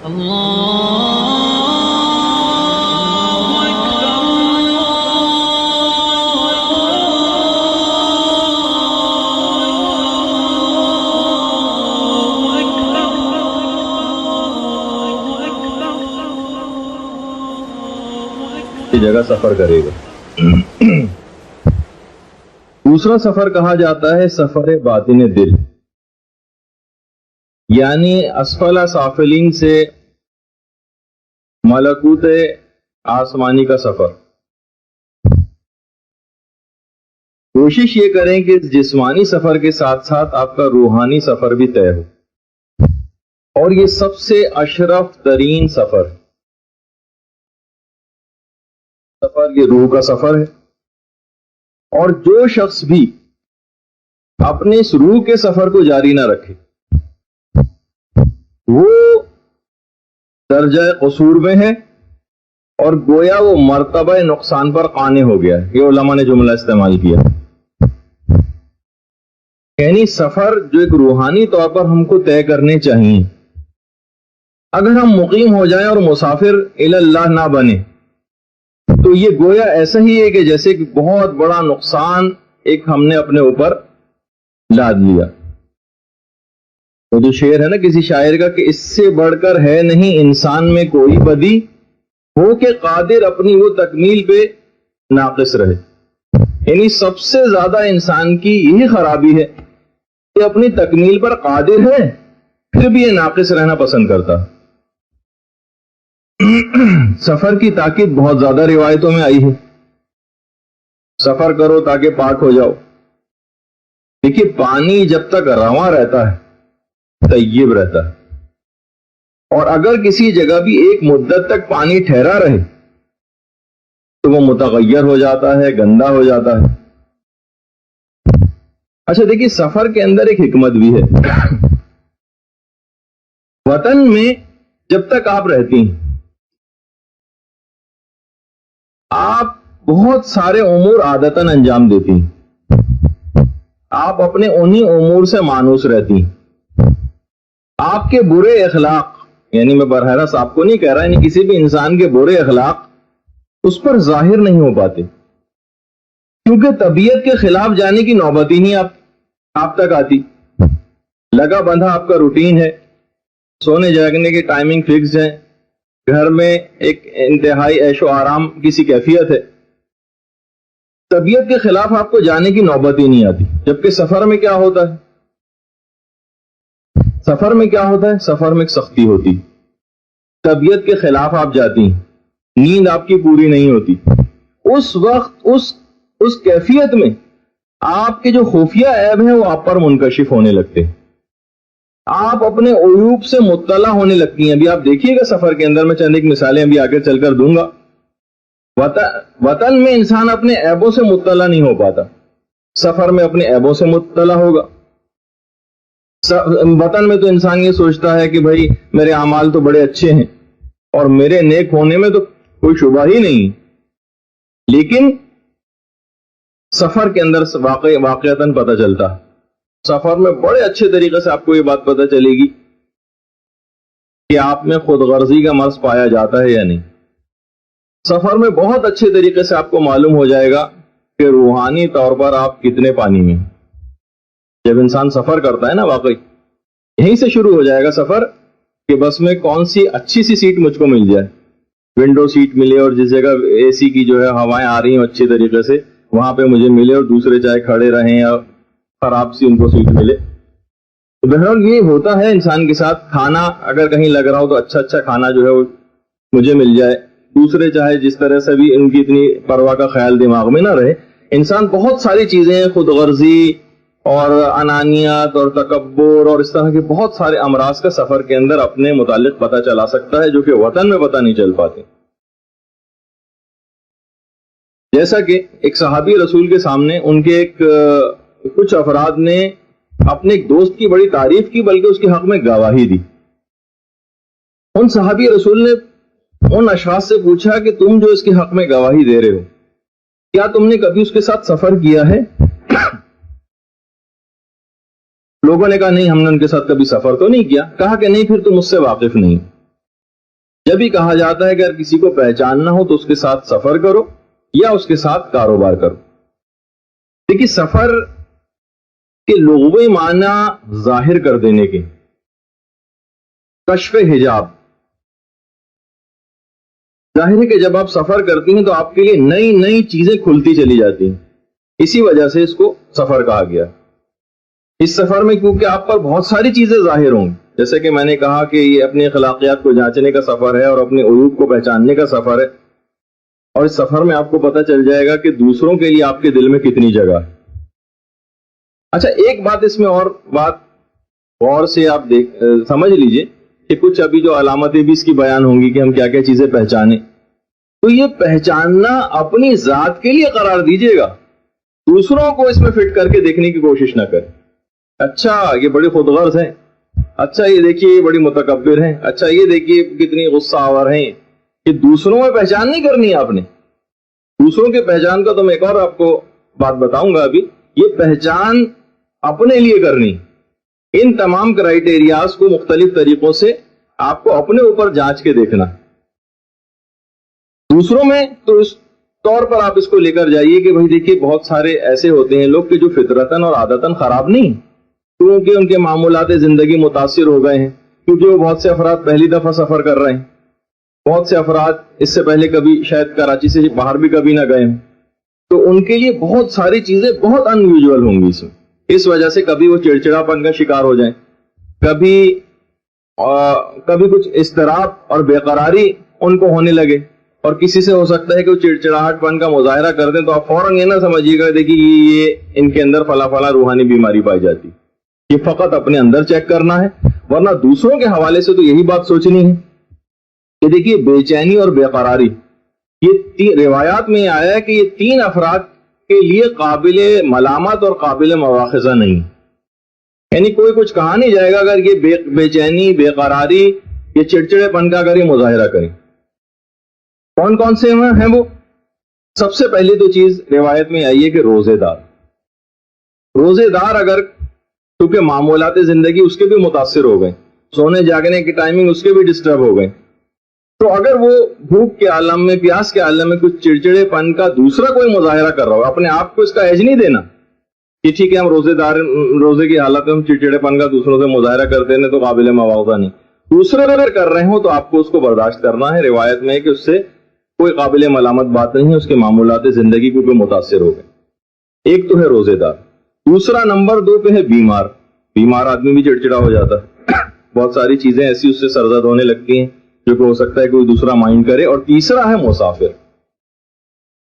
جگہ سفر کرے گا۔ دوسرا سفر کہا جاتا ہے سفر باطن دل، یعنی اسفل سافلین سے ملکوت آسمانی کا سفر۔ کوشش یہ کریں کہ جسمانی سفر کے ساتھ ساتھ آپ کا روحانی سفر بھی طے ہو، اور یہ سب سے اشرف ترین سفر یہ روح کا سفر ہے۔ اور جو شخص بھی اپنے اس روح کے سفر کو جاری نہ رکھے وہ درجہ قصور میں ہے، اور گویا وہ مرتبہ نقصان پر قانع ہو گیا ہے۔ یہ علماء نے جملہ استعمال کیا، یعنی سفر جو ایک روحانی طور پر ہم کو طے کرنے چاہیے، اگر ہم مقیم ہو جائیں اور مسافر الی اللہ نہ بنے تو یہ گویا ایسا ہی ہے کہ جیسے کہ بہت بڑا نقصان ایک ہم نے اپنے اوپر لاد لیا۔ وہ جو شعر ہے نا کسی شاعر کا کہ اس سے بڑھ کر ہے نہیں انسان میں کوئی بدی، ہو کہ قادر اپنی وہ تکمیل پہ ناقص رہے۔ یعنی سب سے زیادہ انسان کی یہی خرابی ہے کہ اپنی تکمیل پر قادر ہے پھر بھی یہ ناقص رہنا پسند کرتا۔ سفر کی تاکید بہت زیادہ روایتوں میں آئی ہے، سفر کرو تاکہ پاک ہو جاؤ۔ دیکھیے پانی جب تک رواں رہتا ہے طیب رہتا ہے، اور اگر کسی جگہ بھی ایک مدت تک پانی ٹھہرا رہے تو وہ متغیر ہو جاتا ہے، گندا ہو جاتا ہے۔ اچھا دیکھیے سفر کے اندر ایک حکمت بھی ہے۔ وطن میں جب تک آپ رہتی ہیں آپ بہت سارے امور عادتاً انجام دیتی ہیں، آپ اپنے انہی امور سے مانوس رہتی ہیں۔ آپ کے برے اخلاق، یعنی میں براہ راست آپ کو نہیں کہہ رہا، یعنی کسی بھی انسان کے برے اخلاق اس پر ظاہر نہیں ہو پاتے، کیونکہ طبیعت کے خلاف جانے کی نوبت ہی نہیں آپ تک آتی۔ لگا بندھا آپ کا روٹین ہے، سونے جاگنے کی ٹائمنگ فکس ہے، گھر میں ایک انتہائی عیش و آرام کی سی کیفیت ہے، طبیعت کے خلاف آپ کو جانے کی نوبت ہی نہیں آتی۔ جبکہ سفر میں کیا ہوتا ہے؟ سفر میں کیا ہوتا ہے؟ سفر میں ایک سختی ہوتی، طبیعت کے خلاف آپ جاتی ہیں، نیند آپ کی پوری نہیں ہوتی۔ اس وقت اس کیفیت میں آپ کے جو خفیہ عیب ہیں وہ آپ پر منکشف ہونے لگتے ہیں، آپ اپنے عیوب سے مطلع ہونے لگتی ہیں۔ ابھی آپ دیکھیے گا سفر کے اندر، میں چند ایک مثالیں ابھی آگے چل کر دوں گا۔ وطن میں انسان اپنے عیبوں سے مطلع نہیں ہو پاتا، سفر میں اپنے عیبوں سے مطلع ہوگا۔ وطن میں تو انسان یہ سوچتا ہے کہ بھائی میرے اعمال تو بڑے اچھے ہیں اور میرے نیک ہونے میں تو کوئی شبہ ہی نہیں، لیکن سفر کے اندر واقعتاً پتہ چلتا ہے۔ سفر میں بڑے اچھے طریقے سے آپ کو یہ بات پتہ چلے گی کہ آپ میں خود غرضی کا مرض پایا جاتا ہے یا نہیں۔ سفر میں بہت اچھے طریقے سے آپ کو معلوم ہو جائے گا کہ روحانی طور پر آپ کتنے پانی میں ہیں۔ جب انسان سفر کرتا ہے نا، واقعی یہیں سے شروع ہو جائے گا سفر کہ بس میں کون سی اچھی سی سیٹ مجھ کو مل جائے، ونڈو سیٹ ملے، اور جس جگہ اے سی کی جو ہے ہوائیں آ رہی ہیں اچھے طریقے سے وہاں پہ مجھے ملے، اور دوسرے چاہے کھڑے رہیں یا خراب سی ان کو سیٹ ملے۔ بہرحال یہ ہوتا ہے انسان کے ساتھ۔ کھانا اگر کہیں لگ رہا ہو تو اچھا کھانا جو ہے وہ مجھے مل جائے، دوسرے چاہے جس طرح سے بھی ان کی اتنی پرواہ کا خیال دماغ میں نہ رہے۔ انسان بہت ساری چیزیں، خود غرضی اور انانیت اور تکبر اور اس طرح کے بہت سارے امراض کا سفر کے اندر اپنے متعلق پتہ چلا سکتا ہے، جو کہ وطن میں پتہ نہیں چل پاتے۔ جیسا کہ ایک صحابی رسول کے سامنے ان کے کچھ افراد نے اپنے ایک دوست کی بڑی تعریف کی، بلکہ اس کے حق میں گواہی دی۔ ان صحابی رسول نے ان اشخاص سے پوچھا کہ تم جو اس کے حق میں گواہی دے رہے ہو، کیا تم نے کبھی اس کے ساتھ سفر کیا ہے؟ لوگوں نے کہا نہیں، ہم نے ان کے ساتھ کبھی سفر تو نہیں کیا۔ کہا کہ نہیں، پھر تم اس سے واقف نہیں۔ جب بھی کہا جاتا ہے کہ اگر کسی کو پہچاننا ہو تو اس کے ساتھ سفر کرو یا اس کے ساتھ کاروبار کرو. دیکھیے سفر کے لغوی معنی ظاہر کر دینے کے، کشف حجاب. ظاہر ہے کہ جب آپ سفر کرتی ہیں تو آپ کے لیے نئی نئی چیزیں کھلتی چلی جاتی ہیں، اسی وجہ سے اس کو سفر کہا گیا. اس سفر میں کیونکہ آپ پر بہت ساری چیزیں ظاہر ہوں، جیسے کہ میں نے کہا کہ یہ اپنی اخلاقیات کو جانچنے کا سفر ہے اور اپنے عیوب کو پہچاننے کا سفر ہے، اور اس سفر میں آپ کو پتہ چل جائے گا کہ دوسروں کے لیے آپ کے دل میں کتنی جگہ ہے. اچھا ایک بات اس میں اور بات غور سے آپ سمجھ لیجئے کہ کچھ ابھی جو علامتیں بھی اس کی بیان ہوں گی کہ ہم کیا کیا چیزیں پہچانیں. تو یہ پہچاننا اپنی ذات کے لیے قرار دیجئے گا، دوسروں کو اس میں فٹ کر کے دیکھنے کی کوشش نہ کریں. اچھا یہ بڑی خود غرض ہیں، اچھا یہ دیکھیے یہ بڑی متکبر ہیں، اچھا یہ دیکھیے کتنی غصہ آور ہیں. کہ دوسروں میں پہچان نہیں کرنی ہے آپ نے. دوسروں کے پہچان کا تو میں ایک اور آپ کو بات بتاؤں گا ابھی. یہ پہچان اپنے لیے کرنی. ان تمام کرائیٹیریاز کو مختلف طریقوں سے آپ کو اپنے اوپر جانچ کے دیکھنا. دوسروں میں تو اس طور پر آپ اس کو لے کر جائیے کہ بھائی دیکھیے بہت سارے ایسے ہوتے ہیں لوگ کہ جو فطرتاً اور عادتاً خراب نہیں، کیونکہ ان کے معمولات زندگی متاثر ہو گئے ہیں، کیونکہ وہ بہت سے افراد پہلی دفعہ سفر کر رہے ہیں، بہت سے افراد اس سے پہلے کبھی شاید کراچی سے باہر بھی کبھی نہ گئے ہیں، تو ان کے لیے بہت ساری چیزیں بہت ان یوزول ہوں گی. اس وجہ سے کبھی وہ چڑچڑاپن کا شکار ہو جائیں، کبھی کچھ اضطراب اور بے قراری ان کو ہونے لگے، اور کسی سے ہو سکتا ہے کہ وہ چڑچڑاہٹ پن کا مظاہرہ کر دیں تو آپ فوراً یہ نہ سمجھیے گا دیکھیے یہ ان کے اندر فلاں فلاں روحانی بیماری پائی جاتی. یہ فقط اپنے اندر چیک کرنا ہے، ورنہ دوسروں کے حوالے سے تو یہی بات سوچنی ہے کہ دیکھیے بے چینی اور بے قراری، یہ روایات میں آیا ہے کہ یہ تین افراد کے لیے قابل ملامت اور قابل مواخذہ نہیں. یعنی کوئی کچھ کہا نہیں جائے گا اگر یہ بے چینی، بے قراری، یہ چڑچڑے پن کا اگر یہ مظاہرہ کریں. کون کون سے ہیں وہ؟ سب سے پہلی تو چیز روایت میں آئی ہے کہ روزے دار. روزے دار اگر کیونکہ معمولات زندگی اس کے بھی متاثر ہو گئے، سونے جاگنے کی ٹائمنگ اس کے بھی ڈسٹرب ہو گئے، تو اگر وہ بھوک کے عالم میں، پیاس کے عالم میں کچھ چڑچڑے پن کا دوسرا کوئی مظاہرہ کر رہا ہو، اپنے آپ کو اس کا ایج نہیں دینا کہ ٹھیک ہے ہم روزے کی حالت میں ہم چڑچڑے پن کا دوسروں سے مظاہرہ کرتے ہیں تو قابل مواخذہ نہیں. دوسرے اگر کر رہے ہو تو آپ کو اس کو برداشت کرنا ہے. روایت میں ہے کہ اس سے کوئی قابل ملامت بات نہیں ہے، اس کے معمولات زندگی کو بھی متاثر ہو گئے. ایک تو ہے روزے دار. دوسرا نمبر 2 پہ ہے بیمار. بیمار آدمی بھی چڑچڑا ہو جاتا ہے، بہت ساری چیزیں ایسی اس سے سرزد ہونے لگتی ہیں جو کہ ہو سکتا ہے کوئی دوسرا مائنڈ کرے. اور تیسرا ہے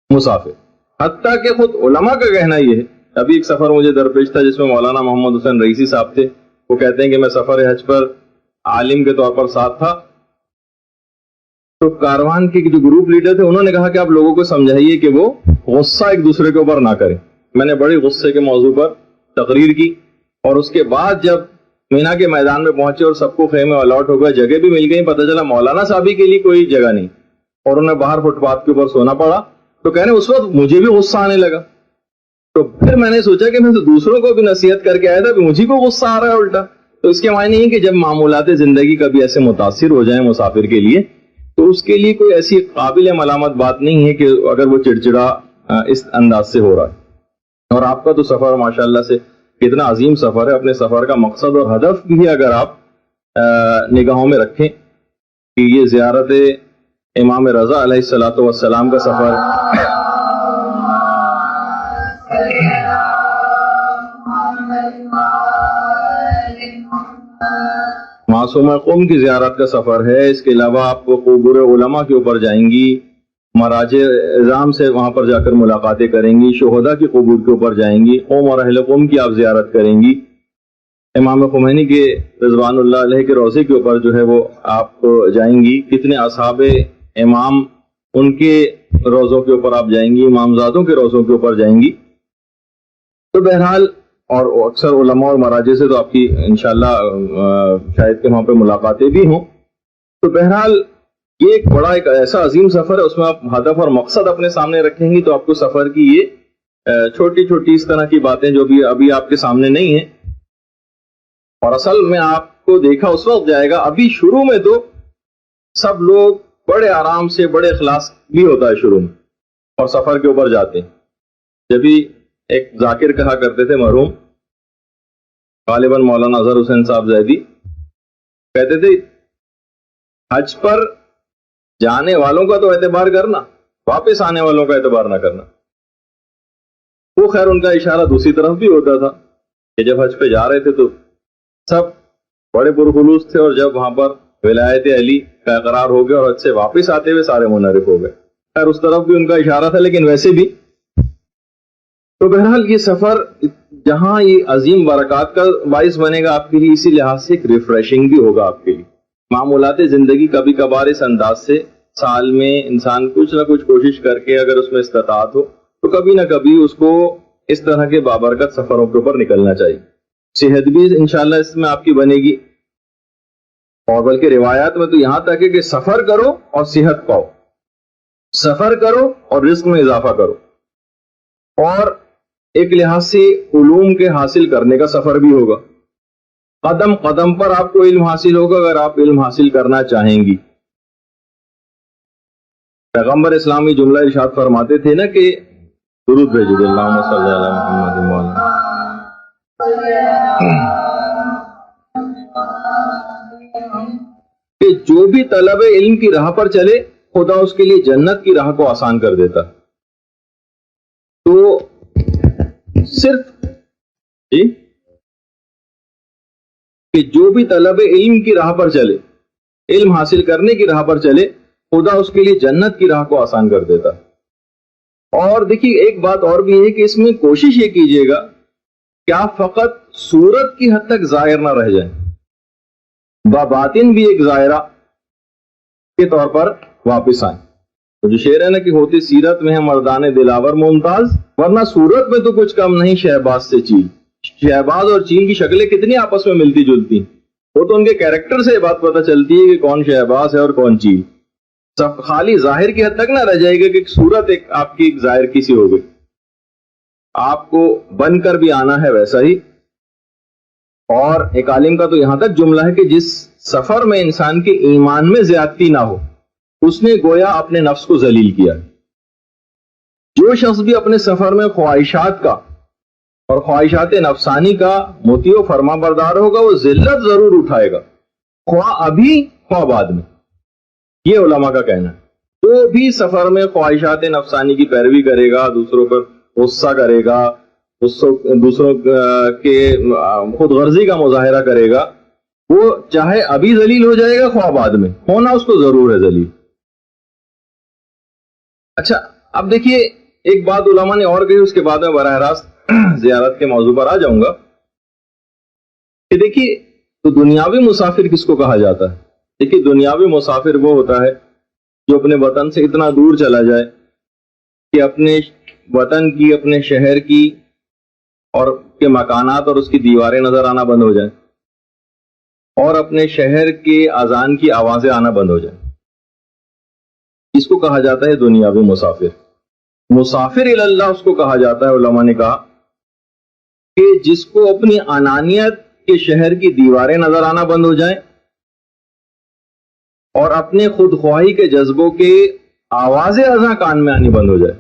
مسافر. حتیٰ کہ خود علماء کا کہنا یہ ہے، ابھی ایک سفر مجھے درپیش تھا جس میں مولانا محمد حسین رئیسی صاحب تھے. وہ کہتے ہیں کہ میں سفر حج پر عالم کے طور پر ساتھ تھا، تو کاروان کے جو گروپ لیڈر تھے انہوں نے کہا کہ آپ لوگوں کو سمجھائیے کہ وہ غصہ ایک دوسرے کے اوپر نہ کریں. میں نے بڑی غصے کے موضوع پر تقریر کی، اور اس کے بعد جب مینا کے میدان میں پہنچے اور سب کو خیمے الاٹ ہو گئے، جگہ بھی مل گئی، پتہ چلا مولانا صاحبی کے لیے کوئی جگہ نہیں اور انہیں باہر فٹ پاتھ کے اوپر سونا پڑا. تو کہنے اس وقت مجھے بھی غصہ آنے لگا. تو پھر میں نے سوچا کہ میں تو دوسروں کو بھی نصیحت کر کے آیا تھا کہ مجھے کو غصہ آ رہا ہے الٹا. تو اس کے معنی نہیں کہ جب معمولات زندگی کبھی ایسے متاثر ہو جائیں مسافر کے لیے تو اس کے لیے کوئی ایسی قابل ملامت بات نہیں ہے کہ اگر وہ چڑچڑا اس انداز سے ہو رہا ہے. اور آپ کا تو سفر ماشاءاللہ سے کتنا عظیم سفر ہے. اپنے سفر کا مقصد اور ہدف بھی اگر آپ نگاہوں میں رکھیں کہ یہ زیارت امام رضا علیہ الصلوۃ والسلام کا سفر، معصوم قوم کی زیارت کا سفر ہے. اس کے علاوہ آپ کو قبور علماء کے اوپر جائیں گی، مراجع اعظام سے وہاں پر جا کر ملاقاتیں کریں گی، شہداء کی قبور کے اوپر جائیں گی، قوم اور اہل قوم کی آپ زیارت کریں گی، امام خمینی کے رضوان اللہ علیہ کے روضے کے اوپر جو ہے وہ آپ جائیں گی، کتنے اصحاب امام ان کے روضوں کے اوپر آپ جائیں گی، امامزادوں کے روضوں کے اوپر جائیں گی. تو بہرحال اور اکثر علماء اور مراجع سے تو آپ کی انشاءاللہ شاید کہ وہاں پہ ملاقاتیں بھی ہوں. تو بہرحال یہ ایک بڑا ایک ایسا عظیم سفر ہے، اس میں آپ ہدف اور مقصد اپنے سامنے رکھیں گی تو آپ کو سفر کی یہ چھوٹی چھوٹی اس طرح کی باتیں جو بھی ابھی آپ کے سامنے نہیں ہیں، اور اصل میں آپ کو دیکھا اس وقت جائے گا. ابھی شروع میں تو سب لوگ بڑے آرام سے، بڑے اخلاص بھی ہوتا ہے شروع میں، اور سفر کے اوپر جاتے ہیں. جبھی ایک ذاکر کہا کرتے تھے مرحوم، غالباً مولانا اظہر حسین صاحب زیدی، کہتے تھے حج پر جانے والوں کا تو اعتبار کرنا، واپس آنے والوں کا اعتبار نہ کرنا. وہ خیر ان کا اشارہ دوسری طرف بھی ہوتا تھا کہ جب حج پہ جا رہے تھے تو سب بڑے پرخلوص تھے، اور جب وہاں پر ولایت علی کا اقرار ہو گیا اور حج سے واپس آتے ہوئے سارے منحرف ہو گئے. خیر اس طرف بھی ان کا اشارہ تھا، لیکن ویسے بھی تو بہرحال یہ سفر جہاں یہ عظیم برکات کا باعث بنے گا آپ کے لیے، اسی لحاظ سے ایک ریفریشنگ بھی ہوگا آپ کے لیے. معمولات زندگی کبھی کبھار اس انداز سے سال میں انسان کچھ نہ کچھ کوشش کر کے اگر اس میں استطاعت ہو تو کبھی نہ کبھی اس کو اس طرح کے بابرکت سفروں کے اوپر نکلنا چاہیے. صحت بھی انشاءاللہ اس میں آپ کی بنے گی، اور بلکہ روایات میں تو یہاں تک ہے کہ سفر کرو اور صحت پاؤ، سفر کرو اور رزق میں اضافہ کرو. اور ایک لحاظ سے علوم کے حاصل کرنے کا سفر بھی ہوگا، قدم قدم پر آپ کو علم حاصل ہوگا اگر آپ علم حاصل کرنا چاہیں گی. پیغمبر اسلامی جملہ ارشاد فرماتے تھے نا کہ درود بھیجو، اللہم صلی علی محمد مولانا، کہ جو بھی طلب علم کی راہ پر چلے خدا اس کے لیے جنت کی راہ کو آسان کر دیتا. تو صرف کہ جو بھی طلب علم کی راہ پر چلے، علم حاصل کرنے کی راہ پر چلے، خدا اس کے لیے جنت کی راہ کو آسان کر دیتا. اور دیکھیے ایک بات اور بھی ہے کہ اس میں کوشش یہ کیجیے گا کہ آپ فقط صورت کی حد تک ظاہر نہ رہ جائیں، باطن بھی ایک ظاہرہ کے طور پر واپس آئیں. تو جو شعر ہے نا کہ ہوتی سیرت میں ہے مردان دلاور ممتاز، ورنہ صورت میں تو کچھ کم نہیں شہباز سے چیل. شہباز اور چیل کی شکلیں کتنی آپس میں ملتی جلتی، وہ تو ان کے کیریکٹر سے یہ بات پتہ چلتی ہے کہ کون شہباز ہے اور کون چیل. خالی ظاہر کی حد تک نہ رہ جائے گا کہ صورت ایک آپ کی ایک ظاہر کی سی ہو گئی، آپ کو بن کر بھی آنا ہے ویسا ہی. اور ایک عالم کا تو یہاں تک جملہ ہے کہ جس سفر میں انسان کے ایمان میں زیادتی نہ ہو اس نے گویا اپنے نفس کو ذلیل کیا. جو شخص بھی اپنے سفر میں خواہشات کا اور خواہشات نفسانی کا مطیع و فرما بردار ہوگا وہ ذلت ضرور اٹھائے گا، خواہ ابھی خواہ بعد میں. یہ علماء کا کہنا ہے. جو بھی سفر میں خواہشات نفسانی کی پیروی کرے گا، دوسروں پر غصہ کرے گا، دوسروں کے خود غرضی کا مظاہرہ کرے گا، وہ چاہے ابھی ذلیل ہو جائے گا خواہ بعد میں، ہونا اس کو ضرور ہے ذلیل. اچھا اب دیکھیے ایک بات علماء نے اور کہی، اس کے بعد میں براہ راست زیارت کے موضوع پر آ جاؤں گا کہ دیکھیے تو دنیاوی مسافر کس کو کہا جاتا ہے. دیکھیے دنیاوی مسافر وہ ہوتا ہے جو اپنے وطن سے اتنا دور چلا جائے کہ اپنے وطن کی، اپنے شہر کی اور کے مکانات اور اس کی دیواریں نظر آنا بند ہو جائیں، اور اپنے شہر کے اذان کی آوازیں آنا بند ہو جائیں. اس کو کہا جاتا ہے دنیاوی مسافر. مسافر اللہ اس کو کہا جاتا ہے، علماء نے کہا کہ جس کو اپنی انانیت کے شہر کی دیواریں نظر آنا بند ہو جائیں اور اپنے خود خواہی کے جذبوں کے آوازیں اذاں کان میں آنی بند ہو جائے.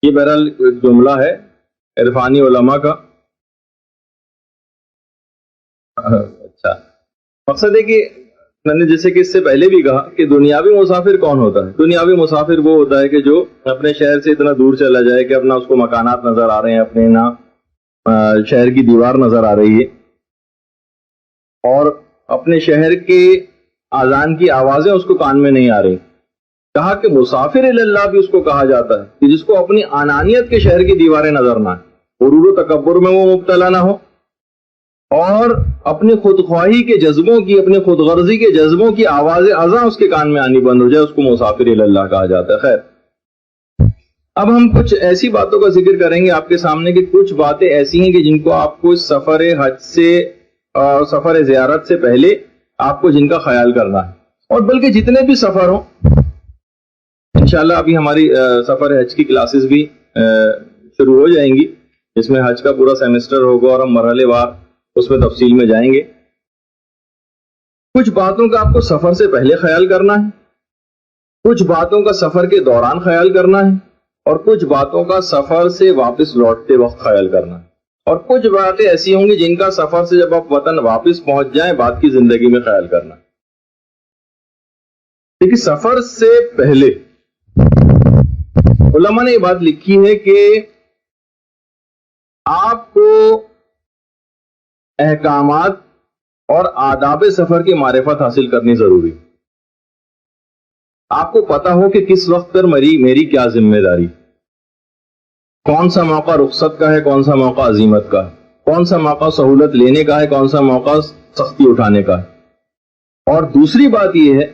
یہ بہرحال ایک جملہ ہے عرفانی علماء کا. اچھا مقصد ہے کہ میں نے جیسے کہ اس سے پہلے بھی کہا کہ دنیاوی مسافر کون ہوتا ہے. دنیاوی مسافر وہ ہوتا ہے کہ جو اپنے شہر سے اتنا دور چلا جائے کہ اپنا اس کو مکانات نظر آ رہے ہیں، اپنے نہ شہر کی دیوار نظر آ رہی ہے، اور اپنے شہر کے اذان کی آوازیں اس کو کان میں نہیں آ رہی. کہا کہ مسافر اللہ بھی اس کو کہا جاتا ہے کہ جس کو اپنی انانیت کے شہر کی دیواریں نظر نہ آئیں، غرور و تکبر میں وہ مبتلا نہ ہو، اور اپنی خود خواہی کے جذبوں کی، اپنے خود غرضی کے جذبوں کی آوازیں اذاں اس کے کان میں آنی بند ہو جائے، اس کو مسافر اللہ کہا جاتا ہے. خیر اب ہم کچھ ایسی باتوں کا ذکر کریں گے آپ کے سامنے کہ کچھ باتیں ایسی ہیں کہ جن کو آپ کو سفر حج سے اور سفر زیارت سے پہلے آپ کو جن کا خیال کرنا ہے. اور بلکہ جتنے بھی سفر ہوں انشاءاللہ ابھی ہماری سفر حج کی کلاسز بھی شروع ہو جائیں گی، جس میں حج کا پورا سیمسٹر ہوگا اور ہم مرحلے وار اس میں تفصیل میں جائیں گے. کچھ باتوں کا آپ کو سفر سے پہلے خیال کرنا ہے، کچھ باتوں کا سفر کے دوران خیال کرنا ہے، اور کچھ باتوں کا سفر سے واپس لوٹتے وقت خیال کرنا ہے، اور کچھ باتیں ایسی ہوں گی جن کا سفر سے جب آپ وطن واپس پہنچ جائیں بعد کی زندگی میں خیال کرنا ہے۔ لیکن سفر سے پہلے علماء نے یہ بات لکھی ہے کہ آپ کو احکامات اور آداب سفر کی معرفت حاصل کرنی ضروری۔ آپ کو پتا ہو کہ کس وقت پر میری کیا ذمہ داری، کون سا موقع رخصت کا ہے، کون سا موقع عزیمت کا ہے، کون سا موقع سہولت لینے کا ہے، کون سا موقع سختی اٹھانے کا ہے۔ اور دوسری بات یہ ہے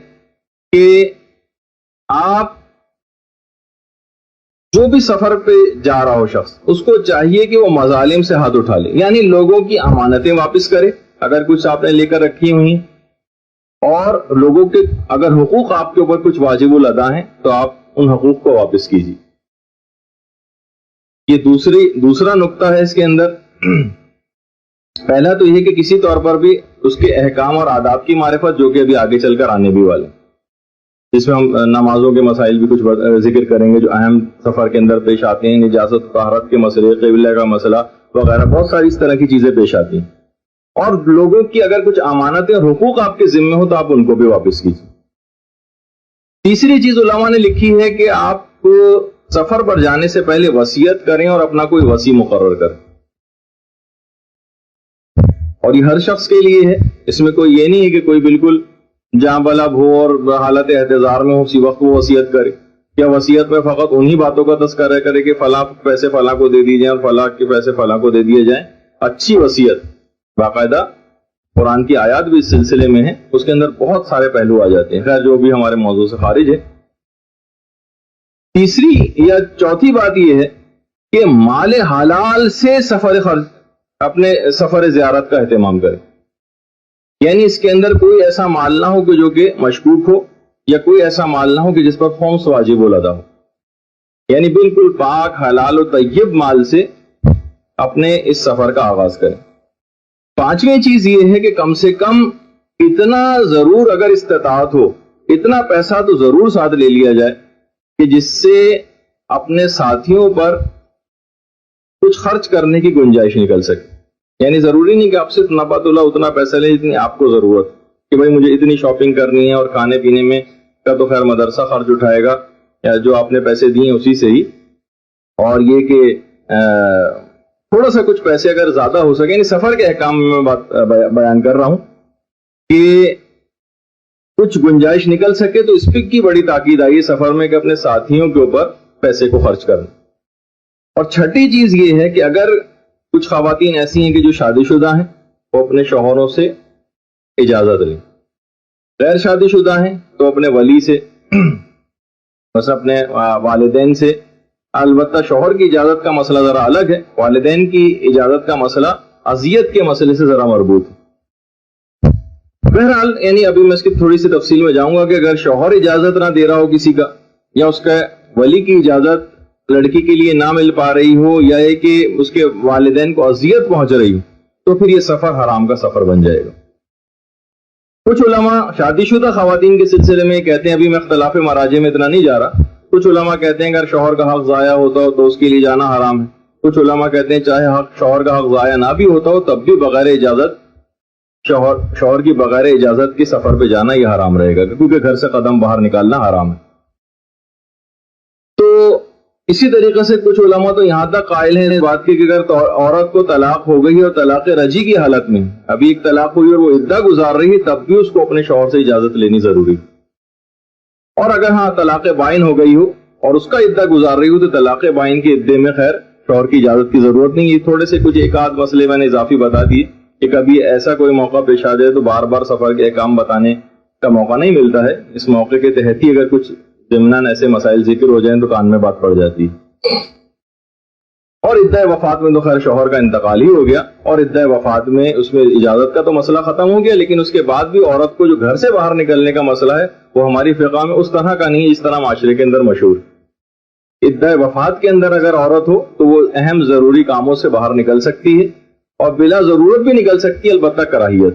کہ آپ جو بھی سفر پہ جا رہا ہو شخص، اس کو چاہیے کہ وہ مظالم سے ہاتھ اٹھا لے، یعنی لوگوں کی امانتیں واپس کرے اگر کچھ آپ نے لے کر رکھی ہوئی، اور لوگوں کے اگر حقوق آپ کے اوپر کچھ واجب الادا ہیں تو آپ ان حقوق کو واپس کیجیے۔ یہ دوسرا نقطہ ہے اس کے اندر۔ پہلا تو یہ کہ کسی طور پر بھی اس کے احکام اور آداب کی معرفت، جو کہ ابھی آگے چل کر آنے بھی والے، جس میں ہم نمازوں کے مسائل بھی کچھ ذکر کریں گے جو اہم سفر کے اندر پیش آتے ہیں، نجاست طہارت کے مسئلے، قبلہ کا مسئلہ وغیرہ، بہت ساری اس طرح کی چیزیں پیش آتی ہیں۔ اور لوگوں کی اگر کچھ امانتیں اور حقوق آپ کے ذمہ ہو تو آپ ان کو بھی واپس کیجیے۔ تیسری چیز علماء نے لکھی ہے کہ آپ سفر پر جانے سے پہلے وصیت کریں اور اپنا کوئی وصی مقرر کریں، اور یہ ہر شخص کے لیے ہے، اس میں کوئی یہ نہیں ہے کہ کوئی بالکل جاں بلب ہو اور حالت احتضار میں ہو اسی وقت وہ وصیت کرے، یا وصیت میں فقط انہی باتوں کا تذکرہ کرے کہ فلاں پیسے فلاں کو دے دیے جائیں اور فلاں کے پیسے فلاں کو دے دیے جائیں۔ اچھی وصیت، باقاعدہ قرآن کی آیات بھی اس سلسلے میں ہیں، اس کے اندر بہت سارے پہلو آ جاتے ہیں، خیر جو بھی ہمارے موضوع سے خارج ہے۔ تیسری یا چوتھی بات یہ ہے کہ مال حلال سے اپنے سفر زیارت کا اہتمام کریں، یعنی اس کے اندر کوئی ایسا مال نہ ہو کہ جو کہ مشکوک ہو، یا کوئی ایسا مال نہ ہو کہ جس پر خمس واجب الادا ہو، یعنی بالکل پاک حلال و طیب مال سے اپنے اس سفر کا آغاز کریں۔ پانچویں چیز یہ ہے کہ کم سے کم اتنا ضرور اگر استطاعت ہو، اتنا پیسہ تو ضرور ساتھ لے لیا جائے کہ جس سے اپنے ساتھیوں پر کچھ خرچ کرنے کی گنجائش نکل سکے، یعنی ضروری نہیں کہ آپ صرف نفع تلا اتنا پیسہ لیں جتنی آپ کو ضرورت، کہ بھائی مجھے اتنی شاپنگ کرنی ہے اور کھانے پینے میں کا تو خیر مدرسہ خرچ اٹھائے گا یا جو آپ نے پیسے دیے اسی سے ہی، اور یہ کہ تھوڑا سا کچھ پیسے اگر زیادہ ہو سکے، یعنی سفر کے احکام میں بات بیان کر رہا ہوں کہ کچھ گنجائش نکل سکے تو اس کی بڑی تاکید آئی سفر میں کہ اپنے ساتھیوں کے اوپر پیسے کو خرچ کرنا۔ اور چھٹی چیز یہ ہے کہ اگر کچھ خواتین ایسی ہیں کہ جو شادی شدہ ہیں، وہ اپنے شوہروں سے اجازت لیں، غیر شادی شدہ ہیں تو اپنے ولی سے، بس اپنے والدین سے، البتہ شوہر کی اجازت کا مسئلہ ذرا الگ ہے، والدین کی اجازت کا مسئلہ اذیت کے مسئلے سے ذرا مربوط ہے۔ بہرحال یعنی ابھی میں اس کی تھوڑی سی تفصیل میں جاؤں گا کہ اگر شوہر اجازت نہ دے رہا ہو کسی کا، یا اس کا ولی کی اجازت لڑکی کے لیے نہ مل پا رہی ہو، یا یہ کہ اس کے والدین کو اذیت پہنچ رہی ہو، تو پھر یہ سفر حرام کا سفر بن جائے گا۔ کچھ علماء شادی شدہ خواتین کے سلسلے میں کہتے ہیں، ابھی میں اختلاف مراجع میں اتنا نہیں جا رہا، کچھ علماء کہتے ہیں اگر شوہر کا حق ضائع ہوتا ہو تو اس کے لیے جانا حرام ہے، کچھ علماء کہتے ہیں چاہے شوہر کا حق ضائع نہ بھی ہوتا ہو تب بھی بغیر اجازت شوہر کی بغیر اجازت کے سفر پہ جانا یہ حرام رہے گا، کیونکہ گھر سے قدم باہر نکالنا حرام ہے۔ تو اسی طریقے سے کچھ علماء تو یہاں تک قائل ہیں اس بات کی کہ اگر عورت کو طلاق ہو گئی اور طلاق رجعی کی حالت میں ابھی ایک طلاق ہوئی اور وہ عدہ گزار رہی ہے، تب بھی اس کو اپنے شوہر سے اجازت لینی ضروری، اور اگر ہاں طلاق بائن ہو گئی ہو اور اس کا عدہ گزار رہی ہو تو طلاق بائن کے عدے میں خیر شوہر کی اجازت کی ضرورت نہیں۔ یہ تھوڑے سے کچھ ایک آدھ مسئلے میں نے اضافی بتا دیے کہ کبھی ایسا کوئی موقع پیش آ جائے تو بار بار سفر کے احکام بتانے کا موقع نہیں ملتا ہے، اس موقع کے تحت ہی اگر کچھ ضمناً ایسے مسائل ذکر ہو جائیں تو کان میں بات پڑ جاتی ہے۔ اور عدہ وفات میں تو خیر شوہر کا انتقال ہی ہو گیا، اور عدہ وفات میں اس میں اجازت کا تو مسئلہ ختم ہو گیا، لیکن اس کے بعد بھی عورت کو جو گھر سے باہر نکلنے کا مسئلہ ہے وہ ہماری فقہ میں اس طرح کا نہیں ہے، اس طرح معاشرے کے اندر مشہور۔ عدہ وفات کے اندر اگر عورت ہو تو وہ اہم ضروری کاموں سے باہر نکل سکتی ہے، اور بلا ضرورت بھی نکل سکتی ہے، البتہ کراہیت،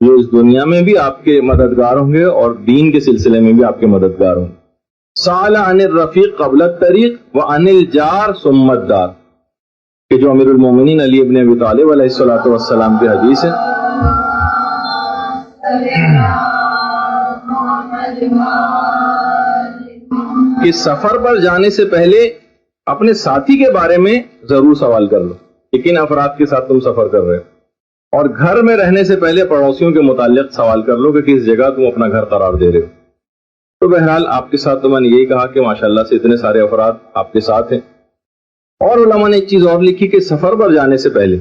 جو اس دنیا میں بھی آپ کے مددگار ہوں گے اور دین کے سلسلے میں بھی آپ کے مددگار ہوں گے. سال عن الرفیق قبل الطریق وعن الجار ثم الدار، کہ جو امیر المومنین علی ابن ابی طالب علیہ الصلوۃ والسلام کی حدیث ہے. کہ سفر پر جانے سے پہلے اپنے ساتھی کے بارے میں ضرور سوال کر لو کہ کن افراد کے ساتھ تم سفر کر رہے ہو، اور گھر میں رہنے سے پہلے پڑوسیوں کے متعلق سوال کر لو کہ کس جگہ تم اپنا گھر قرار دے رہے ہو. تو بہرحال آپ کے ساتھ تو میں نے یہی کہا کہ ماشاءاللہ سے اتنے سارے افراد آپ کے ساتھ ہیں. اور علماء نے ایک چیز اور لکھی کہ سفر پر جانے سے پہلے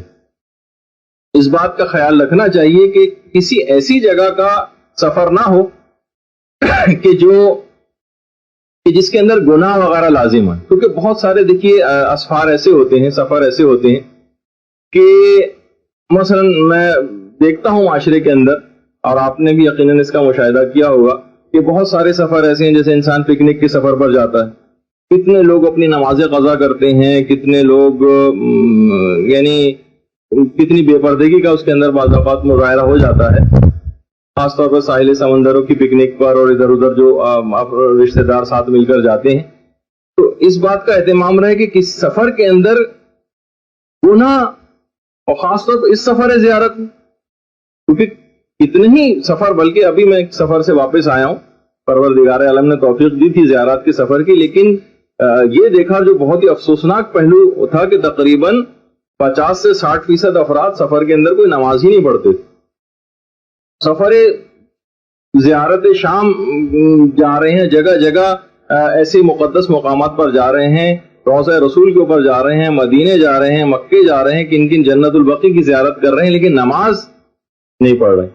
اس بات کا خیال رکھنا چاہیے کہ کسی ایسی جگہ کا سفر نہ ہو کہ جس کے اندر گناہ وغیرہ لازم ہے. کیونکہ بہت سارے دیکھیے اسفار ایسے ہوتے ہیں، سفر ایسے ہوتے ہیں کہ مثلا میں دیکھتا ہوں معاشرے کے اندر، اور آپ نے بھی یقیناً اس کا مشاہدہ کیا ہوگا کہ بہت سارے سفر ایسے ہیں جیسے انسان پکنک کے سفر پر جاتا ہے. کتنے لوگ اپنی نمازیں قضا کرتے ہیں، کتنے لوگ یعنی کتنی بے پردگی کا اس کے اندر بعض اوقات مظاہرہ ہو جاتا ہے، خاص طور پر ساحل سمندروں کی پکنک پر اور ادھر ادھر جو رشتہ دار ساتھ مل کر جاتے ہیں. تو اس بات کا اہتمام رہے کہ کس سفر کے اندر گناہ، اور خاص طور پر اس سفر زیارت میں، کیونکہ اتنے ہی سفر، بلکہ ابھی میں ایک سفر سے واپس آیا ہوں، پروردگار عالم نے توفیق دی تھی زیارات کے سفر کی، لیکن یہ دیکھا جو بہت ہی افسوسناک پہلو تھا کہ تقریباً 50 سے 60% افراد سفر کے اندر کوئی نماز ہی نہیں پڑھتے. سفر زیارت شام جا رہے ہیں، جگہ جگہ ایسے مقدس مقامات پر جا رہے ہیں، روضہ رسول کے اوپر جا رہے ہیں، مدینے جا رہے ہیں، مکے جا رہے ہیں، کن کن جنت البقیع کی زیارت کر رہے ہیں، لیکن نماز نہیں پڑھ رہے.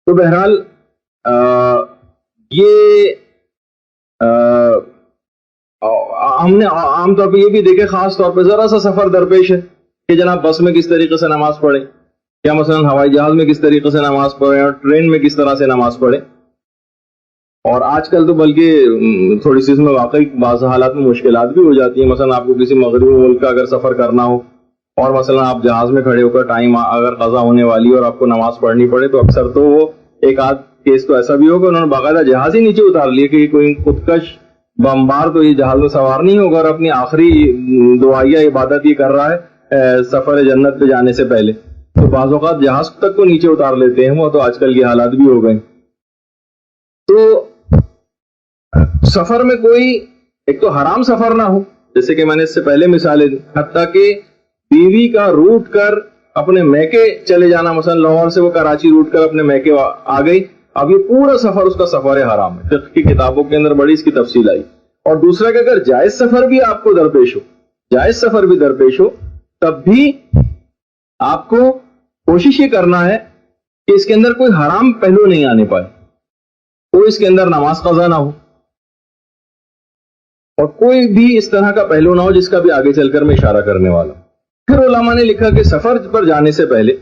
تو بہرحال یہ ہم نے عام طور پہ یہ بھی دیکھے، خاص طور پہ ذرا سا سفر درپیش ہے کہ جناب بس میں کس طریقے سے نماز پڑھیں، یا مثلا ہوائی جہاز میں کس طریقے سے نماز پڑھیں، اور ٹرین میں کس طرح سے نماز پڑھیں. اور آج کل تو بلکہ تھوڑی سی اس میں واقعی بعض حالات میں مشکلات بھی ہو جاتی ہیں. مثلا آپ کو کسی مغربی ملک کا اگر سفر کرنا ہو اور مثلا آپ جہاز میں کھڑے ہو کر ٹائم اگر قضا ہونے والی اور آپ کو نماز پڑھنی پڑے، تو اکثر تو وہ ایک آدھ کیس تو ایسا بھی ہوگا انہوں نے باقاعدہ جہاز ہی نیچے اتار لیے کہ کوئی خودکش بمبار تو یہ جہاز میں سوار نہیں ہوگا، اور اپنی آخری دعائیہ عبادت یہ کر رہا ہے سفر جنت پہ جانے سے پہلے. تو بعض اوقات جہاز تک کو نیچے اتار لیتے ہیں وہ، تو آج کل کے حالات بھی ہو گئے. تو سفر میں کوئی ایک تو حرام سفر نہ ہو، جیسے کہ میں نے اس سے پہلے مثالیں دی، حتیٰ کہ بیوی کا روٹ کر اپنے میکے چلے جانا، مثلا لاہور سے وہ کراچی روٹ کر اپنے میکے آ گئی، اب یہ پورا سفر اس کا سفر حرام ہے. فقہ کی کتابوں کے اندر بڑی اس کی تفصیل آئی. اور دوسرا کہ اگر جائز سفر بھی آپ کو درپیش ہو، جائز سفر بھی درپیش ہو، تب بھی آپ کو کوشش یہ کرنا ہے کہ اس کے اندر کوئی حرام پہلو نہیں آنے پائے، کوئی اس کے اندر نماز قضا نہ ہو، اور کوئی بھی اس طرح کا پہلو نہ ہو جس کا بھی آگے چل کر میں اشارہ کرنے والا ہوں. پھر علماء نے لکھا کہ سفر پر جانے سے پہلے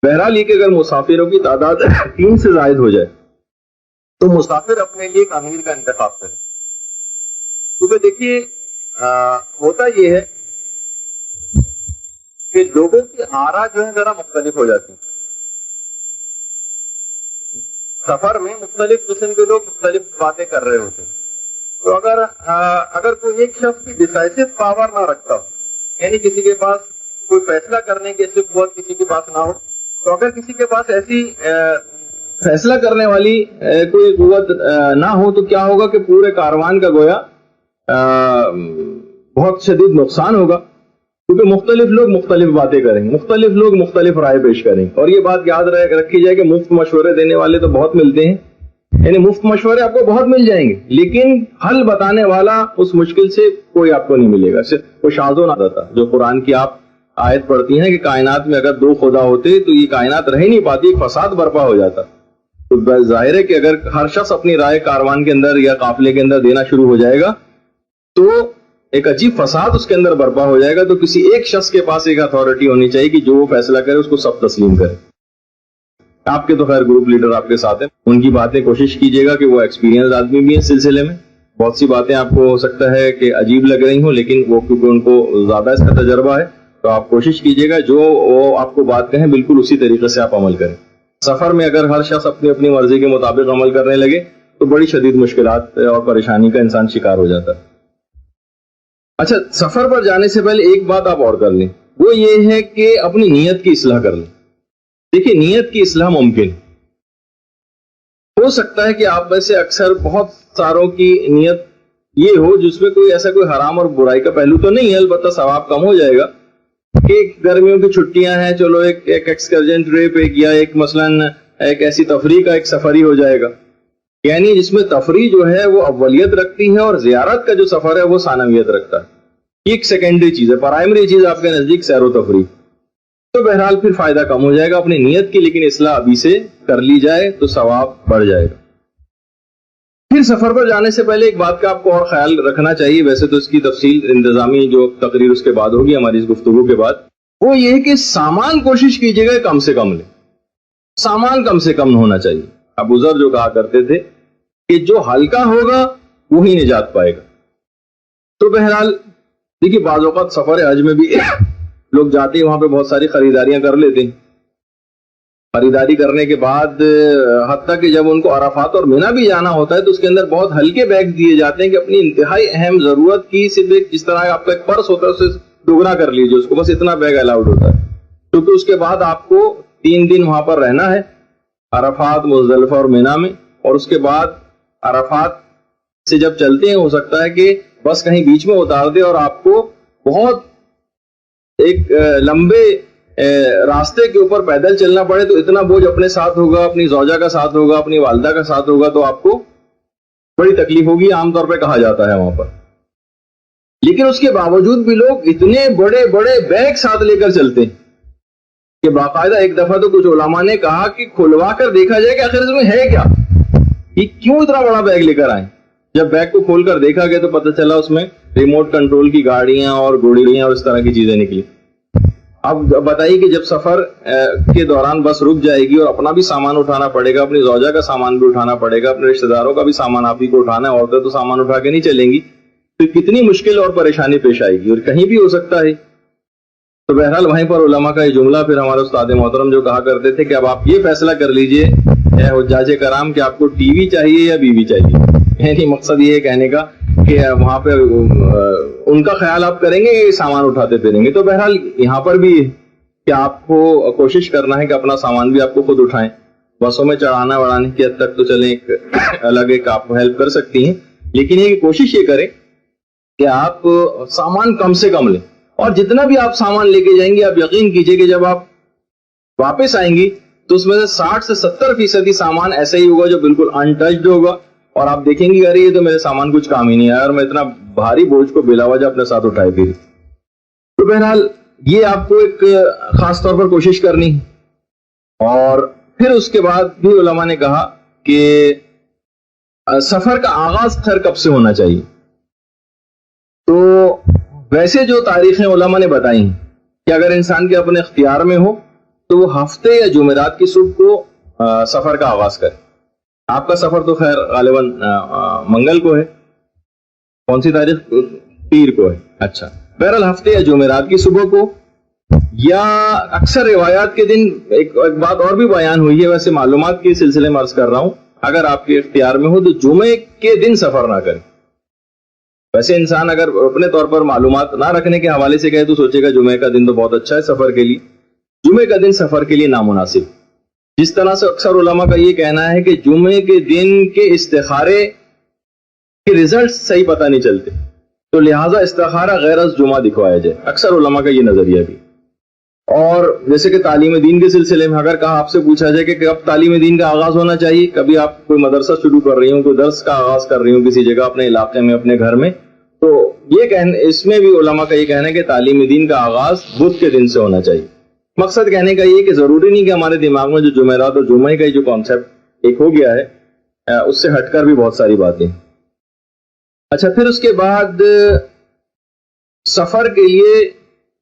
بہرحال یہ کہ اگر مسافروں کی تعداد 3 سے زائد ہو جائے تو مسافر اپنے لیے ایک امیر کا انتخاب کرے. کیونکہ دیکھیے ہوتا یہ ہے کہ لوگوں کی آرا جو ہے ذرا مختلف ہو جاتی ہیں. سفر میں مختلف قسم کے لوگ مختلف باتیں کر رہے ہوتے ہیں. تو اگر کوئی ایک شخص کی ڈیسائسو پاور نہ رکھتا ہو، یعنی کسی کے پاس کوئی فیصلہ کرنے کی ایسی قوت کسی کے پاس نہ ہو، تو اگر کسی کے پاس ایسی فیصلہ کرنے والی کوئی قوت نہ ہو تو کیا ہوگا کہ پورے کاروان کا گویا بہت شدید نقصان ہوگا. کیونکہ مختلف لوگ مختلف باتیں کریں گے، مختلف لوگ مختلف رائے پیش کریں گے. اور یہ بات یاد رکھی جائے کہ مفت مشورے دینے والے تو بہت ملتے ہیں، یعنی مفت مشورے آپ کو بہت مل جائیں گے، لیکن حل بتانے والا اس مشکل سے کوئی آپ کو نہیں ملے گا. صرف وہ شاذ و نادر تھا جو قرآن کی آپ آیت پڑھتی ہیں کہ کائنات میں اگر 2 خدا ہوتے تو یہ کائنات رہ نہیں پاتی، ایک فساد برپا ہو جاتا. تو ظاہر ہے کہ اگر ہر شخص اپنی رائے کاروان کے اندر یا قافلے کے اندر دینا شروع ہو جائے گا تو ایک عجیب فساد اس کے اندر برپا ہو جائے گا. تو کسی ایک شخص کے پاس ایک اتھارٹی ہونی چاہیے کہ جو وہ فیصلہ کرے اس کو سب تسلیم کرے. آپ کے تو خیر گروپ لیڈر آپ کے ساتھ ہیں، ان کی باتیں کوشش کیجیے گا کہ وہ ایکسپیرینس آدمی بھی ہیں اس سلسلے میں. بہت سی باتیں آپ کو ہو سکتا ہے کہ عجیب لگ رہی ہوں، لیکن وہ کیونکہ ان کو زیادہ اس کا تجربہ ہے تو آپ کوشش کیجیے گا جو وہ آپ کو بات کہیں بالکل اسی طریقے سے آپ عمل کریں. سفر میں اگر ہر شخص اپنی اپنی مرضی کے مطابق عمل کرنے لگے تو بڑی شدید مشکلات اور پریشانی کا انسان شکار ہو جاتا ہے. اچھا, سفر پر جانے سے پہلے ایک بات آپ اور کر لیں, وہ یہ ہے کہ اپنی نیت کی اصلاح کر لیں. دیکھیے, نیت کی اصلاح ممکن ہو سکتا ہے کہ آپ میں سے اکثر بہت ساروں کی نیت یہ ہو جس میں کوئی ایسا کوئی حرام اور برائی کا پہلو تو نہیں ہے, البتہ ثواب کم ہو جائے گا کہ گرمیوں کی چھٹیاں ہیں, چلو ایک ایکسکرجن ٹرپ یا ایک مثلاً ایک ایسی تفریح کا ایک سفر ہی ہو جائے گا. یعنی جس میں تفریح جو ہے وہ اولیت رکھتی ہے اور زیارت کا جو سفر ہے وہ ثانویت رکھتا ہے. یہ ایک سیکنڈری چیز ہے, پرائمری چیز آپ کے نزدیک سیر و تفریح. تو بہرحال پھر فائدہ کم ہو جائے گا اپنی نیت کی, لیکن اصلاح ابھی سے کر لی جائے تو ثواب بڑھ جائے گا. پھر سفر پر جانے سے پہلے ایک بات کا آپ کو اور خیال رکھنا چاہیے, ویسے تو اس کی تفصیل انتظامی جو تقریر اس کے بعد ہوگی ہماری اس گفتگو کے بعد, وہ یہ ہے کہ سامان کوشش کیجیے گا کم سے کم لیں. سامان کم سے کم ہونا چاہیے. ابو ذر جو کہا کرتے تھے کہ جو ہلکا ہوگا وہی نجات پائے گا. تو بہرحال دیکھیے, بعض اوقات سفر حج میں بھی لوگ جاتے ہیں, وہاں پہ بہت ساری خریداریاں کر لیتے ہیں. خریداری کرنے کے بعد حتیٰ کہ جب ان کو عرفات اور مینا بھی جانا ہوتا ہے تو اس کے اندر بہت ہلکے بیگ دیے جاتے ہیں کہ اپنی انتہائی اہم ضرورت کی صرف ایک, جس طرح آپ کا ایک پرس ہوتا ہے اسے دگنا کر لیجیے, اس کو بس اتنا بیگ الاؤڈ ہوتا ہے, کیونکہ اس کے بعد آپ کو 3 دن وہاں پر رہنا ہے عرفات, مزدلفہ اور مینا میں. اور اس کے بعد عرفات سے جب چلتے ہیں ہو سکتا ہے کہ بس کہیں بیچ میں اتار دے اور آپ کو بہت ایک لمبے راستے کے اوپر پیدل چلنا پڑے, تو اتنا بوجھ اپنے ساتھ ہوگا, اپنی زوجہ کا ساتھ ہوگا, اپنی والدہ کا ساتھ ہوگا, تو آپ کو بڑی تکلیف ہوگی, عام طور پہ کہا جاتا ہے وہاں پر. لیکن اس کے باوجود بھی لوگ اتنے بڑے بڑے بیگ ساتھ لے کر چلتے ہیں کہ باقاعدہ ایک دفعہ تو کچھ علماء نے کہا کہ کھلوا کر دیکھا جائے کہ آخر اس میں ہے کیا, یہ کیوں اتنا بڑا بیگ لے کر آئے. جب بیگ کو کھول کر دیکھا گیا تو پتہ چلا اس میں ریموٹ کنٹرول کی گاڑیاں اور گوڑیاں اور اس طرح کی چیزیں نکلی. اب بتائیے کہ جب سفر کے دوران بس رک جائے گی اور اپنا بھی سامان اٹھانا پڑے گا, اپنی زوجہ کا سامان بھی اٹھانا پڑے گا, اپنے رشتہ داروں کا بھی سامان آپ ہی کو اٹھانا ہے, عورتیں تو سامان اٹھا کے نہیں چلیں گی, تو کتنی مشکل اور پریشانی پیش آئے گی, اور کہیں بھی ہو سکتا ہے. تو بہرحال وہیں پر علماء کا یہ جملہ, پھر ہمارے استاد محترم جو کہا کرتے تھے کہ اب آپ یہ فیصلہ کر لیجئے اے حجاج کرام کہ آپ کو ٹی وی چاہیے یا بیوی چاہیے. یعنی مقصد یہ ہے کہنے کا کہ وہاں پہ ان کا خیال آپ کریں گے کہ سامان اٹھاتے پھریں گے. تو بہرحال یہاں پر بھی کہ آپ کو کوشش کرنا ہے کہ اپنا سامان بھی آپ کو خود اٹھائیں. بسوں میں چڑھانا وڑانے کی حد تک تو چلیں ایک الگ ایک آپ ہیلپ کر سکتی ہیں, لیکن یہ کوشش یہ کریں کہ آپ سامان کم سے کم لیں, اور جتنا بھی آپ سامان لے کے جائیں گے آپ یقین کیجئے کہ جب آپ واپس آئیں گی تو اس میں سے 60 سے 70% سامان ایسا ہی ہوگا جو بالکل انٹچڈ ہوگا, اور آپ دیکھیں گے ارے یہ تو میرے سامان کچھ کام ہی نہیں آیا اور میں اتنا بھاری بوجھ کو بلا وجہ اپنے ساتھ اٹھائے پھر. تو بہرحال یہ آپ کو ایک خاص طور پر کوشش کرنی. اور پھر اس کے بعد بھی علماء نے کہا کہ سفر کا آغاز خیر کب سے ہونا چاہیے. تو ویسے جو تاریخیں علماء نے بتائی ہیں کہ اگر انسان کے اپنے اختیار میں ہو تو وہ ہفتے یا جمعرات کی صبح کو سفر کا آغاز کرے. آپ کا سفر تو خیر غالباً منگل کو ہے, کون سی تاریخ؟ پیر کو ہے. اچھا, بہرحال ہفتے یا جمعرات کی صبح کو, یا اکثر روایات کے دن. ایک بات اور بھی بیان ہوئی ہے, ویسے معلومات کے سلسلے میں عرض کر رہا ہوں, اگر آپ کے اختیار میں ہو تو جمعے کے دن سفر نہ کریں. ویسے انسان اگر اپنے طور پر معلومات نہ رکھنے کے حوالے سے کہے تو سوچے گا جمعے کا دن تو بہت اچھا ہے سفر کے لیے. جمعے کا دن سفر کے لیے نامناسب. جس طرح سے اکثر علماء کا یہ کہنا ہے کہ جمعے کے دن کے استخارے کے ریزلٹ صحیح پتہ نہیں چلتے, تو لہٰذا استخارہ غیر از جمعہ دکھوایا جائے. اکثر علماء کا یہ نظریہ بھی. اور جیسے کہ تعلیم دین کے سلسلے میں اگر کہا آپ سے پوچھا جائے کہ کب تعلیم دین کا آغاز ہونا چاہیے, کبھی آپ کوئی مدرسہ شروع کر رہی ہوں, کوئی درس کا آغاز کر رہی ہوں کسی جگہ اپنے علاقے میں اپنے گھر میں, تو یہ اس میں بھی علماء کا یہ کہنا ہے کہ تعلیم دین کا آغاز بدھ کے دن سے ہونا چاہیے. مقصد کہنے کا یہ کہ ضروری نہیں کہ ہمارے دماغ میں جو جمعرات اور جمعے کا جو کانسیپٹ ایک ہو گیا ہے اس سے ہٹ کر بھی بہت ساری باتیں. اچھا, پھر اس کے بعد سفر کے لیے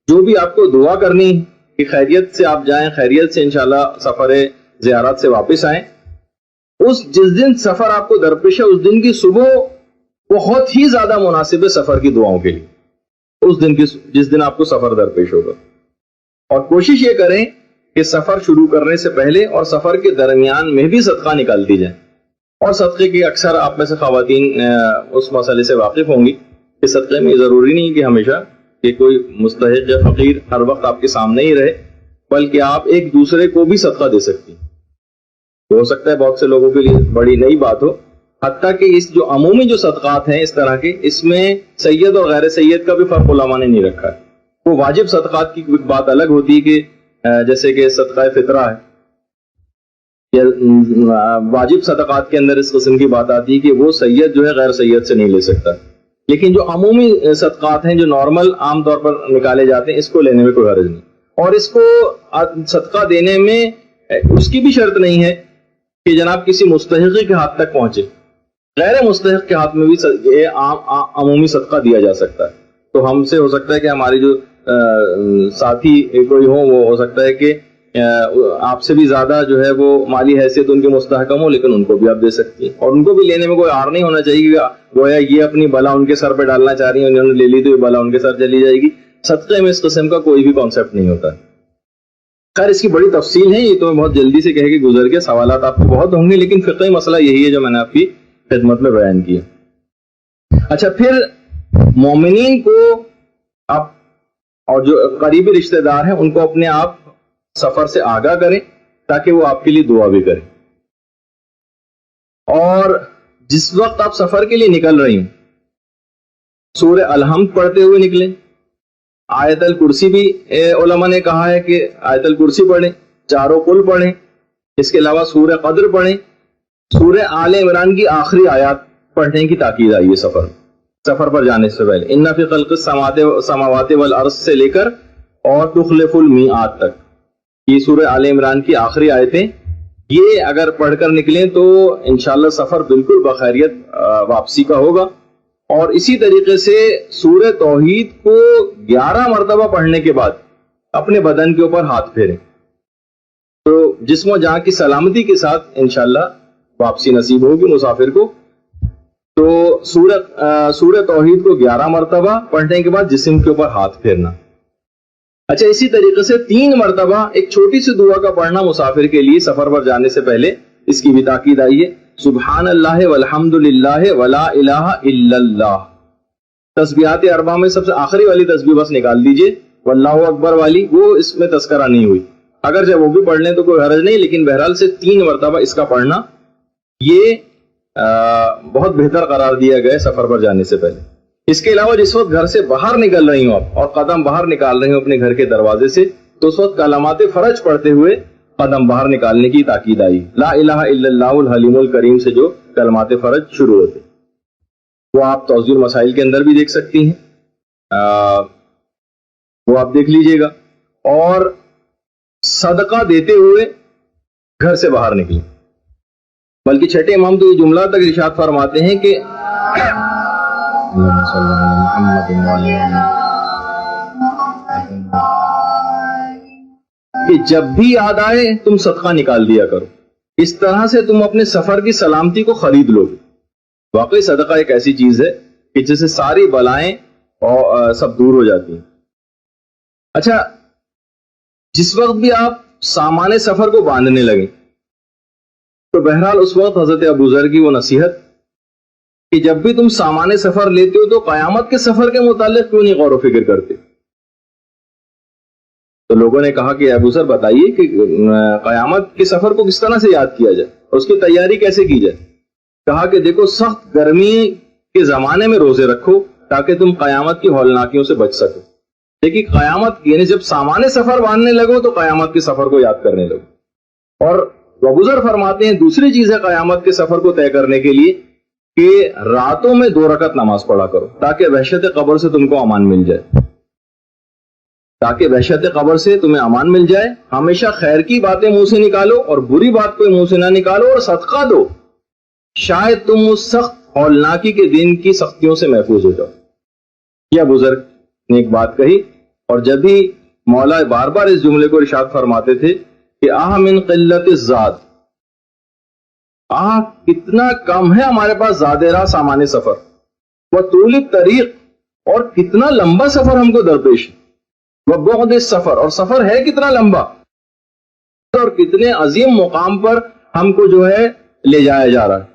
جو بھی آپ کو دعا کرنی کہ خیریت سے آپ جائیں, خیریت سے انشاءاللہ سفر زیارت سے واپس آئیں. جس دن سفر آپ کو درپیش ہے اس دن کی صبح بہت ہی زیادہ مناسب ہے سفر کی دعاؤں کے لیے. اس دن کی جس دن آپ کو سفر درپیش ہوگا اور کوشش یہ کریں کہ سفر شروع کرنے سے پہلے اور سفر کے درمیان میں بھی صدقہ نکالتی جائیں. اور صدقے کی اکثر آپ میں سے خواتین اس مسئلے سے واقف ہوں گی کہ صدقے میں ضروری نہیں کہ ہمیشہ کہ کوئی مستحق یا فقیر ہر وقت آپ کے سامنے ہی رہے، بلکہ آپ ایک دوسرے کو بھی صدقہ دے سکتی ہیں. ہو سکتا ہے بہت سے لوگوں کے لیے بڑی نئی بات ہو، حتیٰ کہ اس جو عمومی جو صدقات ہیں اس طرح کے، اس میں سید اور غیر سید کا بھی فرق علماء نے نہیں رکھا ہے. وہ واجب صدقات کی بات الگ ہوتی ہے کہ جیسے کہ صدقہ فطرہ ہے، واجب صدقات کے اندر اس قسم کی بات آتی ہے کہ وہ سید جو ہے غیر سید سے نہیں لے سکتا. لیکن جو عمومی صدقات ہیں جو نارمل عام طور پر نکالے جاتے ہیں، اس کو لینے میں کوئی حرج نہیں. اور اس کو صدقہ دینے میں اس کی بھی شرط نہیں ہے کہ جناب کسی مستحقی کے ہاتھ تک پہنچے. غیر مستحق کے ہاتھ میں بھی عمومی صدقہ دیا جا سکتا ہے. تو ہم سے ہو سکتا ہے کہ ہماری جو ساتھی کوئی ہو، وہ ہو سکتا ہے کہ آپ سے بھی زیادہ جو ہے وہ مالی حیثیت ان کے مستحکم ہو، لیکن ان کو بھی آپ دے سکتی ہیں. اور ان کو بھی لینے میں کوئی عار نہیں ہونا چاہیے کہ گویا یہ اپنی بلا ان کے سر پہ ڈالنا چاہ رہی ہیں، انہوں نے لے لی تو یہ بلا ان کے سر چلی جائے گی. صدقے میں اس قسم کا کوئی بھی کانسیپٹ نہیں ہوتا. خیر اس کی بڑی تفصیل ہے، یہ تو میں بہت جلدی سے کہہ کے گزر گیا، سوالات آپ کو بہت ہوں گے، لیکن فقہی مسئلہ یہی ہے جو میں نے آپ کی خدمت میں بیان کیا. اچھا، پھر مومنین کو آپ اور جو قریبی رشتہ دار ہیں ان کو اپنے آپ سفر سے آگاہ کریں تاکہ وہ آپ کے لیے دعا بھی کریں. اور جس وقت آپ سفر کے لیے نکل رہی ہوں، سورہ الحمد پڑھتے ہوئے نکلیں. آیت الکرسی بھی علماء نے کہا ہے کہ آیت الکرسی پڑھیں، چاروں قل پڑھیں، اس کے علاوہ سورہ قدر پڑھیں. سورہ آل عمران کی آخری آیات پڑھنے کی تاکید آئی ہے سفر پر جانے سے پہلے. ان فی خلق السماوات والارض سے لے کر اور تخلف المیعاد تک، یہ سورہ آل عمران کی آخری آیتیں، یہ اگر پڑھ کر نکلیں تو انشاءاللہ سفر بالکل بخیریت واپسی کا ہوگا. اور اسی طریقے سے سورہ توحید کو 11 مرتبہ پڑھنے کے بعد اپنے بدن کے اوپر ہاتھ پھیریں تو جسم و جان کی سلامتی کے ساتھ انشاءاللہ واپسی نصیب ہوگی مسافر کو. تو سورہ توحید کو 11 مرتبہ پڑھنے کے بعد جسم کے اوپر ہاتھ پھیرنا. اچھا، اسی طریقے سے 3 مرتبہ ایک چھوٹی سی دعا کا پڑھنا مسافر کے لیے سفر پر جانے سے پہلے، اس کی بھی تاکید آئی ہے. سبحان اللہ والحمد للہ ولا الہ الا اللہ. تسبیحات اربعہ میں سب سے آخری والی تسبیح بس نکال دیجئے، واللہ اکبر والی، وہ اس میں تذکرہ نہیں ہوئی. اگر جب وہ بھی پڑھ لیں تو کوئی حرج نہیں، لیکن بہرحال سے 3 مرتبہ اس کا پڑھنا یہ بہت بہتر قرار دیا گیا سفر پر جانے سے پہلے. اس کے علاوہ جس وقت گھر سے باہر نکل رہی ہوں آپ اور قدم باہر نکال رہی ہوں اپنے گھر کے دروازے سے، تو اس وقت کلمات فرج پڑھتے ہوئے قدم باہر نکالنے کی تاکید آئی. لا الہ الا اللہ الحلیم الکریم سے جو کلمات فرج شروع ہوتے، وہ آپ توضیح مسائل کے اندر بھی دیکھ سکتی ہیں، وہ آپ دیکھ لیجئے گا. اور صدقہ دیتے ہوئے گھر سے باہر نکلیں. بلکہ چھٹے امام تو یہ جملہ تک ارشاد فرماتے ہیں کہ جب بھی یاد آئے تم صدقہ نکال دیا کرو، اس طرح سے تم اپنے سفر کی سلامتی کو خرید لو گے. واقعی صدقہ ایک ایسی چیز ہے کہ جس سے ساری بلائیں اور سب دور ہو جاتی ہیں. اچھا، جس وقت بھی آپ سامان سفر کو باندھنے لگیں تو بہرحال اس وقت حضرت ابو ذر کی وہ نصیحت کہ جب بھی تم سامان سفر لیتے ہو تو قیامت کے سفر کے متعلق کیوں نہیں غور و فکر کرتے؟ تو لوگوں نے کہا کہ ابو ذر بتائیے کہ قیامت کے سفر کو کس طرح سے یاد کیا جائے اور اس کی تیاری کیسے کی جائے. کہا کہ دیکھو، سخت گرمی کے زمانے میں روزے رکھو تاکہ تم قیامت کی ہولناکیوں سے بچ سکو. لیکن قیامت یعنی جب سامان سفر باندھنے لگو تو قیامت کے سفر کو یاد کرنے لگو. اور ابو ذر فرماتے ہیں دوسری چیز ہے قیامت کے سفر کو طے کرنے کے لیے کہ راتوں میں 2 رکعت نماز پڑھا کرو تاکہ وحشت قبر سے تم کو امان مل جائے. تاکہ وحشت قبر سے تمہیں امان مل جائے. ہمیشہ خیر کی باتیں منہ سے نکالو اور بری بات کوئی منہ سے نہ نکالو، اور صدقہ دو، شاید تم اس سخت ہولناکی کے دن کی سختیوں سے محفوظ ہو جاؤ. یہ ابو ذر نے ایک بات کہی. اور جب بھی مولا بار بار اس جملے کو ارشاد فرماتے تھے کہ آہ من قلت الزاد، کتنا کم ہے ہمارے پاس زیادہ راہ سامان سفر، وہ طول طریق، اور کتنا لمبا سفر ہم کو درپیش ہے. وبعد السفر، اور سفر ہے کتنا لمبا اور کتنے عظیم مقام پر ہم کو جو ہے لے جایا جا رہا ہے.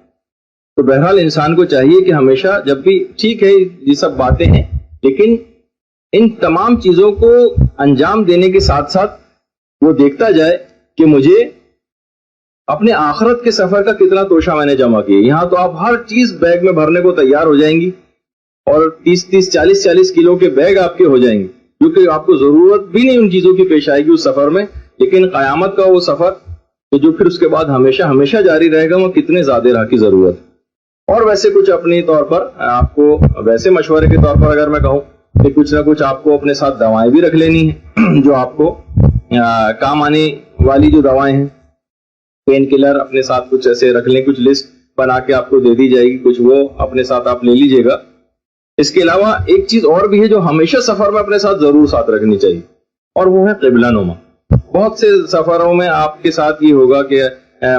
تو بہرحال انسان کو چاہیے کہ ہمیشہ جب بھی، ٹھیک ہے یہ سب باتیں ہیں، لیکن ان تمام چیزوں کو انجام دینے کے ساتھ ساتھ وہ دیکھتا جائے کہ مجھے اپنے آخرت کے سفر کا کتنا توشہ میں نے جمع کیا. یہاں تو آپ ہر چیز بیگ میں بھرنے کو تیار ہو جائیں گی اور 30 40 کلو کے بیگ آپ کے ہو جائیں گے، کیونکہ آپ کو ضرورت بھی نہیں ان چیزوں کی پیش آئے گی اس سفر میں. لیکن قیامت کا وہ سفر جو پھر اس کے بعد ہمیشہ ہمیشہ جاری رہے گا، وہ کتنے زیادہ راہ کی ضرورت ہے. اور ویسے کچھ اپنی طور پر آپ کو، ویسے مشورے کے طور پر اگر میں کہوں کہ کچھ نہ کچھ آپ کو اپنے ساتھ دوائیں بھی رکھ لینی ہیں جو آپ کو کام آنے والی جو دوائیں ہیں، پین کلر اپنے ساتھ کچھ ایسے رکھ لیں، کچھ لسٹ بنا کے آپ کو دے دی جائے گی، کچھ وہ اپنے ساتھ آپ لے لیجئے گا. اس کے علاوہ ایک چیز اور بھی ہے جو ہمیشہ سفر میں اپنے ساتھ ضرور ساتھ رکھنی چاہیے، اور وہ ہے قبلہ نما. بہت سے سفروں میں آپ کے ساتھ یہ ہوگا کہ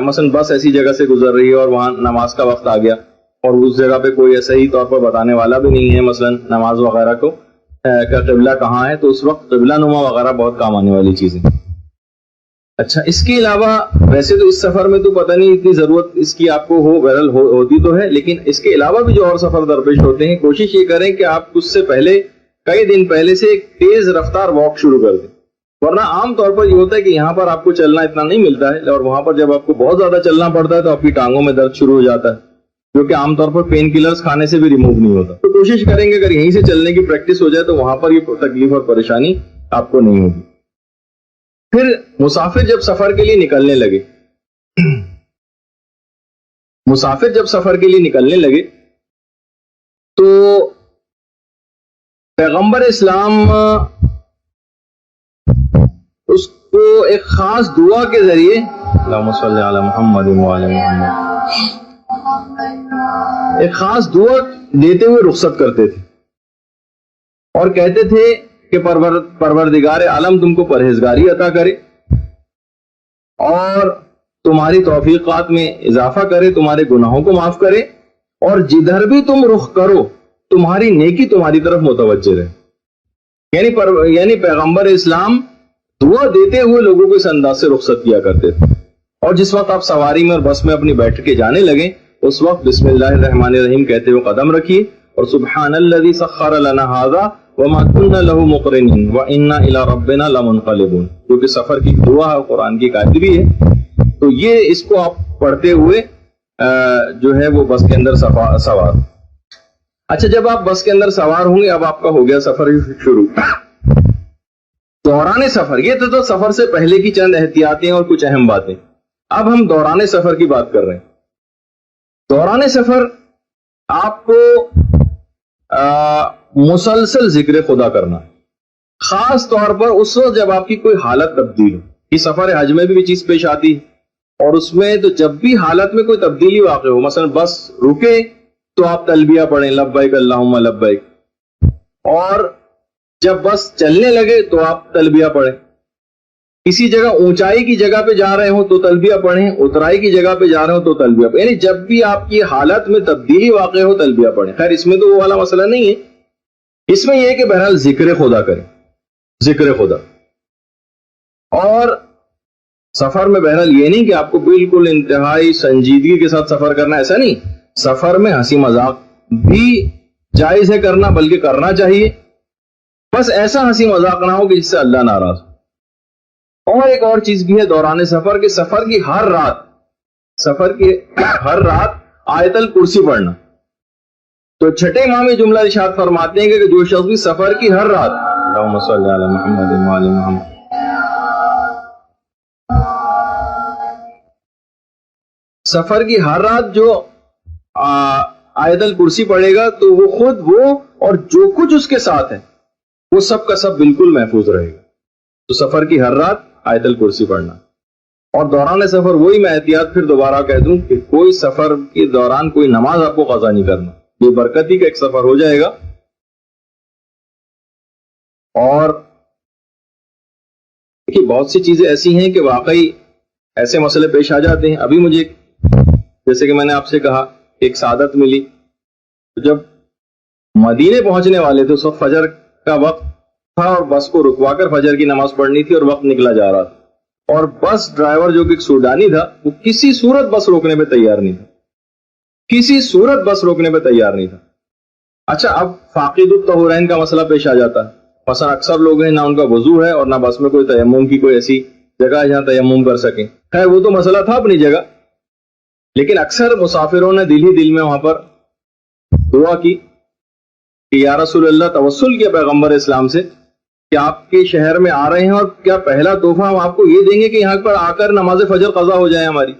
مثلا بس ایسی جگہ سے گزر رہی ہے اور وہاں نماز کا وقت آ گیا اور اس جگہ پہ کوئی صحیح طور پر بتانے والا بھی نہیں ہے مثلا نماز وغیرہ کو کا قبلہ کہاں ہے، تو اس وقت قبلہ نما وغیرہ بہت کام آنے والی چیزیں. اچھا، اس کے علاوہ ویسے تو اس سفر میں تو پتہ نہیں اتنی ضرورت اس کی آپ کو بہرحال ہوتی تو ہے، لیکن اس کے علاوہ بھی جو اور سفر درپیش ہوتے ہیں، کوشش یہ کریں کہ آپ اس سے پہلے کئی دن پہلے سے ایک تیز رفتار واک شروع کر دیں. ورنہ عام طور پر یہ ہوتا ہے کہ یہاں پر آپ کو چلنا اتنا نہیں ملتا ہے، اور وہاں پر جب آپ کو بہت زیادہ چلنا پڑتا ہے تو آپ کی ٹانگوں میں درد شروع ہو جاتا ہے، جو کہ عام طور پر پین کلرز کھانے سے بھی ریموو نہیں ہوتا. تو کوشش کریں گے اگر یہیں سے چلنے کی پریکٹس ہو جائے تو وہاں پر یہ تکلیف اور پریشانی آپ کو نہیں ہوگی. پھر مسافر جب سفر کے لیے نکلنے لگے، مسافر جب سفر کے لیے نکلنے لگے تو پیغمبر اسلام اس کو ایک خاص دعا کے ذریعے، اللہم صلی علی محمد وعلی محمد، ایک خاص دعا دیتے ہوئے رخصت کرتے تھے اور کہتے تھے کہ پروردگار عالم تم کو پرہیزگاری عطا کرے اور تمہاری توفیقات میں اضافہ کرے، تمہارے گناہوں کو معاف کرے، اور جدھر بھی تم رخ کرو تمہاری نیکی تمہاری طرف متوجہ رہے. یعنی پیغمبر اسلام دعا دیتے ہوئے لوگوں کو اس انداز سے رخصت کیا کرتے تھے. اور جس وقت آپ سواری میں اور بس میں اپنی بیٹھ کے جانے لگے اس وقت بسم اللہ الرحمن الرحیم کہتے ہوئے قدم رکھیے اور سبحان الذی سخر لنا ھذا وما كنا له مقرنین وانا الى ربنا لمنقلبون، جو کہ سفر کی دعا ہے، قرآن کی آیت بھی ہے. تو یہ اس کو آپ پڑھتے ہوئے جو ہے وہ بس کے اندر سوار. اچھا، جب آپ بس کے اندر سوار ہوں گے، اب آپ کا ہو گیا سفر شروع. دوران سفر، یہ تو سفر سے پہلے کی چند احتیاطیں اور کچھ اہم باتیں. اب ہم دوران سفر کی بات کر رہے ہیں. دوران سفر آپ کو مسلسل ذکر خدا کرنا، خاص طور پر اس وقت جب آپ کی کوئی حالت تبدیل ہو. یہ سفر حج میں بھی چیز پیش آتی ہے، اور اس میں تو جب بھی حالت میں کوئی تبدیلی واقع ہو، مثلا بس رکے تو آپ تلبیہ پڑھیں لبیک اللہم لبیک، اور جب بس چلنے لگے تو آپ تلبیہ پڑھیں. کسی جگہ اونچائی کی جگہ پہ جا رہے ہوں تو تلبیہ پڑھیں، اترائی کی جگہ پہ جا رہے ہوں تو تلبیہ پڑھیں. یعنی جب بھی آپ کی حالت میں تبدیلی واقع ہو تلبیہ پڑھیں. خیر اس میں تو وہ والا مسئلہ نہیں ہے، اس میں یہ ہے کہ بہرحال ذکر خدا کریں، ذکر خدا. اور سفر میں بہرحال یہ نہیں کہ آپ کو بالکل انتہائی سنجیدگی کے ساتھ سفر کرنا، ایسا نہیں. سفر میں ہنسی مذاق بھی جائز ہے کرنا، بلکہ کرنا چاہیے، بس ایسا ہنسی مذاق نہ ہو کہ جس سے اللہ ناراض ہو. اور ایک اور چیز بھی ہے دوران سفر کے، سفر کی ہر رات آیت الکرسی پڑھنا. تو چھٹے امام جملہ ارشاد فرماتے ہیں کہ جو شخص بھی سفر کی ہر رات، اللہم صلی علی محمد وعلی محمد، سفر کی ہر رات جو آیت الکرسی پڑھے گا تو وہ خود وہ اور جو کچھ اس کے ساتھ ہے وہ سب کا سب بالکل محفوظ رہے گا. تو سفر کی ہر رات آیت الکرسی پڑھنا. اور دوران سفر وہی میں احتیاط پھر دوبارہ کہہ دوں کہ کوئی سفر کے دوران کوئی نماز آپ کو قضا نہیں کرنا، یہ برکتی کا ایک سفر ہو جائے گا. اور بہت سی چیزیں ایسی ہیں کہ واقعی ایسے مسئلے پیش آ جاتے ہیں. ابھی مجھے جیسے کہ میں نے آپ سے کہا ایک سعادت ملی، جب مدینے پہنچنے والے تھے اس وقت فجر کا وقت تھا اور بس کو رکوا کر فجر کی نماز پڑھنی تھی اور وقت نکلا جا رہا تھا، اور بس ڈرائیور جو کہ ایک سوڈانی تھا وہ کسی صورت بس روکنے پہ تیار نہیں تھا، کسی صورت بس روکنے پہ تیار نہیں تھا۔ اچھا، اب فاقد الطہورین کا مسئلہ پیش آ جاتا ہے۔ مثلا اکثر لوگ ہیں نہ ان کا وضو ہے اور نہ بس میں کوئی تیمم کی کوئی ایسی جگہ ہے جہاں تیمم کر سکیں۔ خیر وہ تو مسئلہ تھا اپنی جگہ، لیکن اکثر مسافروں نے دل ہی دل میں وہاں پر دعا کی کہ یا رسول اللہ، توسل کیا پیغمبر اسلام سے کہ آپ کے شہر میں آ رہے ہیں اور کیا پہلا تحفہ ہم آپ کو یہ دیں گے کہ یہاں پر آ کر نماز فجر قضا ہو جائے ہماری۔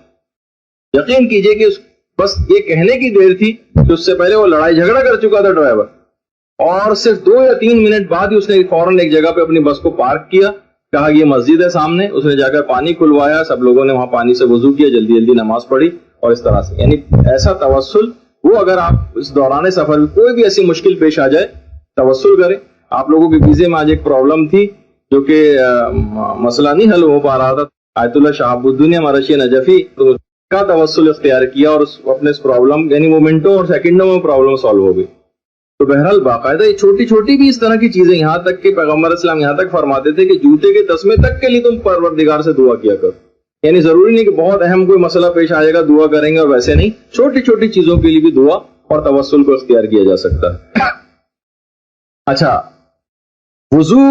یقین کیجئے کہ بس یہ کہنے کی دیر تھی کہ اس سے پہلے وہ لڑائی جھگڑا کر چکا تھا ڈرائیور، اور صرف 2 یا 3 منٹ بعد ہی اس نے فوراً ایک جگہ پہ اپنی بس کو پارک کیا، کہا یہ مسجد ہے سامنے، اس نے جا کر پانی کھلوایا، سب لوگوں نے وہاں پانی سے وضو کیا، جلدی جلدی نماز پڑھی، اور اس طرح سے یعنی ایسا توسل وہ اگر آپ اس دوران سفر میں کوئی بھی ایسی مشکل پیش آ جائے توسل کریں۔ آپ لوگوں کے ویزے میں آج ایک پرابلم تھی جو کہ مسئلہ نہیں حل ہو پا رہا تھا، آیت اللہ شہاب الدین مرشی نجفی کا توسل اختیار کیا اور اپنے اس پرابلم یعنی وہ منٹوں اور سیکنڈوں میں پرابلم سالو ہو گئی۔ تو بہرحال باقاعدہ یہ چھوٹی چھوٹی بھی اس طرح کی چیزیں، یہاں تک کہ پیغمبر اسلام یہاں تک فرماتے تھے کہ جوتے کے تسمے تک کے لیے تم پروردگار سے دعا کیا کرو، یعنی ضروری نہیں کہ بہت اہم کوئی مسئلہ پیش آئے گا دعا کریں گے، اور ویسے نہیں، چھوٹی چھوٹی چیزوں کے لیے بھی دعا اور توسل کو اختیار کیا جا سکتا ہے۔ اچھا، وضو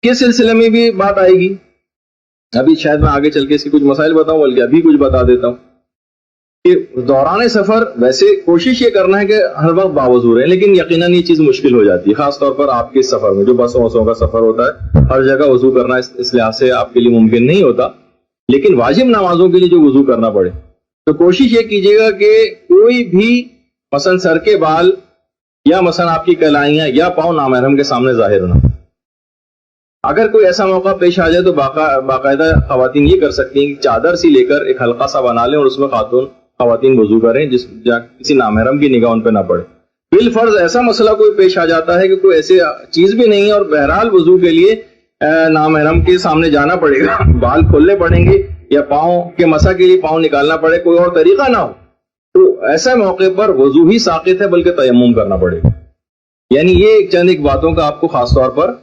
کے سلسلے میں بھی بات آئے گی، ابھی شاید میں آگے چل کے اس کے کچھ مسائل بتاؤں، بلکہ ابھی کچھ بتا دیتا ہوں کہ دوران سفر ویسے کوشش یہ کرنا ہے کہ ہر وقت باوضو رہے، لیکن یقیناً یہ چیز مشکل ہو جاتی ہے، خاص طور پر آپ کے سفر میں جو بسوں وسوں کا سفر ہوتا ہے، ہر جگہ وضو کرنا اس لحاظ سے آپ کے لیے ممکن نہیں ہوتا، لیکن واجب نمازوں کے لیے جو وضو کرنا پڑے تو کوشش یہ کیجیے گا کہ کوئی بھی مثلا سر کے بال یا مثلا آپ کی کلائیاں یا پاؤں نامحرم کے سامنے ظاہر نہ۔ اگر کوئی ایسا موقع پیش آ جائے تو باقاعدہ خواتین یہ کر سکتی ہیں کہ چادر سی لے کر ایک حلقہ سا بنا لیں اور اس میں خواتین وضو کریں جس کسی نامحرم کی نگاہ ان پہ نہ پڑے۔ بالفرض ایسا مسئلہ کوئی پیش آ جاتا ہے کہ کوئی ایسی چیز بھی نہیں ہے اور بہرحال وضو کے لیے نامحرم کے سامنے جانا پڑے گا، بال کھولنے پڑیں گے یا پاؤں کے مسح کے لیے پاؤں نکالنا پڑے، کوئی اور طریقہ نہ ہو، تو ایسے موقع پر وضو ہی ساقط ہے بلکہ تیمم کرنا پڑے گا۔ یعنی یہ چند ایک باتوں کا آپ کو خاص طور پر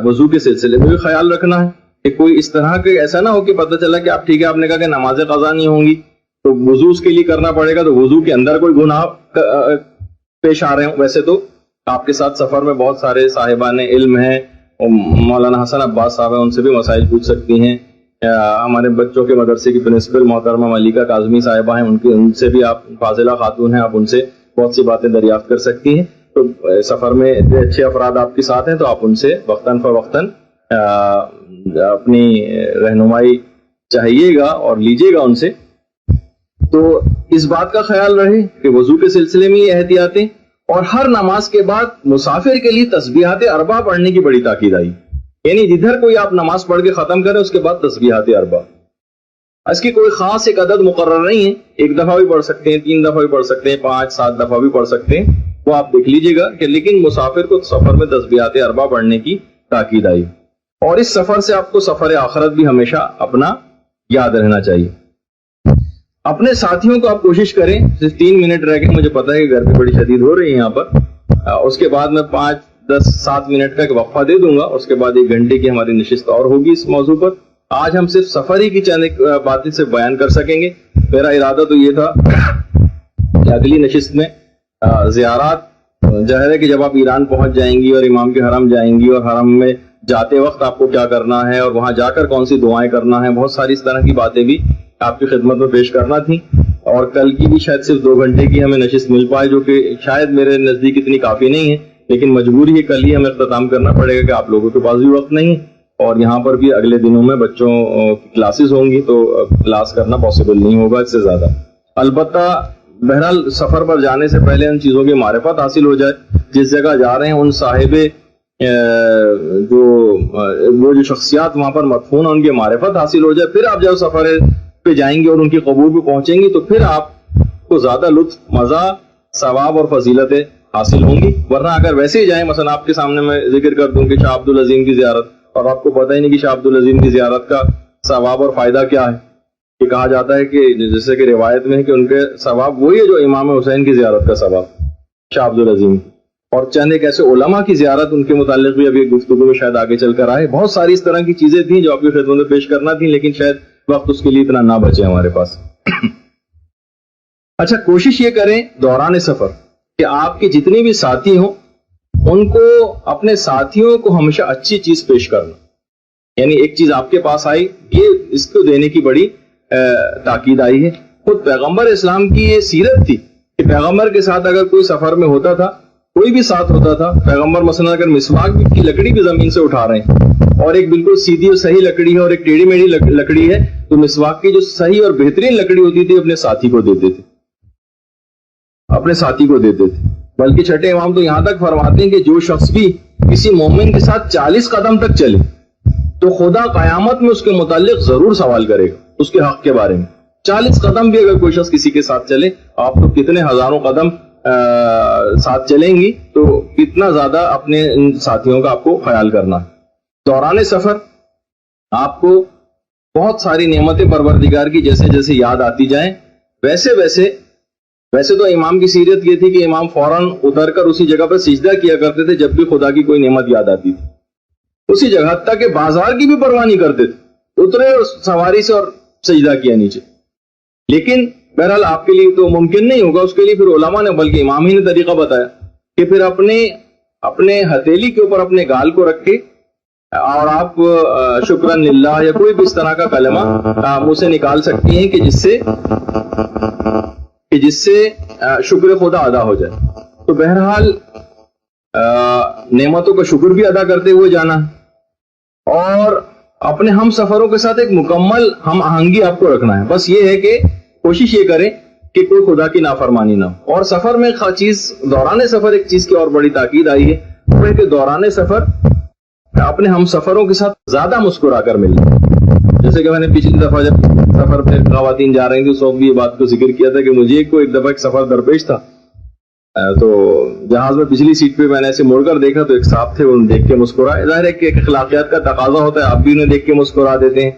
وضو کے سلسلے میں بھی خیال رکھنا ہے کہ کوئی اس طرح کے ایسا نہ ہو کہ پتہ چلا کہ آپ ٹھیک ہے آپ نے کہا کہ نماز قضا نہیں ہوں گی تو وضو اس کے لیے کرنا پڑے گا، تو وضو کے اندر کوئی گناہ پیش آ رہے ہوں۔ ویسے تو آپ کے ساتھ سفر میں بہت سارے صاحبان علم ہیں، مولانا حسن عباس صاحب ہیں، ان سے بھی مسائل پوچھ سکتی ہیں، ہمارے بچوں کے مدرسے کی پرنسپل محترمہ ملیکہ کاظمی صاحبہ ہیں، ان سے بھی آپ فاضلہ خاتون ہیں، آپ ان سے بہت سی باتیں دریافت کر سکتی ہیں۔ تو سفر میں اتنے اچھے افراد آپ کے ساتھ ہیں تو آپ ان سے وقتاً فوقتاً اپنی رہنمائی چاہیے گا اور لیجیے گا ان سے۔ تو اس بات کا خیال رہے کہ وضو کے سلسلے میں یہ احتیاطیں، اور ہر نماز کے بعد مسافر کے لیے تسبیحات اربع پڑھنے کی بڑی تاکید آئی، یعنی جدھر کوئی آپ نماز پڑھ کے ختم کریں اس کے بعد تسبیحات اربع، اس کی کوئی خاص ایک عدد مقرر نہیں ہے، 1 دفعہ بھی پڑھ سکتے ہیں، 3 دفعہ بھی پڑھ سکتے ہیں، 5 7 دفعہ بھی پڑھ سکتے ہیں، وہ آپ دیکھ لیجئے گا کہ لیکن مسافر کو سفر میں تسبیحات اربع پڑھنے کی تاکید آئی، اور اس سفر سے آپ کو سفر آخرت بھی ہمیشہ اپنا یاد رہنا چاہیے۔ اپنے ساتھیوں کو آپ کوشش کریں، صرف 3 منٹ رہ گئے، مجھے پتا ہے کہ گرمی بڑی شدید ہو رہی ہے یہاں پر، اس کے بعد میں 5 10 7 منٹ کا ایک وقفہ دے دوں گا، اس کے بعد 1 گھنٹے کی ہماری نشست اور ہوگی اس موضوع پر۔ آج ہم صرف سفر ہی کی چند باتیں سے بیان کر سکیں گے، میرا ارادہ تو یہ تھا کہ اگلی نشست میں زیارات، ظاہر ہے کہ جب آپ ایران پہنچ جائیں گی اور امام کے حرم جائیں گی اور حرم میں جاتے وقت آپ کو کیا کرنا ہے اور وہاں جا کر کون سی دعائیں کرنا ہے، بہت ساری اس طرح کی باتیں بھی آپ کی خدمت میں پیش کرنا تھی، اور کل کی بھی شاید صرف 2 گھنٹے کی ہمیں نشست مل پائے جو کہ شاید میرے نزدیک اتنی کافی نہیں ہے، لیکن مجبوری ہے کل ہی ہمیں اختتام کرنا پڑے گا کہ آپ لوگوں کے پاس بھی وقت نہیں، اور یہاں پر بھی اگلے دنوں میں بچوں کی کلاسز ہوں گی تو کلاس کرنا پاسبل نہیں ہوگا اس سے زیادہ۔ البتہ بہرحال سفر پر جانے سے پہلے ان چیزوں کی معرفت حاصل ہو جائے، جس جگہ جا رہے ہیں ان صاحب جو شخصیات وہاں پر مدفون ہیں ان کی معرفت حاصل ہو جائے، پھر آپ جب سفر پہ جائیں گے اور ان کی قبور پہ پہنچیں گی تو پھر آپ کو زیادہ لطف، مزہ، ثواب اور فضیلتیں حاصل ہوں گی۔ ورنہ اگر ویسے ہی جائیں، مثلا آپ کے سامنے میں ذکر کر دوں کہ شاہ عبد العظیم کی زیارت، اور آپ کو پتہ ہی نہیں کہ شاہ عبد العظیم کی زیارت کا ثواب اور فائدہ کیا ہے، کہ کہا جاتا ہے کہ جیسے کہ روایت میں ہے کہ ان کے ثواب وہی ہے جو امام حسین کی زیارت کا ثواب شاہ عبد العظیم، اور چند ایک ایسے علماء کی زیارت، ان کے متعلق بھی ابھی گفتگو میں شاید آگے چل کر آئے. بہت ساری اس طرح کی چیزیں تھیں جو آپ کی خدمت میں پیش کرنا تھیں، لیکن شاید وقت اس کے لیے اتنا نہ بچے ہمارے پاس. اچھا، کوشش یہ کریں دوران سفر کہ آپ کے جتنے بھی ساتھی ہوں ان کو، اپنے ساتھیوں کو ہمیشہ اچھی چیز پیش کرنا. یعنی ایک چیز آپ کے پاس آئی، یہ اس کو دینے کی بڑی تاکید آئی ہے. خود پیغمبر اسلام کی یہ سیرت تھی کہ پیغمبر کے ساتھ اگر کوئی سفر میں ہوتا تھا، کوئی بھی ساتھ ہوتا تھا، پیغمبر مثلا اگر مسواک کی لکڑی بھی زمین سے اٹھا رہے ہیں اور ایک بالکل سیدھی اور صحیح لکڑی ہے اور ایک ٹیڑھی میڑھی لکڑی ہے، تو مسواک کی جو صحیح اور بہترین لکڑی ہوتی تھی اپنے ساتھی کو دیتے تھے، اپنے ساتھی کو دیتے تھے. بلکہ چھٹے امام تو یہاں تک فرماتے ہیں کہ جو شخص بھی کسی مومن کے ساتھ 40 قدم تک چلے تو خدا قیامت میں اس کے متعلق ضرور سوال کرے گا، اس کے حق کے بارے میں. 40 قدم بھی اگر کوئی شخص کسی کے ساتھ چلے، آپ تو کتنے ہزاروں قدم ساتھ چلیں گی، تو کتنا زیادہ اپنے ساتھیوں کا آپ کو خیال کرنا. دوران سفر آپ کو بہت ساری نعمتیں پروردگار کی جیسے جیسے یاد آتی جائیں، ویسے تو امام کی سیرت یہ تھی کہ امام فوراً اتر کر اسی جگہ پر سجدہ کیا کرتے تھے جب بھی خدا کی کوئی نعمت یاد آتی تھی. اسی جگہ تک کہ بازار کی بھی پرواہ نہیں کرتے تھے، اترے اور سواری سے اور سجدہ کیا نیچے. لیکن بہرحال آپ کے لیے تو ممکن نہیں ہوگا، اس کے لیے پھر علماء نے، بلکہ امام ہی نے طریقہ بتایا کہ پھر اپنے ہتھیلی کے اوپر اپنے گال کو رکھ کے اور آپ شکرن للہ یا کوئی بھی اس طرح کا کلمہ منہ سے نکال سکتی ہیں کہ جس سے شکر خدا ادا ہو جائے. تو بہرحال نعمتوں کا شکر بھی ادا کرتے ہوئے جانا، اور اپنے ہم سفروں کے ساتھ ایک مکمل ہم آہنگی آپ کو رکھنا ہے. بس یہ ہے کہ کوشش یہ کریں کہ کوئی خدا کی نافرمانی نہ ہو. اور سفر میں دوران سفر ایک چیز کی اور بڑی تاکید آئی ہے، وہ ہے کہ دوران سفر اپنے ہم سفروں کے ساتھ زیادہ مسکرا کر ملنا. جیسے کہ میں نے پچھلی دفعہ جب سفر پہ خواتین جا رہی تھی اس وقت بھی یہ بات کو ذکر کیا تھا کہ مجھے ایک دفعہ ایک سفر درپیش تھا، تو جہاز میں پچھلی سیٹ پہ میں نے ایسے مڑ کر دیکھا تو ایک صاحب تھے، انہیں دیکھ کے مسکرائے. ظاہر ہے کہ ایک اخلاقیات کا تقاضا ہوتا ہے، آپ بھی انہیں دیکھ کے مسکرا دیتے ہیں.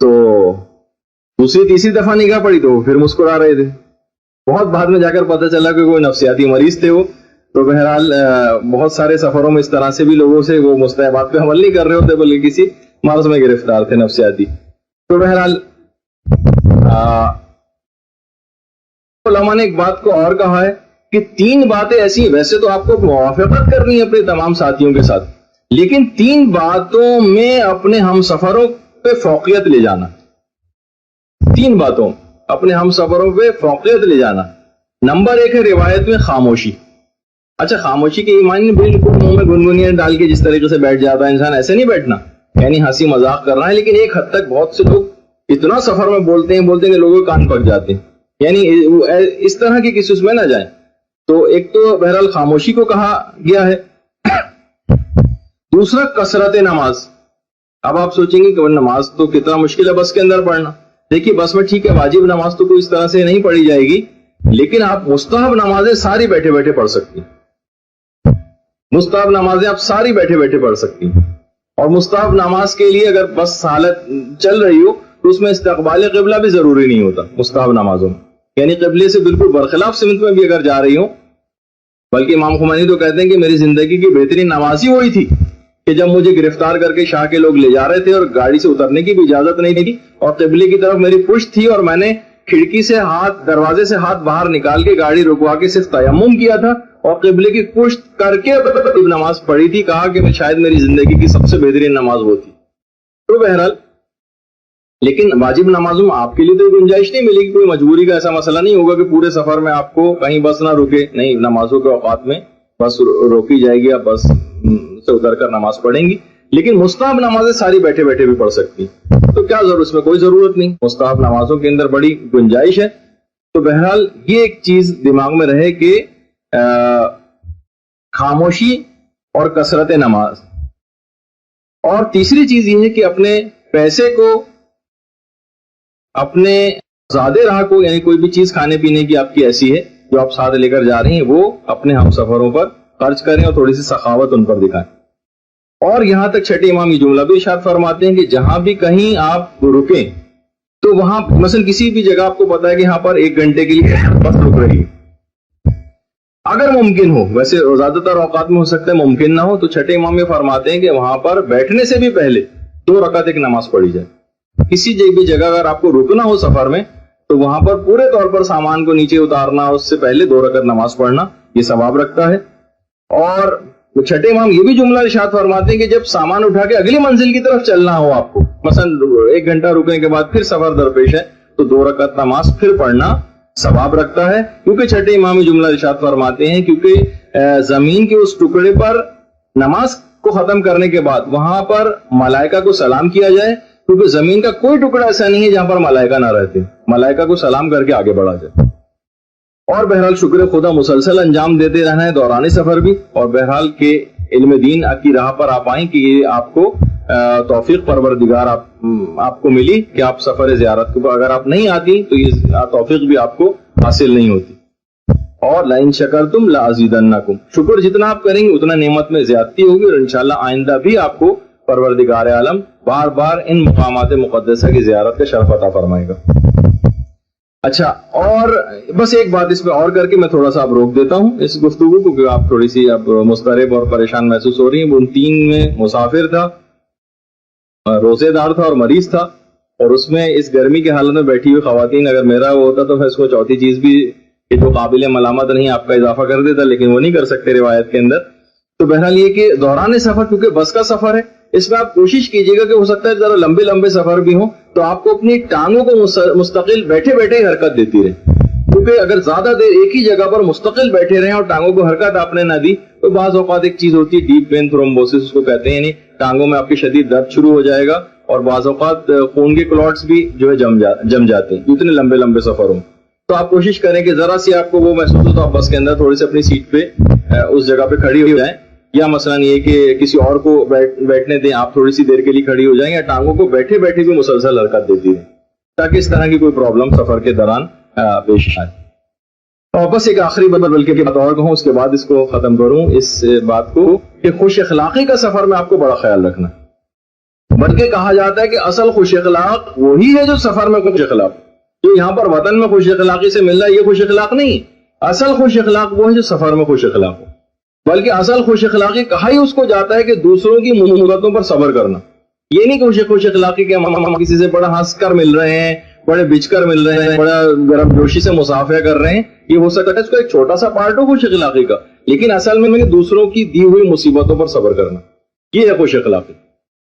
تو دوسری تیسری دفعہ نگاہ پڑی تو وہ پھر مسکرا رہے تھے. بہت بعد میں جا کر پتہ چلا کہ کوئی نفسیاتی مریض تھے وہ. تو بہرحال بہت سارے سفروں میں اس طرح سے بھی لوگوں سے وہ مستحبات پہ عمل نہیں کر رہے ہوتے بلکہ کسی مرض میں گرفتار تھے نفسیاتی. تو بہرحال علماء نے ایک بات کو اور کہا ہے کہ 3 باتیں ایسی ہیں، ویسے تو آپ کو موافقت کرنی ہے اپنے تمام ساتھیوں کے ساتھ، لیکن 3 باتوں میں اپنے ہم سفروں پہ فوقیت لے جانا. 3 باتوں اپنے ہم سفروں پہ فوقیت لے جانا. نمبر 1 ہے روایت میں خاموشی. اچھا، خاموشی کے ایمان بالکل منہ میں گنگنیاں ڈال کے جس طریقے سے بیٹھ جاتا ہے انسان، ایسے نہیں بیٹھنا، یعنی ہنسی مذاق کر رہا ہے، لیکن ایک حد تک بہت سے لوگ اتنا سفر میں بولتے ہیں کہ لوگوں کے کان پک جاتے ہیں، یعنی اس طرح کی کسی اس میں نہ جائیں. تو ایک تو بہرحال خاموشی کو کہا گیا ہے. دوسرا کثرت نماز. اب آپ سوچیں گے کہ نماز تو کتنا مشکل ہے بس کے اندر پڑھنا. دیکھیے بس میں ٹھیک ہے واجب نماز تو کوئی اس طرح سے نہیں پڑھی جائے گی، لیکن آپ مستحب نمازیں ساری بیٹھے بیٹھے پڑھ سکتی ہیں. مستحب نمازیں آپ ساری بیٹھے بیٹھے پڑھ سکتی ہیں. اور مستحب نماز کے لیے اگر بس حالت چل رہی ہو تو اس میں استقبال قبلہ بھی ضروری نہیں ہوتا مستحب نمازوں میں، یعنی قبلے سے بالکل برخلاف سمت میں بھی اگر جا رہی ہوں. بلکہ امام خمینی تو کہتے ہیں کہ میری زندگی کی بہترین نماز ہی وہی تھی کہ جب مجھے گرفتار کر کے شاہ کے لوگ لے جا رہے تھے اور گاڑی سے اترنے کی بھی اجازت نہیں تھی اور قبلے کی طرف میری پشت تھی اور میں نے کھڑکی سے دروازے سے ہاتھ باہر نکال کے گاڑی رکوا کے صرف تیمم کیا تھا اور قبلے کی پشت کر کے نماز پڑھی تھی. کہا کہ شاید میری زندگی کی سب سے بہترین نماز وہ تھی. تو بہرحال لیکن واجب نمازوں میں آپ کے لیے تو گنجائش نہیں ملے گی، کوئی مجبوری کا ایسا مسئلہ نہیں ہوگا کہ پورے سفر میں آپ کو کہیں بس نہ رکے. نہیں، نمازوں کے اوقات میں بس روکی جائے گی، آپ بس سے اتر کر نماز پڑھیں گی. لیکن مستحب نمازیں ساری بیٹھے بیٹھے بھی پڑھ سکتی ہیں. تو کیا ضرورت، اس میں کوئی ضرورت نہیں، مستحب نمازوں کے اندر بڑی گنجائش ہے. تو بہرحال یہ ایک چیز دماغ میں رہے کہ خاموشی اور کثرت نماز. اور تیسری چیز یہ ہے کہ اپنے پیسے کو، اپنے زیادہ راہ کو، یعنی کوئی بھی چیز کھانے پینے کی آپ کی ایسی ہے جو آپ ساتھ لے کر جا رہی ہیں، وہ اپنے ہم سفروں پر خرچ کریں اور تھوڑی سی سخاوت ان پر دکھائیں. اور یہاں تک چھٹے امام یہ جملہ بھی ارشاد فرماتے ہیں کہ جہاں بھی کہیں آپ رکیں تو وہاں مثلا کسی بھی جگہ آپ کو پتا ہے کہ یہاں پر 1 گھنٹے کے لیے بس رک رہی ہے، اگر ممکن ہو، ویسے زیادہ تر اوقات میں ہو سکتا ہے ممکن نہ ہو، تو چھٹے امام یہ فرماتے ہیں کہ وہاں پر بیٹھنے سے بھی پہلے 2 رکعت ایک نماز پڑھی جائے. کسی بھی جگہ اگر آپ کو رکنا ہو سفر میں تو وہاں پر پورے طور پر سامان کو نیچے اتارنا، اس سے پہلے 2 رکعت نماز پڑھنا یہ ثواب رکھتا ہے. اور چھٹے امام یہ بھی جملہ ارشاد فرماتے ہیں کہ جب سامان اٹھا کے اگلی منزل کی طرف چلنا ہو آپ کو، مثلا 1 گھنٹہ رکنے کے بعد پھر سفر درپیش ہے، تو 2 رکعت نماز پھر پڑھنا ثواب رکھتا ہے. کیونکہ چھٹے امام جملہ ارشاد فرماتے ہیں کیونکہ زمین کے اس ٹکڑے پر نماز کو ختم کرنے کے بعد وہاں پر ملائکہ کو سلام کیا جائے، کیونکہ زمین کا کوئی ٹکڑا ایسا نہیں ہے جہاں پر ملائکہ نہ رہتے، ملائکہ کو سلام کر کے آگے بڑھا جائے. اور بہرحال شکر خدا مسلسل انجام دیتے رہنا ہے دوران سفر بھی. اور بہرحال کے علم دین کی راہ پر آپ آئیں کہ یہ آپ کو توفیق پروردگار آپ کو ملی کہ آپ سفر زیارت کو، اگر آپ نہیں آتی تو یہ توفیق بھی آپ کو حاصل نہیں ہوتی. اور لئن شکرتم لازیدنکم، شکر جتنا آپ کریں گے اتنا نعمت میں زیادتی ہوگی، اور انشاءاللہ آئندہ بھی آپ کو پروردگار عالم بار بار ان مقامات مقدسہ کی زیارت کا شرف عطا فرمائے گا. اچھا، اور بس ایک بات اس پہ اور کر کے میں تھوڑا سا اب روک دیتا ہوں اس گفتگو کو، کیونکہ آپ تھوڑی سی اب مضطرب اور پریشان محسوس ہو رہی ہیں. ان 3 میں مسافر تھا، روزے دار تھا اور مریض تھا، اور اس میں اس گرمی کی حالت میں بیٹھی ہوئی خواتین، اگر میرا وہ ہوتا تو میں اس کو چوتھی چیز بھی جو قابل ملامت نہیں آپ کا اضافہ کر دیتا، لیکن وہ نہیں کر سکتے روایت کے اندر. تو بہرحال یہ کہ دوران سفر، کیونکہ بس کا سفر ہے، اس میں آپ کوشش کیجیے گا کہ ہو سکتا ہے ذرا لمبے لمبے سفر بھی ہوں تو آپ کو اپنی ٹانگوں کو مستقل بیٹھے بیٹھے ہی حرکت دیتی رہے. کیونکہ اگر زیادہ دیر ایک ہی جگہ پر مستقل بیٹھے رہیں اور ٹانگوں کو حرکت آپ نے نہ دی تو بعض اوقات ایک چیز ہوتی ہے ڈیپ وین تھرومبوسس اس کو کہتے ہیں، یعنی ٹانگوں میں آپ کی شدید درد شروع ہو جائے گا، اور بعض اوقات خون کے کلوٹس بھی جو ہے جم جاتے ہیں اتنے لمبے لمبے سفر ہوں. تو آپ کوشش کریں کہ ذرا سی آپ کو وہ محسوس ہو تو آپ بس کے اندر تھوڑی سی اپنی سیٹ پہ اس جگہ پہ کھڑی ہو جائیں، یا مثلا یہ کہ کسی اور کو بیٹھنے دیں، آپ تھوڑی سی دیر کے لیے کھڑی ہو جائیں، یا ٹانگوں کو بیٹھے بیٹھے بھی مسلسل حرکت دیتی رہیں تاکہ اس طرح کی کوئی پرابلم سفر کے دوران پیش آئے. اور بس ایک آخری بلکہ بات اور کہوں، اس کے بعد اس کو ختم کروں اس بات کو کہ خوش اخلاقی کا سفر میں آپ کو بڑا خیال رکھنا. بلکہ کہا جاتا ہے کہ اصل خوش اخلاق وہی ہے جو سفر میں خوش اخلاق، جو یہاں پر وطن میں خوش اخلاقی سے مل رہا ہے یہ خوش اخلاق نہیں. اصل خوش اخلاق وہ ہے جو سفر میں خوش اخلاق ہو. بلکہ اصل خوش اخلاقی کہا ہی اس کو جاتا ہے کہ دوسروں کی مصیبتوں پر صبر کرنا. یہ نہیں کہ خوش اخلاقی کہ ہم کسی سے بڑا ہنس کر مل رہے ہیں، بڑے بچ کر مل رہے ہیں، بڑا گرم جوشی سے مسافہ کر رہے ہیں. یہ ہو سکتا ہے اس کو ایک چھوٹا سا پارٹ ہو خوش اخلاقی کا، لیکن اصل میں دوسروں کی دی ہوئی مصیبتوں پر صبر کرنا یہ ہے خوش اخلاقی.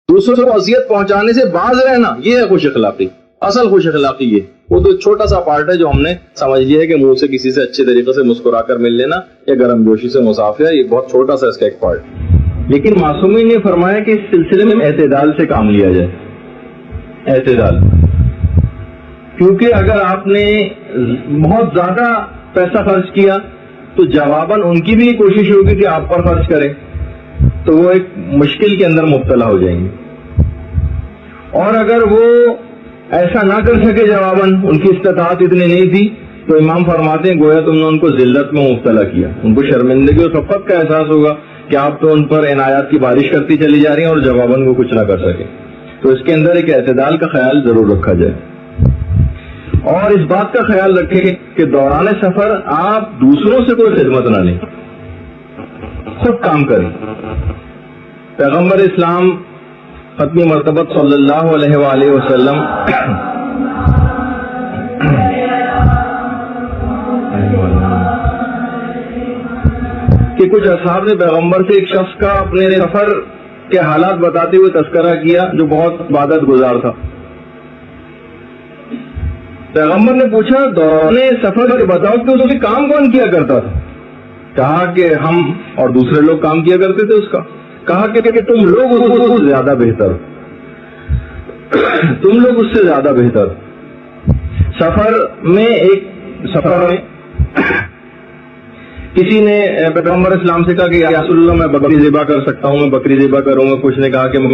دوسروں کو اذیت پہنچانے سے باز رہنا یہ ہے خوش اخلاقی. اصل خوش اخلاقی یہ وہ تو چھوٹا سا پارٹ ہے جو ہم نے سمجھ لیا ہے کہ منہ سے کسی سے اچھے طریقے سے مسکرا کر مل لینا یا گرم جوشی سے مسافہ، یہ بہت چھوٹا سا اس کا ایک پارٹ. لیکن معصومین نے فرمایا کہ اس سلسلے میں اعتدال سے کام لیا جائے. اعتدال، کیونکہ اگر آپ نے بہت زیادہ پیسہ خرچ کیا تو جواباً ان کی بھی کوشش ہوگی کہ آپ پر خرچ کریں، تو وہ ایک مشکل کے اندر مبتلا ہو جائیں گے. اور اگر وہ ایسا نہ کر سکے جواباً، ان کی استطاعت اتنی نہیں تھی، تو امام فرماتے ہیں گویا تم نے ان کو ذلت میں مبتلا کیا، ان کو شرمندگی اور خفت کا احساس ہوگا کہ آپ تو ان پر عنایات کی بارش کرتی چلی جا رہی ہیں اور جواباً وہ کچھ نہ کر سکے. تو اس کے اندر ایک اعتدال کا خیال ضرور رکھا جائے. اور اس بات کا خیال رکھیں کہ دوران سفر آپ دوسروں سے کوئی خدمت نہ لیں، خود کام کریں. پیغمبر اسلام ختمی مرتبت صلی اللہ علیہ وآلہ وسلم کہ کچھ اصحاب نے پیغمبر سے ایک شخص کا اپنے سفر کے حالات بتاتے ہوئے تذکرہ کیا جو بہت عبادت گزار تھا. پیغمبر نے پوچھا دوران سفر بتاؤ کہ اس کے کام کون کیا کرتا تھا؟ کہا کہ ہم اور دوسرے لوگ کام کیا کرتے تھے اس کا. کہا کہ تم لوگ اس سے زیادہ بہتر، تم لوگ اس سے زیادہ بہتر. سفر میں کسی نے پیغمبر اسلام سے کہا کہ یا رسول اللہ میں بکری ذبح کر سکتا ہوں، میں بکری ذبح کروں گا. کچھ نے کہا کہ میں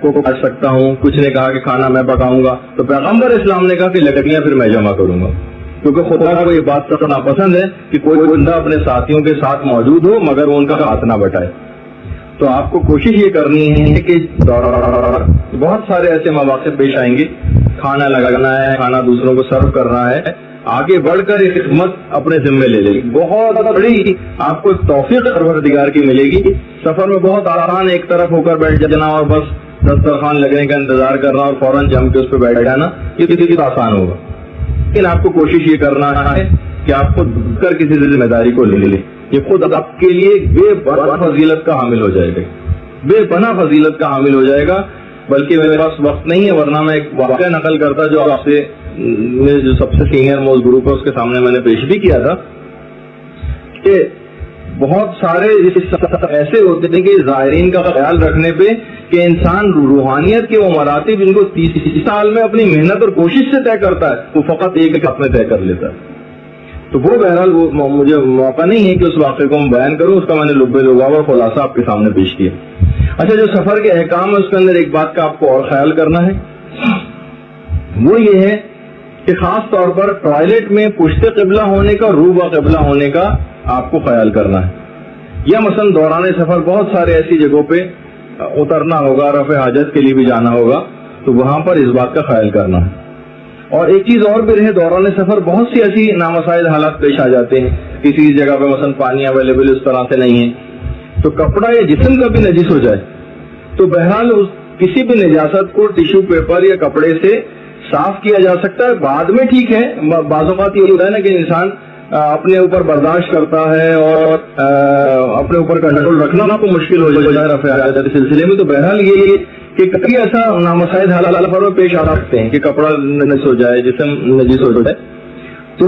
کو کاٹ سکتا ہوں، کچھ نے کہا کہ کھانا میں پکاؤں گا. تو پیغمبر اسلام نے کہا کہ لکڑیاں پھر میں جمع کروں گا، کیونکہ خدا کو یہ بات تو ناپسند ہے کہ کوئی بندہ اپنے ساتھیوں کے ساتھ موجود ہو مگر وہ ان کا ہاتھ نہ بٹائے. تو آپ کو کوشش یہ کرنی ہے کہ بہت سارے ایسے مواقع پیش آئیں گے، کھانا لگانا ہے، کھانا دوسروں کو سرو کرنا ہے، آگے بڑھ کر ایک خدمت اپنے ذمے لے لے. بہت بڑی آپ کو توفیق پروردگار کی ملے گی. سفر میں بہت آسان ایک طرف ہو کر بیٹھ جانا اور بس دسترخوان لگنے کا انتظار کرنا اور فوراً جم کے اس پہ بیٹھ جانا، یہ کسی کو آسان ہوگا. لیکن آپ کو کوشش یہ کرنا ہے کہ آپ خود کر کسی ذمہ داری کو لے لیں. یہ خود آپ کے لیے بے پناہ فضیلت کا حامل ہو جائے گا، بے پناہ فضیلت کا حامل ہو جائے گا. بلکہ میرے پاس وقت نہیں ہے ورنہ میں ایک واقعہ نقل کرتا جو آپ سے جو سب سے سینئر موسٹ گروپ ہے اس کے سامنے میں نے پیش بھی کیا تھا کہ بہت سارے ایسے ہوتے ہیں کہ زائرین کا خیال رکھنے پہ کہ انسان روحانیت کے وہ مراتب جن کو 30 سال میں اپنی محنت اور کوشش سے طے کرتا ہے وہ فقط ایک ہفتے میں طے کر لیتا ہے. تو وہ بہرحال وہ مجھے موقع نہیں ہے کہ اس واقعے کو میں بیان کروں، اس کا میں نے لبے لباب اور خلاصہ آپ کے سامنے پیش کیا. اچھا، جو سفر کے احکام ہے اس کے اندر ایک بات کا آپ کو اور خیال کرنا ہے، وہ یہ ہے کہ خاص طور پر ٹوائلٹ میں پشت قبلہ ہونے کا، روبہ قبلہ ہونے کا آپ کو خیال کرنا ہے. یا مثلا دوران سفر بہت سارے ایسی جگہوں پہ اترنا ہوگا، رفع حاجت کے لیے بھی جانا ہوگا، تو وہاں پر اس بات کا خیال کرنا ہے. اور ایک چیز اور بھی رہے، دوران سفر بہت سی ایسی نامساعد حالات پیش آ جاتے ہیں. کسی جگہ پہ مثلا پانی اویلیبل اس طرح سے نہیں ہے تو کپڑا یا جسم کا بھی نجس ہو جائے تو بہرحال کسی بھی نجاست کو ٹیشو پیپر یا کپڑے سے صاف کیا جا سکتا ہے. بعد میں ٹھیک ہے، بعض اوقات یہ ہوتا ہے نا کہ انسان اپنے اوپر برداشت کرتا ہے اور اپنے اوپر کنٹرول رکھنا کو مشکل ہو جائے رفع حاجت کے سلسلے میں. تو بہرحال یہ کہ کبھی ایسا نامساعد حالات پر پیش آ سکتے ہیں کہ کپڑا نجس ہو جائے، جسم نجس ہو جائے، تو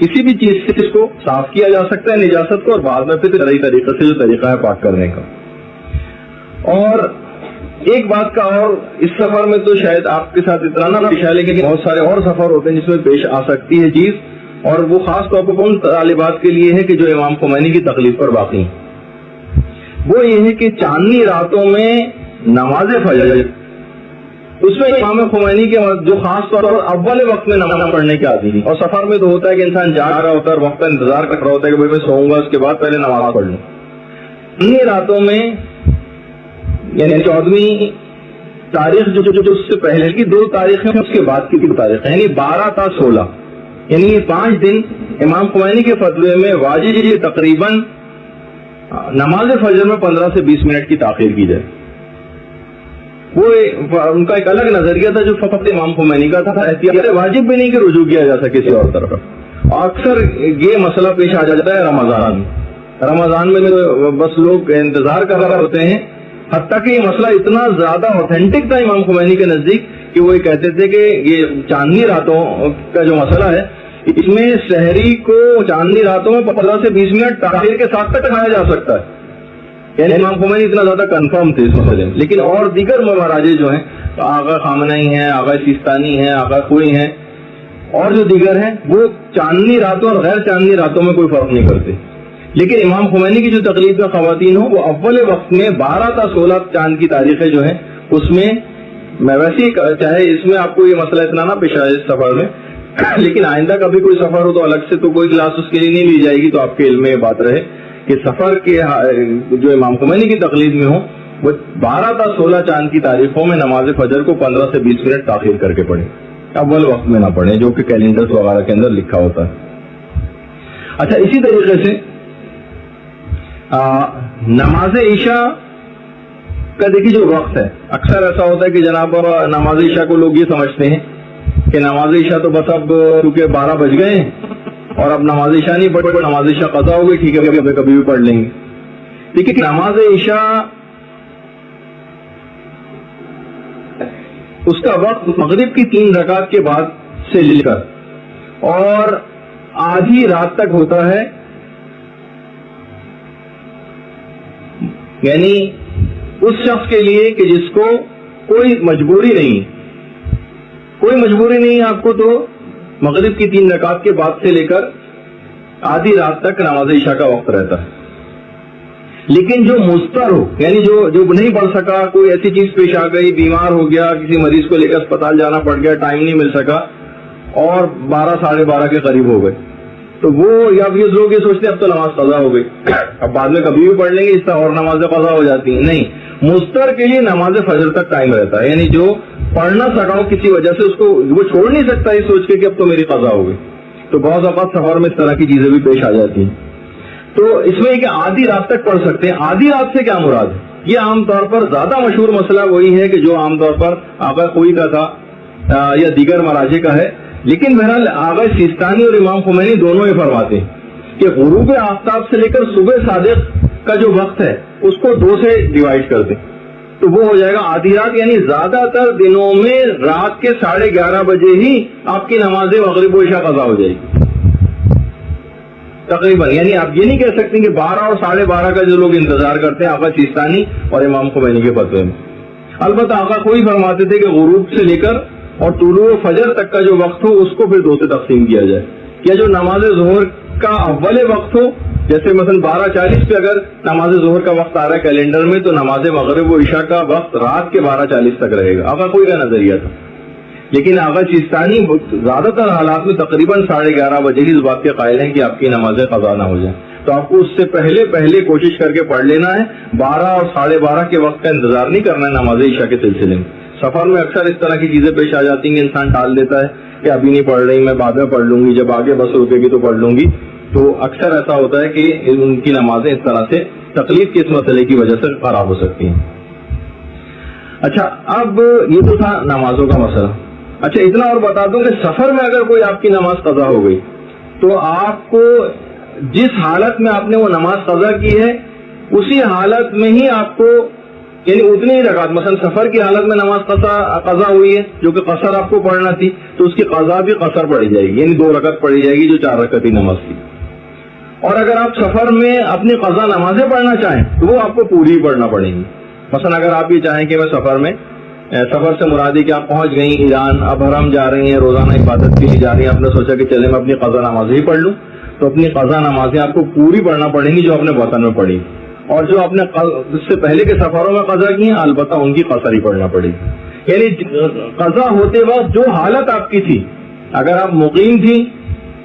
کسی بھی چیز سے اس کو صاف کیا جا سکتا ہے نجاست کو، اور بعد میں پھر صحیح طریقے سے جو طریقہ ہے پاک کرنے کا. اور ایک بات کا اور اس سفر میں تو شاید آپ کے ساتھ اتنا نہ پیش آئے، لیکن بہت سارے اور سفر ہوتے ہیں جس میں پیش آ سکتی ہے چیز، اور وہ خاص طور پر ان طالبات کے لیے ہے کہ جو امام خمینی کی تکلیف پر باقی ہیں. وہ یہ ہے کہ چاندنی راتوں میں نماز فجر، اس میں امام خمینی کے جو خاص طور پر اول وقت میں نماز پڑھنے کے عادی ہیں. اور سفر میں تو ہوتا ہے کہ انسان جا رہا ہوتا ہے اور وقت کا انتظار کر رہا ہوتا ہے کہ بھائی میں سوؤں گا اس کے بعد پہلے نماز پڑھ لوں. انہیں راتوں میں یعنی 14ویں تاریخ جو اس سے پہلے کی 2 تاریخیں اس کے بعد کی 2 تاریخیں یعنی 12 تا 16 یعنی یہ 5 دن امام خمینی کے فتوے میں واجب یہ تقریباً نماز فجر میں 15 سے 20 منٹ کی تاخیر کی جائے. وہ ان کا ایک الگ نظریہ تھا جو فقط امام خمینی کا تھا، احتیاط واجب بھی نہیں کہ رجوع کیا جا سکے کسی اور طرف. اکثر یہ مسئلہ پیش آ جاتا ہے رمضان میں بس لوگ انتظار کر رہے ہوتے ہیں، حتیٰ کہ یہ مسئلہ اتنا زیادہ اوتھینٹک تھا امام خمینی کے نزدیک کہ وہ یہ کہتے تھے کہ یہ چاندنی راتوں کا جو مسئلہ ہے اس میں سحری کو چاندنی راتوں میں 15 سے 20 منٹ تاخیر کے ساتھ تک کھایا جا سکتا ہے. یعنی امام خمینی اتنا زیادہ کنفرم تھے اس مسئلے میں. لیکن اور دیگر مہاراجے جو ہیں، آغا خامنئی ہیں، آغا سیستانی ہیں، آغا خوئی ہیں، اور جو دیگر ہیں، وہ چاندنی راتوں اور غیر چاندنی راتوں میں کوئی فرق نہیں کرتے. لیکن امام خمینی کی جو تقلید میں خواتین ہوں وہ اول وقت میں 12 تا 16 چاند کی تاریخیں جو ہیں اس میں، میں ویسے ہی چاہے اس میں آپ کو یہ مسئلہ اتنا نہ پیش آئے اس سفر میں، لیکن آئندہ کبھی کوئی سفر ہو تو الگ سے تو کوئی کلاس اس کے لیے نہیں لی جائے گی، تو آپ کے علم میں یہ بات رہے کہ سفر کے جو امام خمینی کی تقلید میں ہوں وہ 12 تا 16 چاند کی تاریخوں میں نماز فجر کو 15 سے 20 منٹ تاخیر کر کے پڑھیں، اول وقت میں نہ پڑھیں جو کہ کیلنڈر وغیرہ کے اندر لکھا ہوتا ہے. اچھا، اسی طریقے سے نماز عشاء کا دیکھیے جو وقت ہے، اکثر ایسا ہوتا ہے کہ جناب نماز عشاء کو لوگ یہ سمجھتے ہیں کہ نماز عشاء تو بس اب کیونکہ 12 بج گئے ہیں اور اب نماز عشاء نہیں پڑھ، نماز عشاء قضا ہو گئی، ٹھیک ہے کبھی بھی پڑھ لیں گے. لیکن نماز عشاء اس کا وقت مغرب کی 3 رکعت کے بعد سے لے کر اور آدھی رات تک ہوتا ہے. یعنی اس شخص کے لیے کہ جس کو کوئی مجبوری نہیں آپ کو، تو مغرب کی 3 رکعت کے بعد سے لے کر آدھی رات تک نماز عشاء کا وقت رہتا ہے. لیکن جو مضطر ہو، یعنی جو نہیں پڑھ سکا، کوئی ایسی چیز پیش آ گئی، بیمار ہو گیا، کسی مریض کو لے کر اسپتال جانا پڑ گیا، ٹائم نہیں مل سکا اور 12 ساڑھے 12 کے قریب ہو گئے، تو وہ یا یہ لوگ یہ سوچتے ہیں اب تو نماز قضا ہو گئی، اب بعد میں کبھی بھی پڑھ لیں گے، اس طرح اور نمازیں قضا ہو جاتی ہیں. نہیں، مضطر کے لیے نماز فجر تک ٹائم رہتا ہے. یعنی جو پڑھ نہ سکا ہو کسی وجہ سے، اس کو وہ چھوڑ نہیں سکتا یہ سوچ کے کہ اب تو میری قضا ہو گئی. تو بعض اوقات سفر میں اس طرح کی چیزیں بھی پیش آ جاتی ہیں. تو اس میں کہ آدھی رات تک پڑھ سکتے ہیں. آدھی رات سے کیا مراد ہے؟ یہ عام طور پر زیادہ مشہور مسئلہ وہی ہے کہ جو عام طور پر آقا کوئی کا تھا یا دیگر مراجع کا ہے، لیکن بہرحال آقا سیستانی اور امام خمینی دونوں یہ فرماتے ہیں کہ غروب آفتاب سے لے کر صبح صادق کا جو وقت ہے اس کو 2 سے ڈیوائڈ کر دیں تو وہ ہو جائے گا آدھی رات. یعنی زیادہ تر دنوں میں رات کے 11:30 بجے ہی آپ کی نماز مغرب و عشاء قضا ہو جائے گی تقریباً. یعنی آپ یہ نہیں کہہ سکتے کہ 12 اور 12:30 کا جو لوگ انتظار کرتے ہیں آقا سیستانی اور امام خمینی کے فتوے میں. البتہ آقا کوئی فرماتے تھے کہ غروب سے لے کر اور طلوع فجر تک کا جو وقت ہو اس کو پھر 2 سے تقسیم کیا جائے. یا جو نماز ظہر کا اول وقت ہو، جیسے مثلا 12:40 پہ اگر نماز ظہر کا وقت آ رہا ہے کیلنڈر میں، تو نماز مغرب و عشاء کا وقت رات کے 12:40 تک رہے گا. آقا کوئی کا نظریہ تھا، لیکن آقا سیستانی زیادہ تر حالات میں تقریباً 11:30 بجے ہی اس بات کے قائل ہیں کہ آپ کی نمازیں قضا نہ ہو جائیں. تو آپ کو اس سے پہلے کوشش کر کے پڑھ لینا ہے. 12 اور 12:30 کے وقت کا انتظار نہیں کرنا ہے نماز عشاء کے سلسلے میں. سفر میں اکثر اس طرح کی چیزیں پیش آ جاتی ہیں کہ انسان ٹال دیتا ہے کہ ابھی نہیں پڑھ رہی، میں بعد میں پڑھ لوں گی، جب آگے بس رکے گی تو پڑھ لوں گی. تو اکثر ایسا ہوتا ہے کہ ان کی نمازیں اس طرح سے تکلیف کے اس مسئلے کی وجہ سے خراب ہو سکتی ہیں. اچھا، اب یہ تو تھا نمازوں کا مسئلہ. اچھا، اتنا اور بتا دوں کہ سفر میں اگر کوئی آپ کی نماز قضا ہو گئی تو آپ کو جس حالت میں آپ نے وہ نماز قضا کی ہے اسی حالت میں ہی آپ کو، یعنی اتنی ہی رکعت، مثلا سفر کی حالت میں نماز قضا ہوئی ہے جو کہ قصر آپ کو پڑھنا تھی، تو اس کی قضا بھی قصر پڑھی جائے گی، یعنی 2 رکعت پڑھی جائے گی جو 4 رکعتی نماز تھی. اور اگر آپ سفر میں اپنی قضا نمازیں پڑھنا چاہیں تو وہ آپ کو پوری ہی پڑھنا پڑیں گی. مثلا اگر آپ یہ چاہیں کہ میں سفر سے مرادی کہ آپ پہنچ گئی ایران، اب حرم جا رہی ہیں، روزانہ عبادت کے لیے جا رہی ہیں، آپ نے سوچا کہ چلے میں اپنی قضا نمازیں ہی پڑھ لوں، تو اپنی قضا نمازیں آپ کو پوری پڑھنا پڑیں گی جو آپ نے وطن میں پڑھی. اور جو آپ نے اس سے پہلے کے سفروں میں قضا کی ہیں البتہ ان کی قصر ہی پڑھنا پڑے گی. یعنی قضا ہوتے وقت جو حالت آپ کی تھی، اگر آپ مقیم تھی،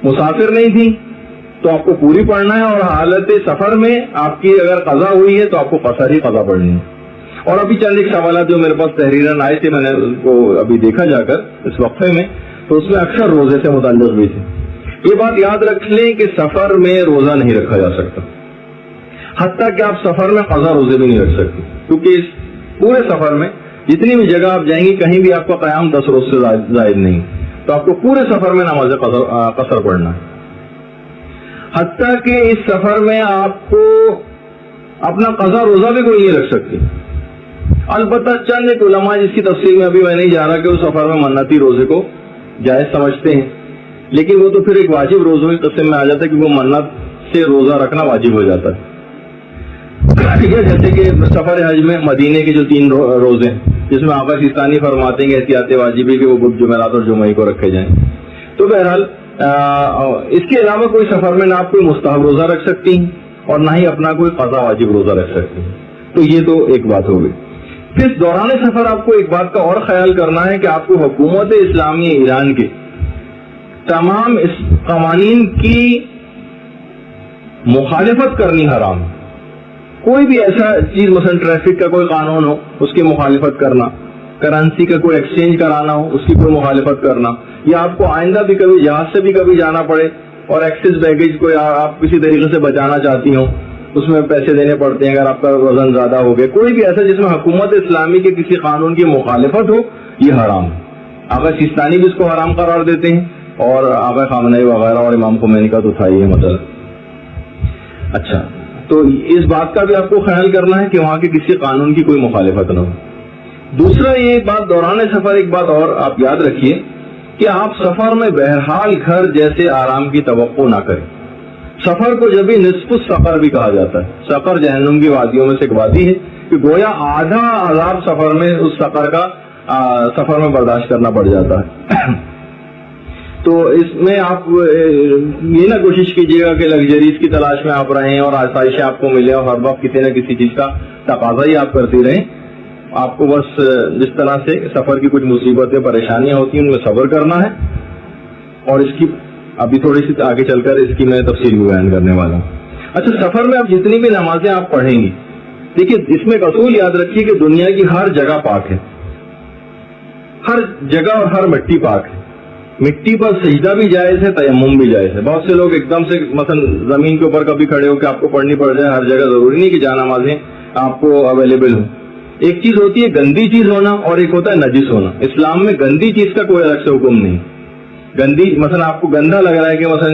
مسافر نہیں تھی، تو آپ کو پوری پڑھنا ہے، اور حالت سفر میں آپ کی اگر قضا ہوئی ہے تو آپ کو قصر ہی قضا پڑھنی ہے. اور ابھی چند ایک سوالات جو میرے پاس تحریراً آئے تھے، میں نے اس کو ابھی دیکھا جا کر اس وقفے میں، تو اس میں اکثر روزے سے متعلق بھی تھے. یہ بات یاد رکھ لیں کہ سفر میں روزہ نہیں رکھا جا سکتا، حتیٰ کہ آپ سفر میں قضا روزے بھی نہیں رکھ سکتے، کیونکہ اس پورے سفر میں جتنی بھی جگہ آپ جائیں گی کہیں بھی آپ کا قیام 10 روز سے زائد نہیں، تو آپ کو پورے سفر میں نماز قصر پڑھنا ہے. حتیٰ کہ اس سفر میں آپ کو اپنا قضا روزہ بھی کوئی نہیں رکھ سکتی. البتہ چند ایک علماء جس کی تفصیل میں ابھی میں نہیں جا رہا کہ وہ سفر میں منتی روزے کو جائز سمجھتے ہیں، لیکن وہ تو پھر ایک واجب روزوں کی قسم میں آ جاتا ہے کہ وہ منت سے روزہ رکھنا واجب ہو جاتا ہے. جیسے کہ سفر حج میں مدینے کے جو 3 روزے جس میں آقا سیستانی فرماتے ہیں کہ احتیاط واجبی کہ وہ بدھ، جمعرات اور جمعے کو رکھے جائیں. تو بہرحال اس کے علاوہ کوئی سفر میں نہ آپ کوئی مستحب روزہ رکھ سکتی ہیں اور نہ ہی اپنا کوئی قضا واجب روزہ رکھ سکتی ہیں. تو یہ تو ایک بات ہو گئی. پھر دوران سفر آپ کو ایک بات کا اور خیال کرنا ہے کہ آپ کو حکومت اسلامی ایران کے تمام اس قوانین کی مخالفت کرنی حرام ہے. کوئی بھی ایسا چیز، مثلا ٹریفک کا کوئی قانون ہو اس کی مخالفت کرنا، کرنسی کا کوئی ایکسچینج کرانا ہو اس کی کوئی مخالفت کرنا، یا آپ کو آئندہ بھی کبھی جہاز سے بھی کبھی جانا پڑے اور ایکسس بیگیج کو آپ کسی طریقے سے بچانا چاہتی ہوں، اس میں پیسے دینے پڑتے ہیں اگر آپ کا وزن زیادہ ہو گیا، کوئی بھی ایسا جس میں حکومت اسلامی کے کسی قانون کی مخالفت ہو، یہ حرام ہے. آقا سیستانی بھی اس کو حرام قرار دیتے ہیں اور آقا خامنئی وغیرہ اور امام خمینی کا تو تھا ہی مسئلہ. اچھا، تو اس بات کا بھی آپ کو خیال کرنا ہے کہ وہاں کے کسی قانون کی کوئی مخالفت نہ ہو. دوسرا یہ بات دوران سفر ایک بات اور آپ یاد رکھیے کہ آپ سفر میں بہرحال گھر جیسے آرام کی توقع نہ کریں. سفر کو جب بھی نصف السفر بھی کہا جاتا ہے. سفر جہنم کی وادیوں میں سے ایک وادی ہے کہ گویا آدھا عذاب سفر میں اس سفر میں برداشت کرنا پڑ جاتا ہے. تو اس میں آپ یہ نہ کوشش کیجیے گا کہ لگژریز کی تلاش میں آپ رہیں اور آسائشیں آپ کو ملیں اور ہر وقت کسی نہ کسی چیز کا تقاضا ہی آپ کرتے رہیں. آپ کو بس جس طرح سے سفر کی کچھ مصیبتیں پریشانیاں ہوتی ہیں ان میں صبر کرنا ہے. اور اس کی ابھی تھوڑی سی آگے چل کر اس کی میں تفصیل بھی بیان کرنے والا ہوں. اچھا، سفر میں اب جتنی بھی نمازیں آپ پڑھیں گی، دیکھیے اس میں ایک اصول یاد رکھیے کہ دنیا کی ہر جگہ پاک ہے، ہر جگہ اور ہر مٹی پاک ہے. مٹی پر سجدہ بھی جائز ہے, تیمم بھی جائز ہے. بہت سے لوگ ایک دم سے مثلا زمین کے اوپر کبھی کھڑے ہو کے آپ کو پڑھنی پڑ جائے ہر جگہ, ضروری نہیں کہ جانمازیں آپ کو اویلیبل ہوں. ایک چیز ہوتی ہے گندی چیز ہونا اور ایک ہوتا ہے نجس ہونا. اسلام میں گندی چیز کا کوئی الگ سے حکم نہیں. گندی مثلا آپ کو گندا لگ رہا ہے کہ مثلا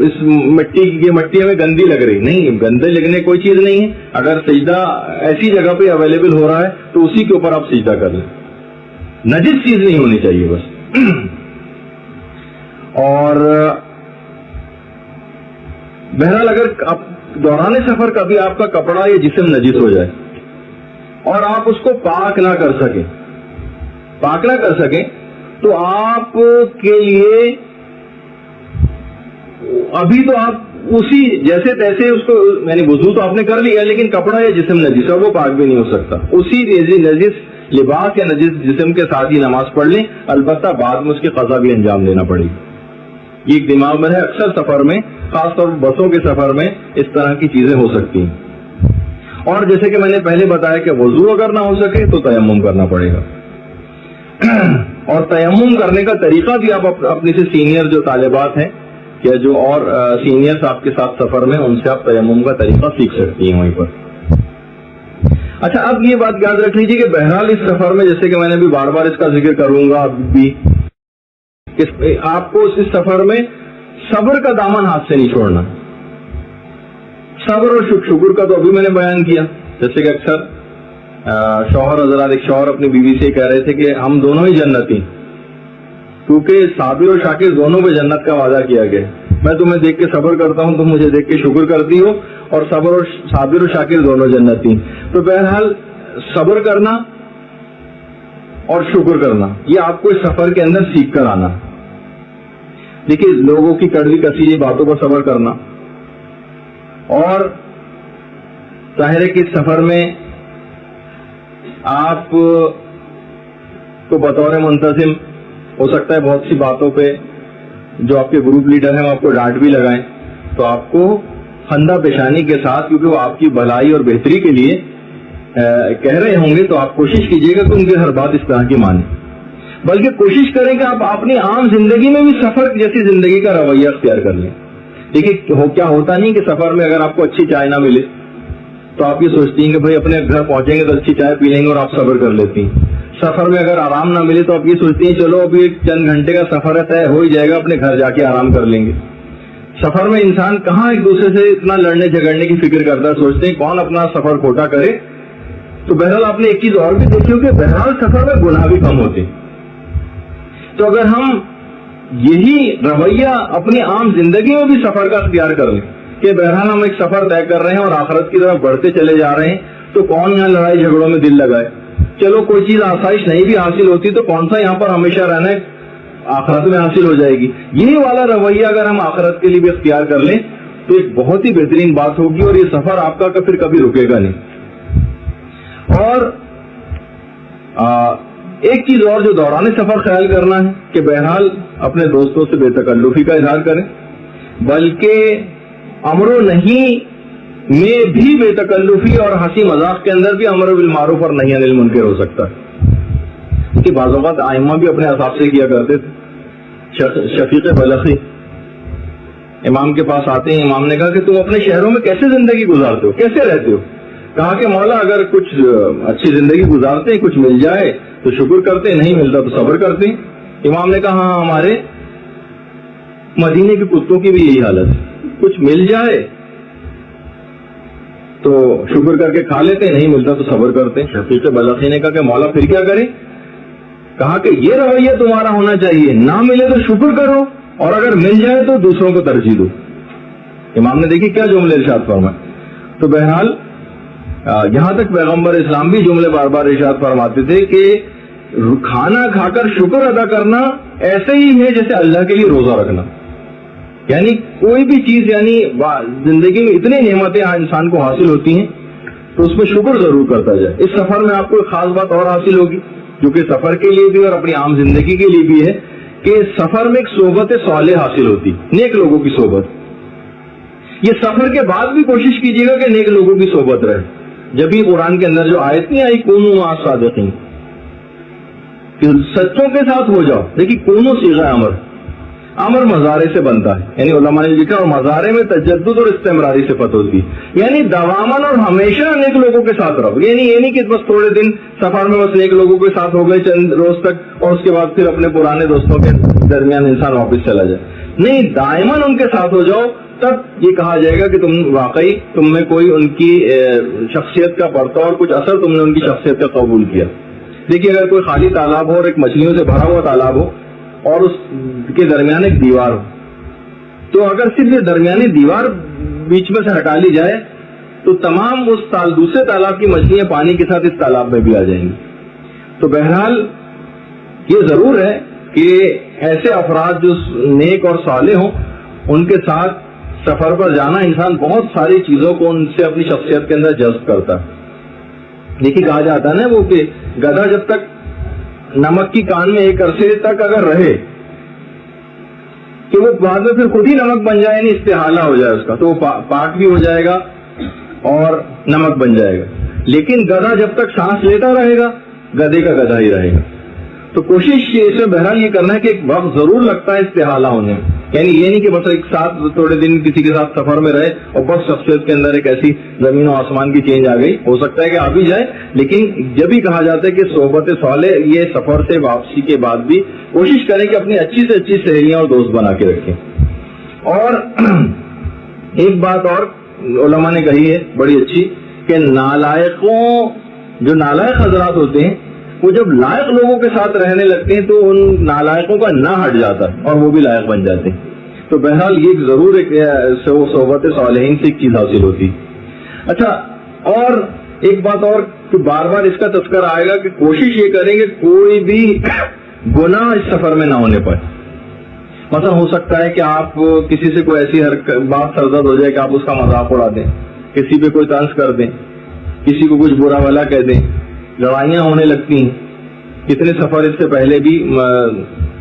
اس مٹی ہمیں گندی لگ رہی, نہیں, گندے لگنے کوئی چیز نہیں ہے. اگر سجدہ ایسی جگہ پہ اویلیبل ہو رہا ہے تو اسی کے اوپر آپ سجدہ کر لیں. نجس چیز نہیں ہونی چاہیے بس. اور بہرحال اگر دوران سفر کبھی آپ کا کپڑا یا جسم نجس ہو جائے اور آپ اس کو پاک نہ کر سکیں تو آپ کے لیے ابھی تو آپ اسی جیسے تیسے اس کو یعنی وضو تو آپ نے کر لیا, لیکن کپڑا یا جسم نجس ہے وہ پاک بھی نہیں ہو سکتا. اسی نجس لباس یا نجس جسم کے ساتھ ہی نماز پڑھ لیں, البتہ بعد میں اس کی قضا بھی انجام دینا پڑے گی. یہ ایک دماغ میں ہے. اکثر سفر میں, خاص طور پر بسوں کے سفر میں اس طرح کی چیزیں ہو سکتی ہیں. اور جیسے کہ میں نے پہلے بتایا کہ وضو اگر نہ ہو سکے تو تیمم کرنا پڑے گا. اور تیمم کرنے کا طریقہ بھی آپ اپنے سے سینئر جو طالبات ہیں یا جو اور سینئرز آپ کے ساتھ سفر میں, ان سے آپ تیمم کا طریقہ سیکھ سکتی ہیں وہیں پر. اچھا, اب یہ بات یاد رکھ لیجیے کہ بہرحال اس سفر میں, جیسے کہ میں نے بھی بار بار اس کا ذکر کروں گا اب بھی, آپ کو اس سفر میں صبر کا دامن ہاتھ سے نہیں چھوڑنا. صبر اور شکر کا تو ابھی میں نے بیان کیا. جیسے کہ اکثر شوہر حضرات, ایک شوہر اپنی بیوی سے کہہ رہے تھے کہ ہم دونوں ہی جنتی, کیونکہ صابر اور شاکر دونوں پہ جنت کا وعدہ کیا گیا. میں تمہیں دیکھ کے صبر کرتا ہوں, تم مجھے دیکھ کے شکر کرتی ہو, اور صابر اور شاکر دونوں جنتی. تو بہرحال صبر کرنا اور شکر کرنا یہ آپ کو اس سفر کے اندر سیکھ کر آنا. دیکھیے, لوگوں کی کڑوی کثیری باتوں پر صبر کرنا, اور ظاہر ہے کہ اس سفر میں آپ کو بطور منتظم ہو سکتا ہے بہت سی باتوں پہ جو آپ کے گروپ لیڈر ہیں وہ آپ کو ڈانٹ بھی لگائیں, تو آپ کو خندہ پیشانی کے ساتھ, کیونکہ وہ آپ کی بھلائی اور بہتری کے لیے کہہ رہے ہوں گے, تو آپ کوشش کیجیے گا کہ ان کی ہر بات اس طرح کی مانیں. بلکہ کوشش کریں کہ آپ اپنی عام زندگی میں بھی سفر جیسی زندگی کا رویہ اختیار کر لیں. دیکھیے, کیا ہوتا نہیں کہ سفر میں اگر آپ کو اچھی چائے نہ ملے تو آپ یہ سوچتی ہیں کہ بھائی اپنے گھر پہنچیں گے تو اچھی چائے پی لیں گے, اور آپ صبر کر لیتی ہیں. سفر میں اگر آرام نہ ملے تو آپ یہ سوچتی ہیں چلو ابھی ایک چند گھنٹے کا سفر ہے, طے ہو ہی جائے گا, اپنے گھر جا کے آرام کر لیں گے. سفر میں انسان کہاں ایک دوسرے سے اتنا لڑنے جھگڑنے کی فکر کرتا ہے, سوچتے ہیں کون اپنا سفر کھوٹا کرے. تو بہرحال آپ نے ایک چیز اور بھی دیکھی ہو کہ بہرحال سفر میں گناہ بھی کم ہوتے. تو اگر ہم یہی رویہ اپنی عام زندگی میں بھی سفر کا اختیار کر لیں کہ بہرحال ہم ایک سفر طے کر رہے ہیں اور آخرت کی طرف بڑھتے چلے جا رہے ہیں, تو کون یہاں لڑائی جھگڑوں میں دل لگائے. چلو کوئی چیز آسائش نہیں بھی حاصل ہوتی تو کون سا یہاں پر ہمیشہ رہنا ہے, آخرت میں حاصل ہو جائے گی. یہی والا رویہ اگر ہم آخرت کے لیے بھی اختیار کر لیں تو ایک بہت ہی بہترین بات ہوگی, اور یہ سفر آپ کا پھر کبھی رکے گا نہیں. اور ایک چیز اور جو دوران سفر خیال کرنا ہے کہ بہرحال اپنے دوستوں سے بے تکلفی کا اظہار کریں, بلکہ امر و نہیں میں بھی بے تکلفی اور ہنسی مذاق کے اندر بھی امر بالمعروف اور نہی عن المنکر ہو سکتا ہے. کہ بعض اوقات ائمہ بھی اپنے حساب سے کیا کرتے تھے. شفیق بلخی امام کے پاس آتے ہیں, امام نے کہا کہ تم اپنے شہروں میں کیسے زندگی گزارتے ہو, کیسے رہتے ہو؟ کہا کہ مولا اگر کچھ اچھی زندگی گزارتے ہیں, کچھ مل جائے تو شکر کرتے, نہیں ملتا تو صبر کرتے. امام نے کہا ہاں ہمارے مدینے کے کتوں کی بھی یہی حالت ہے, کچھ مل جائے تو شکر کر کے کھا لیتے, نہیں ملتا تو صبر کرتے. شفیق بلخی نے کہا کہ مولا پھر کیا کریں؟ کہا کہ یہ رویہ تمہارا ہونا چاہیے, نہ ملے تو شکر کرو, اور اگر مل جائے تو دوسروں کو ترجیح دو. امام نے دیکھی کیا جملے ارشاد فرمائے. تو بہرحال یہاں تک پیغمبر اسلام بھی جملے بار بار ارشاد فرماتے تھے کہ کھانا کھا کر شکر ادا کرنا ایسے ہی ہے جیسے اللہ کے لیے روزہ رکھنا. یعنی کوئی بھی چیز, یعنی زندگی میں اتنی نعمتیں انسان کو حاصل ہوتی ہیں تو اس میں شکر ضرور کرتا جائے. اس سفر میں آپ کو ایک خاص بات اور حاصل ہوگی جو کہ سفر کے لیے بھی اور اپنی عام زندگی کے لیے بھی ہے, کہ سفر میں ایک صحبت صالح حاصل ہوتی, نیک لوگوں کی صحبت. یہ سفر کے بعد بھی کوشش کیجیے گا کہ نیک لوگوں کی صحبت رہے. جب بھی قرآن کے اندر جو آیت نہیں آئی کونوا صادقین, کہ سچوں کے ساتھ ہو جاؤ. دیکھیے کونوں صیغہ امر، امر مزارے سے بنتا ہے، یعنی علماء نے لکھا اور مزارے میں تجدد اور استمراری صفت ہوتی ہے، یعنی دوامان اور ہمیشہ نیک لوگوں کے ساتھ رہو. یعنی یہ نہیں کہ بس تھوڑے دن سفر میں بس نیک لوگوں کے ساتھ ہو گئے چند روز تک اور اس کے بعد پھر اپنے پرانے دوستوں کے درمیان انسان واپس چلا جائے. نہیں، دائماً ان کے ساتھ ہو جاؤ، تب یہ کہا جائے گا کہ تم واقعی تم میں کوئی ان کی شخصیت کا برتاؤ اور کچھ اثر تم نے ان کی شخصیت کا قبول کیا. دیکھیے اگر کوئی خالی تالاب ہو اور ایک مچھلیوں سے بھرا ہوا تالاب ہو اور اس کے درمیان ایک دیوار ہو، تو اگر صرف یہ درمیانی دیوار بیچ میں سے ہٹا لی جائے تو تمام اس دوسرے تالاب کی مچھلیاں پانی کے ساتھ اس تالاب میں بھی آ جائیں گی. تو بہرحال یہ ضرور ہے کہ ایسے افراد جو نیک اور صالح ہوں ان کے ساتھ سفر پر جانا انسان بہت ساری چیزوں کو ان سے اپنی شخصیت کے اندر جذب کرتا ہے. دیکھیے کہا جاتا ہے نا وہ کہ گدھا جب تک نمک کی کان میں ایک عرصے تک اگر رہے کہ وہ بعد میں پھر خود ہی نمک بن جائے، یعنی استحالہ ہو جائے اس کا، تو وہ پاک بھی ہو جائے گا اور نمک بن جائے گا. لیکن گدھا جب تک سانس لیتا رہے گا گدھے کا گدھا ہی رہے گا. تو کوشش اس میں بہرحال یہ کرنا ہے کہ ایک وقت ضرور لگتا ہے استحالہ ہونے میں، یعنی یہ نہیں کہ بس ایک ساتھ تھوڑے دن کسی کے ساتھ سفر میں رہے اور بس شخصیت کے اندر ایک ایسی زمین و آسمان کی چینج آ گئی. ہو سکتا ہے کہ آ بھی جائے، لیکن جب ہی کہا جاتا ہے کہ صحبت صالح یہ سفر سے واپسی کے بعد بھی کوشش کریں کہ اپنی اچھی سے اچھی سہیلیاں اور دوست بنا کے رکھیں. اور ایک بات اور علماء نے کہی ہے بڑی اچھی کہ نالائقوں، جو نالائق حضرات ہوتے ہیں وہ جب لائق لوگوں کے ساتھ رہنے لگتے ہیں تو ان نالائقوں کا نہ ہٹ جاتا ہے اور وہ بھی لائق بن جاتے ہیں. تو بہرحال یہ ضرور ایک صحبت صالحین سے ایک چیز حاصل ہوتی. اچھا، اور ایک بات اور کہ بار بار اس کا تذکر آئے گا کہ کوشش یہ کریں کہ کوئی بھی گناہ اس سفر میں نہ ہونے پائے. مثلا ہو سکتا ہے کہ آپ کسی سے کوئی ایسی بات سرزد ہو جائے کہ آپ اس کا مذاق اڑا دیں، کسی پہ کوئی طنز کر دیں، کسی کو کچھ برا بھلا کہہ دیں، لڑائیاں ہونے لگتی ہیں. کتنے سفر اس سے پہلے بھی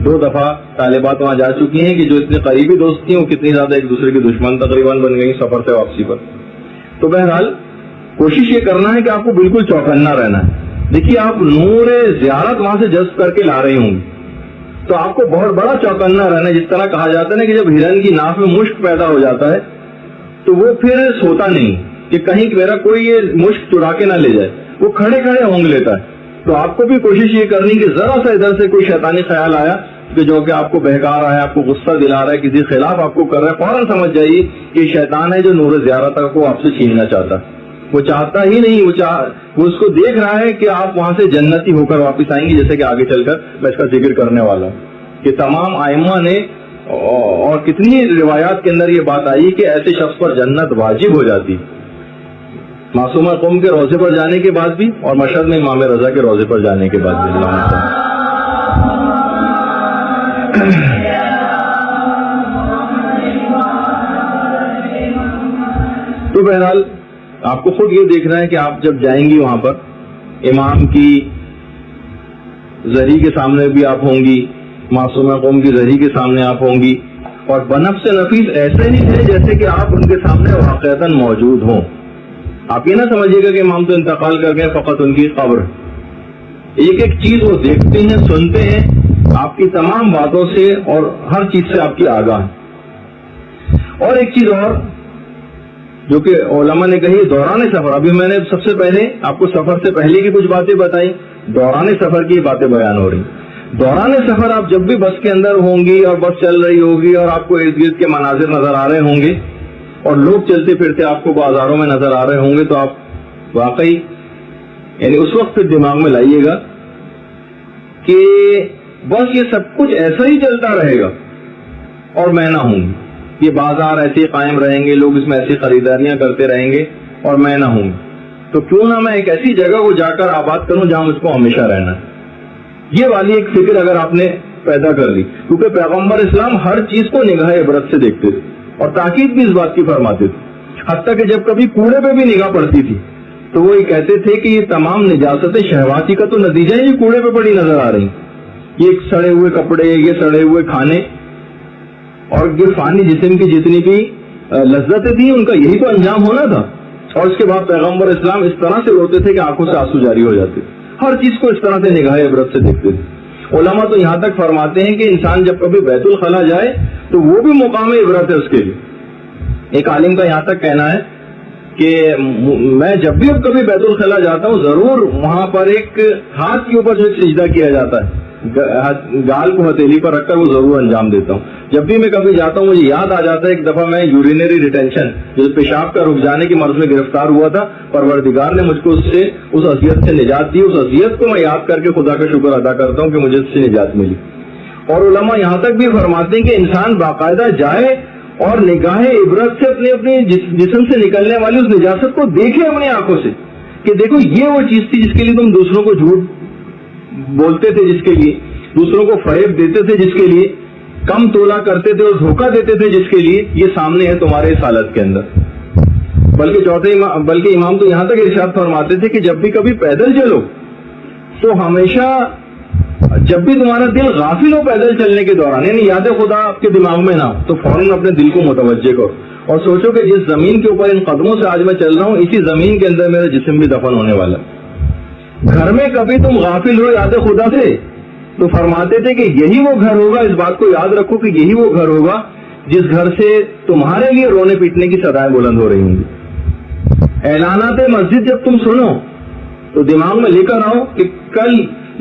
2 دفعہ طالبات وہاں جا چکی ہیں کہ جو اتنے قریبی دوست تھیں وہ کتنی زیادہ ایک دوسرے کی دشمن تقریباً بن گئی سفر سے واپسی پر. تو بہرحال کوشش یہ کرنا ہے کہ آپ کو بالکل چوکنا رہنا ہے. دیکھیے آپ نور زیارت وہاں سے جذب کر کے لا رہی ہوں گی تو آپ کو بہت بڑا چوکنا رہنا ہے. جس طرح کہا جاتا ہے نا کہ جب ہرن کی ناف میں مشک پیدا ہو جاتا ہے تو وہ پھر سوتا نہیں کہ کہیں میرا کوئی یہ مشک چرا کے نہ لے جائے، وہ کھڑے کھڑے ہونگ لیتا ہے. تو آپ کو بھی کوشش یہ کرنی کہ ذرا سا ادھر سے کوئی شیطانی خیال آیا کہ جو کہ آپ کو بہکا رہا ہے، آپ کو غصہ دلا رہا ہے، کسی خلاف آپ کو کر رہا ہے، فوراً سمجھ جائیے کہ شیطان ہے جو نور زیارت کو آپ سے چھیننا چاہتا. وہ چاہتا ہی نہیں، وہ اس کو دیکھ رہا ہے کہ آپ وہاں سے جنتی ہو کر واپس آئیں گے. جیسے کہ آگے چل کر میں اس کا ذکر کرنے والا ہوں کہ تمام ائمہ نے اور کتنی روایات کے اندر یہ بات آئی کہ ایسے شخص پر جنت واجب ہو جاتی معصومہ قوم کے روضے پر جانے کے بعد بھی اور مشہد میں امام رضا کے روضے پر جانے کے بعد بھی. تو بہرحال آپ کو خود یہ دیکھنا ہے کہ آپ جب جائیں گی وہاں پر امام کی زہری کے سامنے بھی آپ ہوں گی، معصومہ قوم کی زہری کے سامنے آپ ہوں گی، اور بنفس نفیس ایسے ہی ہے جیسے کہ آپ ان کے سامنے واقعتاً موجود ہوں. آپ یہ نہ سمجھیے گا کہ امام تو انتقال کر گئے، فقط ان کی قبر. ایک ایک چیز وہ دیکھتے ہیں، سنتے ہیں، آپ کی تمام باتوں سے اور ہر چیز سے آپ کی آگاہ. اور ایک چیز اور جو کہ علماء نے کہی دوران سفر، ابھی میں نے سب سے پہلے آپ کو سفر سے پہلے کی کچھ باتیں بتائیں، دوران سفر کی باتیں بیان ہو رہی. دوران سفر آپ جب بھی بس کے اندر ہوں گی اور بس چل رہی ہوگی اور آپ کو ارد گرد کے مناظر نظر آ رہے ہوں گے اور لوگ چلتے پھرتے آپ کو بازاروں میں نظر آ رہے ہوں گے، تو آپ واقعی یعنی اس وقت پھر دماغ میں لائیے گا کہ بس یہ سب کچھ ایسا ہی چلتا رہے گا اور میں نہ ہوں گی. یہ بازار ایسے قائم رہیں گے، لوگ اس میں ایسی خریداریاں کرتے رہیں گے اور میں نہ ہوں گی. تو کیوں نہ میں ایک ایسی جگہ کو جا کر آباد کروں جہاں مجھ کو ہمیشہ رہنا ہے. یہ والی ایک فکر اگر آپ نے پیدا کر لی، کیونکہ پیغمبر اسلام ہر چیز کو نگاہ عبرت سے دیکھتے تھے اور تاکید بھی اس بات کی فرماتے تھے. حتیٰ کہ جب کبھی کوڑے پہ بھی نگاہ پڑتی تھی تو وہ یہ کہتے تھے کہ یہ تمام نجاستیں شہواتی کا تو نتیجہ ہے، یہ کوڑے پہ پڑی نظر آ رہی. یہ سڑے ہوئے کپڑے، یہ سڑے ہوئے کھانے اور یہ فانی جسم کی جتنی بھی لذتیں تھیں ان کا یہی تو انجام ہونا تھا. اور اس کے بعد پیغمبر اسلام اس طرح سے روتے تھے کہ آنکھوں سے آنسو جاری ہو جاتے. ہر چیز کو اس طرح سے نگاہ عبرت سے دیکھتے تھے. علماء تو یہاں تک فرماتے ہیں کہ انسان جب کبھی بیت الخلا جائے تو وہ بھی مقام عبرت ہے اس کے لیے. ایک عالم کا یہاں تک کہنا ہے کہ میں جب بھی اب کبھی بیت الخلا جاتا ہوں ضرور وہاں پر ایک ہاتھ کے اوپر جو سجدہ کیا جاتا ہے گال کو ہتھیلی پر رکھ کر وہ ضرور انجام دیتا ہوں. جب بھی میں کبھی جاتا ہوں مجھے یاد آ جاتا ہے ایک دفعہ میں یورینری ریٹینشن جو پیشاب کا رک جانے کی مرض میں گرفتار ہوا تھا, پروردگار نے مجھ کو اس اذیت سے نجات دی. اس اذیت کو میں یاد کر کے خدا کا شکر ادا کرتا ہوں کہ مجھے اس سے نجات ملی. اور علماء یہاں تک بھی فرماتے ہیں کہ انسان باقاعدہ جائے اور نگاہ عبرت سے اپنے جسم سے نکلنے والی اس نجاست کو دیکھے اپنی آنکھوں سے کہ دیکھو یہ وہ چیز تھی جس کے لیے تم دوسروں کو جھوٹ بولتے تھے, جس کے لیے دوسروں کو فریب دیتے تھے, جس کے لیے کم تولا کرتے تھے اور دھوکہ دیتے تھے, جس کے لیے یہ سامنے ہے تمہارے اس حالت کے اندر. بلکہ امام تو یہاں تک ارشاد فرماتے تھے کہ جب بھی کبھی پیدل چلو تو ہمیشہ جب بھی تمہارا دل غافل ہو پیدل چلنے کے دوران, یعنی یاد خدا آپ کے دماغ میں نہ ہو, تو فوراً اپنے دل کو متوجہ کرو اور سوچو کہ جس زمین کے اوپر ان قدموں سے آج میں چل رہا ہوں اسی زمین کے اندر میرا جسم بھی دفن ہونے والا. گھر میں کبھی تم غافل ہو یاد خدا سے تو فرماتے تھے کہ یہی وہ گھر ہوگا, اس بات کو یاد رکھو کہ یہی وہ گھر ہوگا جس گھر سے تمہارے لیے رونے پیٹنے کی صدائیں بلند ہو رہی ہوں گی. اعلانات مسجد جب تم سنو تو دماغ میں لے کر آؤ کہ کل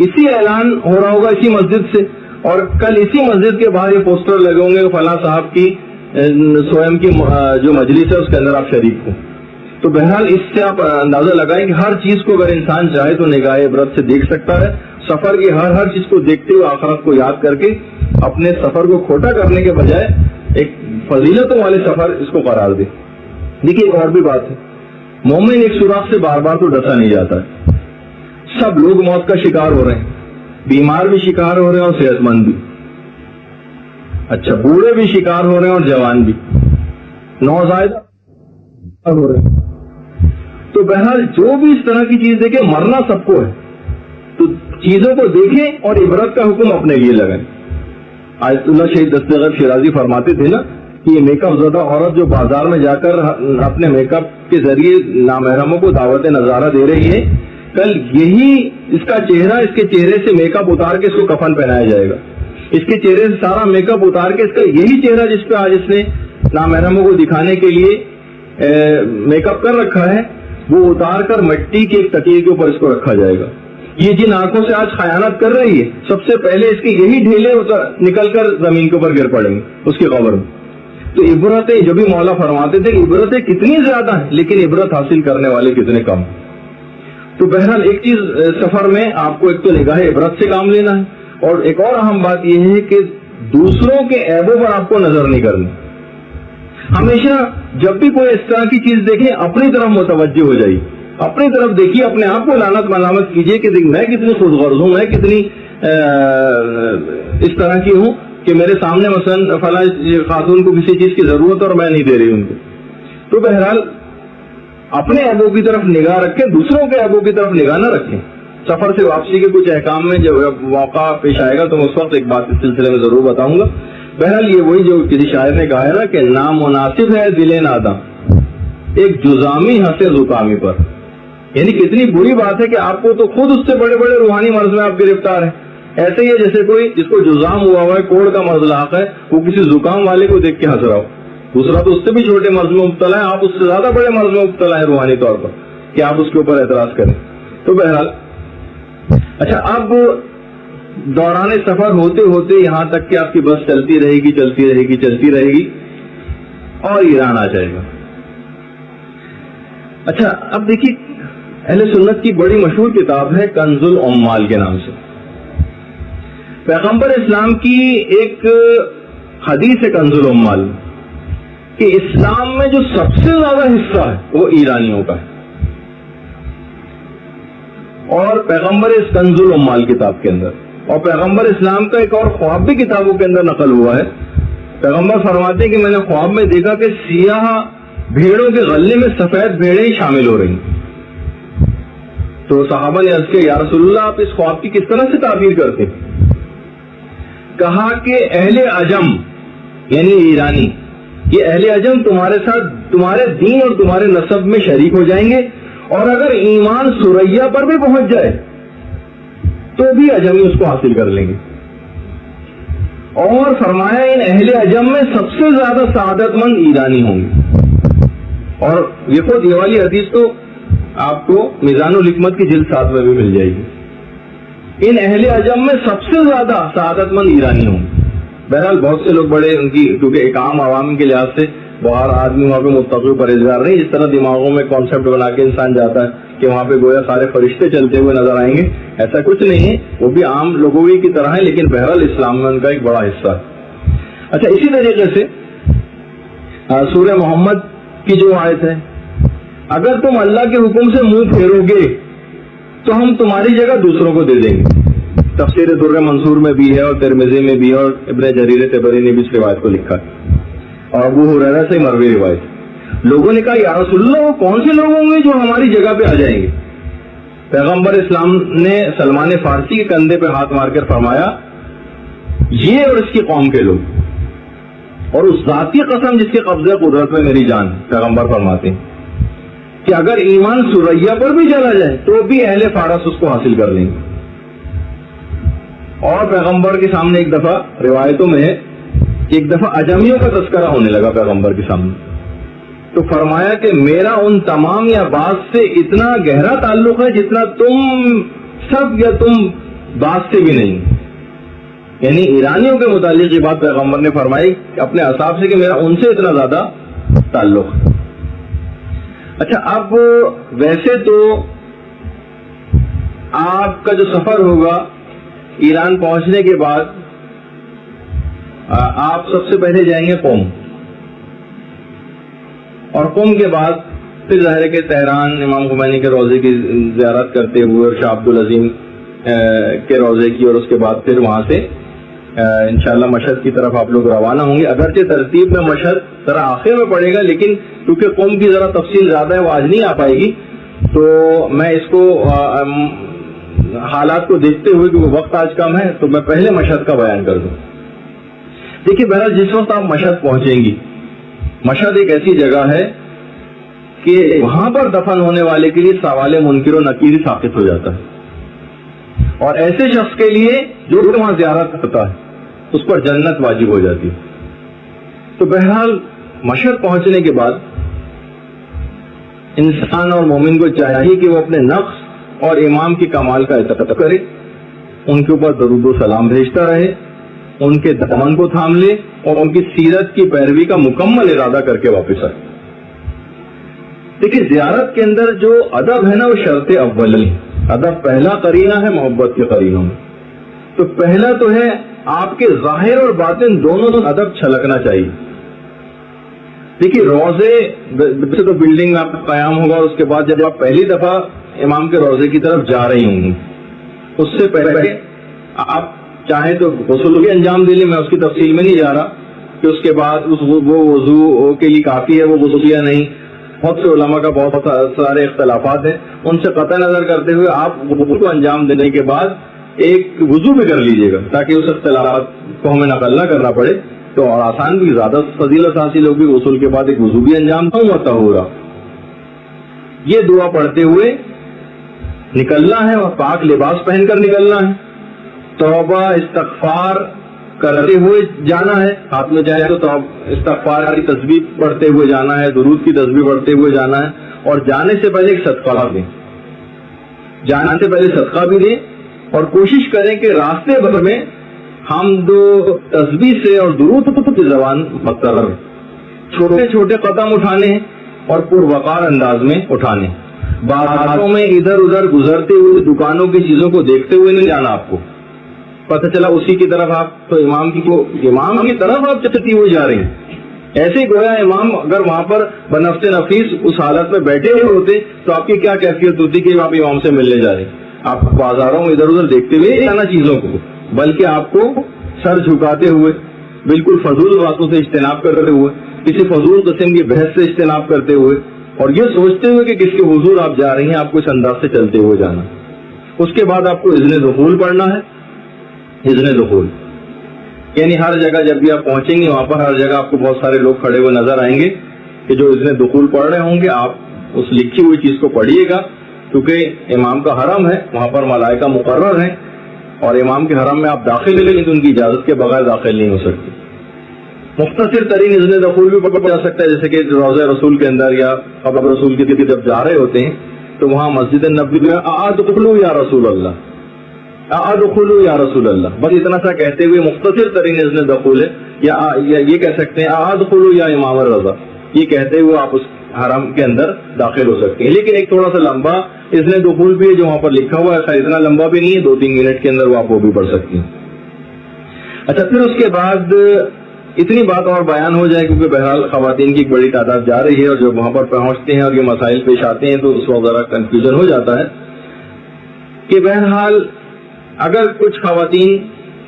اسی اعلان ہو رہا ہوگا اسی مسجد سے, اور کل اسی مسجد کے باہر یہ پوسٹر لگے ہوں گے فلاں صاحب کی سوئم کی جو مجلس ہے اس کے اندر آپ شریک ہوں. تو بہرحال اس سے آپ اندازہ لگائیں کہ ہر چیز کو اگر انسان چاہے تو نگاہ عبرت سے دیکھ سکتا ہے. سفر کی ہر چیز کو دیکھتے ہوئے آخرت کو یاد کر کے اپنے سفر کو کھوٹا کرنے کے بجائے ایک فضیلتوں والے سفر اس کو قرار دے. دیکھیے ایک اور بھی بات ہے, مومن ایک سوراخ سے بار بار تو ڈسا نہیں جاتا ہے. سب لوگ موت کا شکار ہو رہے ہیں, بیمار بھی شکار ہو رہے ہیں اور صحت مند بھی, اچھا بوڑھے بھی شکار ہو رہے ہیں اور جوان بھی, نوزائیدہ ہو رہے ہیں. تو بہرحال جو بھی اس طرح کی چیز دیکھے مرنا سب کو ہے, تو چیزوں کو دیکھیں اور عبرت کا حکم اپنے لیے لگائیں. آیت اللہ شہید دستگیر شیرازی فرماتے تھے نا کہ یہ میک اپ زدہ عورت جو بازار میں جا کر اپنے میک اپ کے ذریعے نامحرموں کو دعوت نظارہ دے رہی ہے, کل یہی اس کا چہرہ اس کے چہرے سے میک اپ اتار کے اس کو کفن پہنایا جائے گا. اس کے چہرے سے سارا میک اپ اتار کے اس کا یہی چہرہ جس پہ آج اس نے نامحرموں کو دکھانے کے لیے میک اپ کر رکھا ہے وہ اتار کر مٹی کے ایک تکیے کے اوپر اس کو رکھا جائے گا. یہ جن آنکھوں سے آج خیانت کر رہی ہے سب سے پہلے اس کے یہی ڈھیلے نکل کر زمین کے اوپر گر پڑیں گے اس کی قبر میں. تو عبرتیں جو بھی مولا فرماتے تھے عبرتیں کتنی زیادہ ہیں لیکن عبرت حاصل کرنے والے کتنے کم. تو بہرحال ایک چیز سفر میں آپ کو ایک تو نگاہ عبرت سے کام لینا ہے, اور ایک اور اہم بات یہ ہے کہ دوسروں کے عیبوں پر آپ کو نظر نہیں کرنی. ہمیشہ جب بھی کوئی اس طرح کی چیز دیکھیں اپنی طرف متوجہ ہو جائیے, اپنی طرف دیکھیے, اپنے آپ کو لعنت ملامت کیجیے کہ میں کتنی خود غرض ہوں, میں کتنی اس طرح کی ہوں کہ میرے سامنے مثلا فلاں خاتون کو کسی چیز کی ضرورت اور میں نہیں دے رہی ان کو. تو بہرحال اپنے عیبوں کی طرف نگاہ رکھیں, دوسروں کے عیبوں کی طرف نگاہ نہ رکھیں. سفر سے واپسی کے کچھ احکام میں جب موقع پیش آئے گا تو اس وقت ایک بات اس سلسلے میں ضرور بتاؤں گا. بہرحال یہ وہی جو کسی شاعر نے کہا ہے نا کہ نامناسب ہے دل ناداں ایک جزامی ہنسے زکامی پر, یعنی کتنی بری بات ہے کہ آپ کو تو خود اس سے بڑے بڑے روحانی مرض میں آپ گرفتار ہیں. ایسے ہی ہے جیسے کوئی جس کو جزام ہوا ہوا ہے, کوڑ کا مرض لاحق ہے, وہ کسی زکام والے کو دیکھ کے ہنس رہا ہو. دوسرا تو اس سے بھی چھوٹے مرض میں مبتلا ہے, آپ اس سے زیادہ بڑے مرض میں مبتلا ہے روحانی طور پر کہ آپ اس کے اوپر اعتراض کریں. تو بہرحال اچھا اب دوران سفر ہوتے ہوتے یہاں تک کہ آپ کی بس چلتی رہے گی چلتی رہے گی چلتی رہے گی اور ایران آ جائے گا. اچھا اب دیکھیے اہل سنت کی بڑی مشہور کتاب ہے کنز العمال کے نام سے. پیغمبر اسلام کی ایک حدیث ہے کنز العمال کہ اسلام میں جو سب سے زیادہ حصہ ہے وہ ایرانیوں کا ہے. اور پیغمبر اس کنز العمال کتاب کے اندر, اور پیغمبر اسلام کا ایک اور خواب بھی کتابوں کے اندر نقل ہوا ہے. پیغمبر فرماتے ہیں کہ میں نے خواب میں دیکھا کہ سیاہ بھیڑوں کے غلے میں سفید بھیڑیں شامل ہو رہی ہیں. تو صحابہ نے عرض کیا یا رسول اللہ آپ اس خواب کی کس طرح سے تعبیر کرتے ہیں؟ کہا کہ اہل عجم یعنی ایرانی, یہ اہل عجم تمہارے ساتھ تمہارے دین اور تمہارے نسب میں شریک ہو جائیں گے, اور اگر ایمان سریا پر بھی پہنچ جائے تو بھی عجمی اس کو حاصل کر لیں گے. اور فرمایا ان اہل عجم میں سب سے زیادہ سعادت مند ایرانی ہوں گے. اور یہ والی حدیث تو آپ کو میزان الحکمت کی جلد 7 میں بھی مل جائے گی. ان اہل عجم میں سب سے زیادہ سعادت مند ایرانی ہوں گے. بہرحال بہت سے لوگ بڑے ان کی کیونکہ ایک عام عوام کے لحاظ سے باہر آدمی وہاں پہ متقی پرہیزگار نہیں، جس طرح دماغوں میں کانسیپٹ بنا کے انسان جاتا ہے کہ وہاں پہ گویا سارے فرشتے چلتے ہوئے نظر آئیں گے. ایسا کچھ نہیں ہے، وہ بھی عام لوگوں کی طرح ہے، لیکن بہرحال اسلام میں ان کا ایک بڑا حصہ ہے. اچھا، اسی طریقے سے سورہ محمد کی جو آیت ہے، اگر تم اللہ کے حکم سے منہ پھیرو گے تو ہم تمہاری جگہ دوسروں کو دے دیں گے. تفسیر در منصور میں بھی ہے اور ترمذی میں بھی ہے، اور ابن جریر طبری نے بھی اس روایت کو لکھا ہے، اور ابو ہریرہ سے مروی روایت. لوگوں نے کہا یا رسول اللہ وہ کون سے لوگ ہوں گے جو ہماری جگہ پہ آ جائیں گے؟ پیغمبر اسلام نے سلمان فارسی کے کندھے پہ ہاتھ مار کر فرمایا یہ اور اس کی قوم کے لوگ، اور اس ذاتی قسم جس کے قبضے قدرت میں میری جان، پیغمبر فرماتے ہیں کہ اگر ایمان سریا پر بھی چلا جائے تو بھی اہل فارس اس کو حاصل کر لیں گے. اور پیغمبر کے سامنے ایک دفعہ روایتوں میں ہے کہ ایک دفعہ عجمیوں کا تذکرہ ہونے لگا پیغمبر کے سامنے، تو فرمایا کہ میرا ان تمام یا بعض سے اتنا گہرا تعلق ہے جتنا تم سب یا تم بعض سے بھی نہیں. یعنی ایرانیوں کے متعلق یہ بات پیغمبر نے فرمائی اپنے اصحاب سے کہ میرا ان سے اتنا زیادہ تعلق ہے. اچھا، اب ویسے تو آپ کا جو سفر ہوگا ایران پہنچنے کے بعد آپ سب سے پہلے جائیں گے قم، اور قم کے بعد پھر ظاہر ہے کہ تہران امام خمینی کے روضے کی زیارت کرتے ہوئے اور شاہ عبد العظیم کے روضے کی، اور اس کے بعد پھر وہاں سے انشاءاللہ مشہد کی طرف آپ لوگ روانہ ہوں گے. اگرچہ ترتیب میں مشہد ذرا آخر میں پڑے گا، لیکن کیونکہ قم کی ذرا تفصیل زیادہ ہے وہ آج نہیں آ پائے گی، تو میں اس کو حالات کو دیکھتے ہوئے کہ وہ وقت آج کم ہے تو میں پہلے مشہد کا بیان کر دوں. دیکھیے بہرحال جس وقت آپ مشہد پہنچیں گی، مشہد ایک ایسی جگہ ہے کہ وہاں پر دفن ہونے والے کے لیے سوال منکر و نکیر ثابت ہو جاتا ہے، اور ایسے شخص کے لیے جو وہاں زیارت کرتا ہے اس پر جنت واجب ہو جاتی ہے. تو بہرحال مشہد پہنچنے کے بعد انسان اور مومن کو چاہیے کہ وہ اپنے نفس اور امام کی کمال کا اطاعت کرے، ان کے اوپر درود و سلام بھیجتا رہے، ان کے دامن کو تھام لے اور ان کی سیرت کی پیروی کا مکمل ارادہ کر کے واپس آئے. دیکھیے زیارت کے اندر جو ادب ہے نا وہ شرط اول ہے. ادب پہلا قرینہ ہے محبت کے قرینوں میں. تو پہلا تو ہے آپ کے ظاہر اور باطن دونوں ادب چھلکنا چاہیے. دیکھیے روضے سے تو بلڈنگ میں آپ کا قیام ہوگا، اس کے بعد جب آپ پہلی دفعہ امام کے روضے کی طرف جا رہی ہوں گی، اس سے پہلے آپ چاہیں تو غسل بھی انجام دے لیں. میں اس کی تفصیل میں نہیں جا رہا کہ اس کے بعد وہ وضو کے لیے کافی ہے وہ وضو یا نہیں. بہت سے علماء کا بہت سارے اختلافات ہیں، ان سے قطع نظر کرتے ہوئے آپ وضو کو انجام دینے کے بعد ایک وضو بھی کر لیجیے گا تاکہ اس اختلافات کو ہمیں نقل نہ کرنا پڑے، تو اور آسان بھی زیادہ فضیلت حاصل ہوگی. غسل کے بعد ایک وضو بھی انجام ہوتا ہوگا. یہ دعا پڑھتے ہوئے نکلنا ہے اور پاک لباس پہن کر نکلنا ہے. توبہ استغفار کرتے ہوئے جانا ہے، ہاتھ میں چاہے تو استغفار کی تسبیح پڑھتے ہوئے جانا ہے، درود کی تسبیح پڑھتے ہوئے جانا ہے، اور جانے سے پہلے ایک صدقہ دیں. جانے سے پہلے صدقہ بھی دیں، اور کوشش کریں کہ راستے بھر میں حمد و تسبیح سے اور درود کی زبان مقرر رہے. چھوٹے چھوٹے قدم اٹھانے ہیں اور پروقار انداز میں اٹھانے. بازاروں میں ادھر ادھر گزرتے ہوئے دکانوں کی چیزوں کو دیکھتے ہوئے نہیں جانا. آپ کو پتہ چلا اسی کی طرف آپ تو امام کی طرف آپ چلتی ہوئی جا رہی ہیں. ایسے گویا امام اگر وہاں پر بنفس نفیس اس حالت میں بیٹھے ہوئے ہوتے تو آپ کی کیا کیفیت ہوتی کہ آپ امام سے ملنے جا رہے ہیں. آپ بازاروں میں ادھر ادھر دیکھتے ہوئے نہیں جانا چیزوں کو، بلکہ آپ کو سر جھکاتے ہوئے بالکل فضول باتوں سے اجتناب کرتے ہوئے، کسی فضول قسم کی بحث سے اجتناب کرتے ہوئے، اور یہ سوچتے ہوئے کہ کس کے حضور آپ جا رہی ہیں، آپ کو اس انداز سے چلتے ہوئے جانا. اس کے بعد آپ کو اذن دخول پڑھنا ہے. اذن دخول یعنی ہر جگہ جب بھی آپ پہنچیں گے وہاں پر ہر جگہ آپ کو بہت سارے لوگ کھڑے ہوئے نظر آئیں گے کہ جو اذن دخول پڑھ رہے ہوں گے. آپ اس لکھی ہوئی چیز کو پڑھیے گا، کیونکہ امام کا حرم ہے، وہاں پر ملائکہ مقرر ہیں. اور امام کے حرم میں آپ داخل ہوئے لیکن ان کی اجازت کے بغیر داخل نہیں ہو سکتے. مختصر ترین اذن دخول بھی پڑھا جا سکتا ہے، جیسے کہ روضہ رسول کے اندر یا قبر رسول کے جب جا رہے ہوتے ہیں تو وہاں مسجد نبوی میں ادخلوا یا رسول اللہ، ادخلوا یا رسول اللہ، بس اتنا سا کہتے ہوئے مختصر ترین اذن دخول ہے. یا یہ کہہ سکتے ہیں ادخلوا یا امام الرضا، یہ کہتے ہوئے آپ اس حرم کے اندر داخل ہو سکتے ہیں. لیکن ایک تھوڑا سا لمبا اذن دخول بھی ہے جو وہاں پر لکھا ہوا ہے، خیر اتنا لمبا بھی نہیں ہے، 2-3 منٹ کے اندر وہ آپ وہ بھی پڑھ سکتے ہیں. اچھا، پھر اس کے بعد اتنی بات اور بیان ہو جائے کیونکہ بہرحال خواتین کی ایک بڑی تعداد جا رہی ہے اور جب وہاں پر پہنچتے ہیں اور یہ مسائل پیش آتے ہیں تو اس وقت ذرا کنفیوژن ہو جاتا ہے کہ بہرحال اگر کچھ خواتین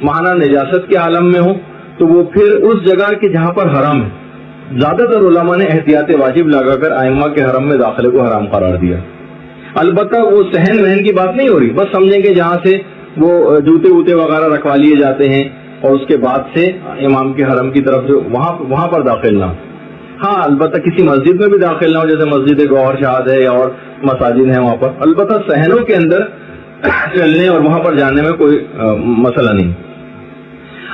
معنی نجاست کے عالم میں ہوں تو وہ پھر اس جگہ کے جہاں پر حرام ہے، زیادہ تر علماء نے احتیاط واجب لگا کر ائمہ کے حرم میں داخلے کو حرام قرار دیا. البتہ وہ صحن وہن کی بات نہیں ہو رہی، بس سمجھیں کہ جہاں سے وہ جوتے ووتے وغیرہ رکھوا لیے جاتے ہیں اور اس کے بعد سے امام کے حرم کی طرف جو وہاں پر داخل نہ ہو. ہاں البتہ کسی مسجد میں بھی داخل نہ ہو، جیسے مسجد گوہر شاد ہے اور مساجد ہیں وہاں پر، البتہ صحنوں کے اندر چلنے اور وہاں پر جانے میں کوئی مسئلہ نہیں.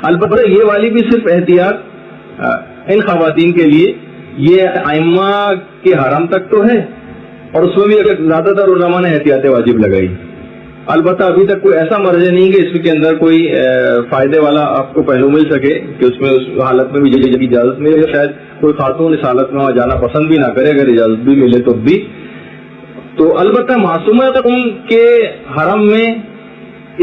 البتہ یہ والی بھی صرف احتیاط ان خواتین کے لیے، یہ ائمہ کے حرم تک تو ہے اور اس میں بھی اگر زیادہ تر علماء نے احتیاط واجب لگائی. البتہ ابھی تک کوئی ایسا مرجع نہیں کہ اس کے اندر کوئی فائدے والا آپ کو پہلو مل سکے کہ اس میں اس حالت میں بھی اجازت ملے. شاید کوئی خاتون اس حالت میں وہاں جانا پسند بھی نہ کرے، اگر اجازت بھی ملے تو بھی. تو البتہ معصومہ کے حرم میں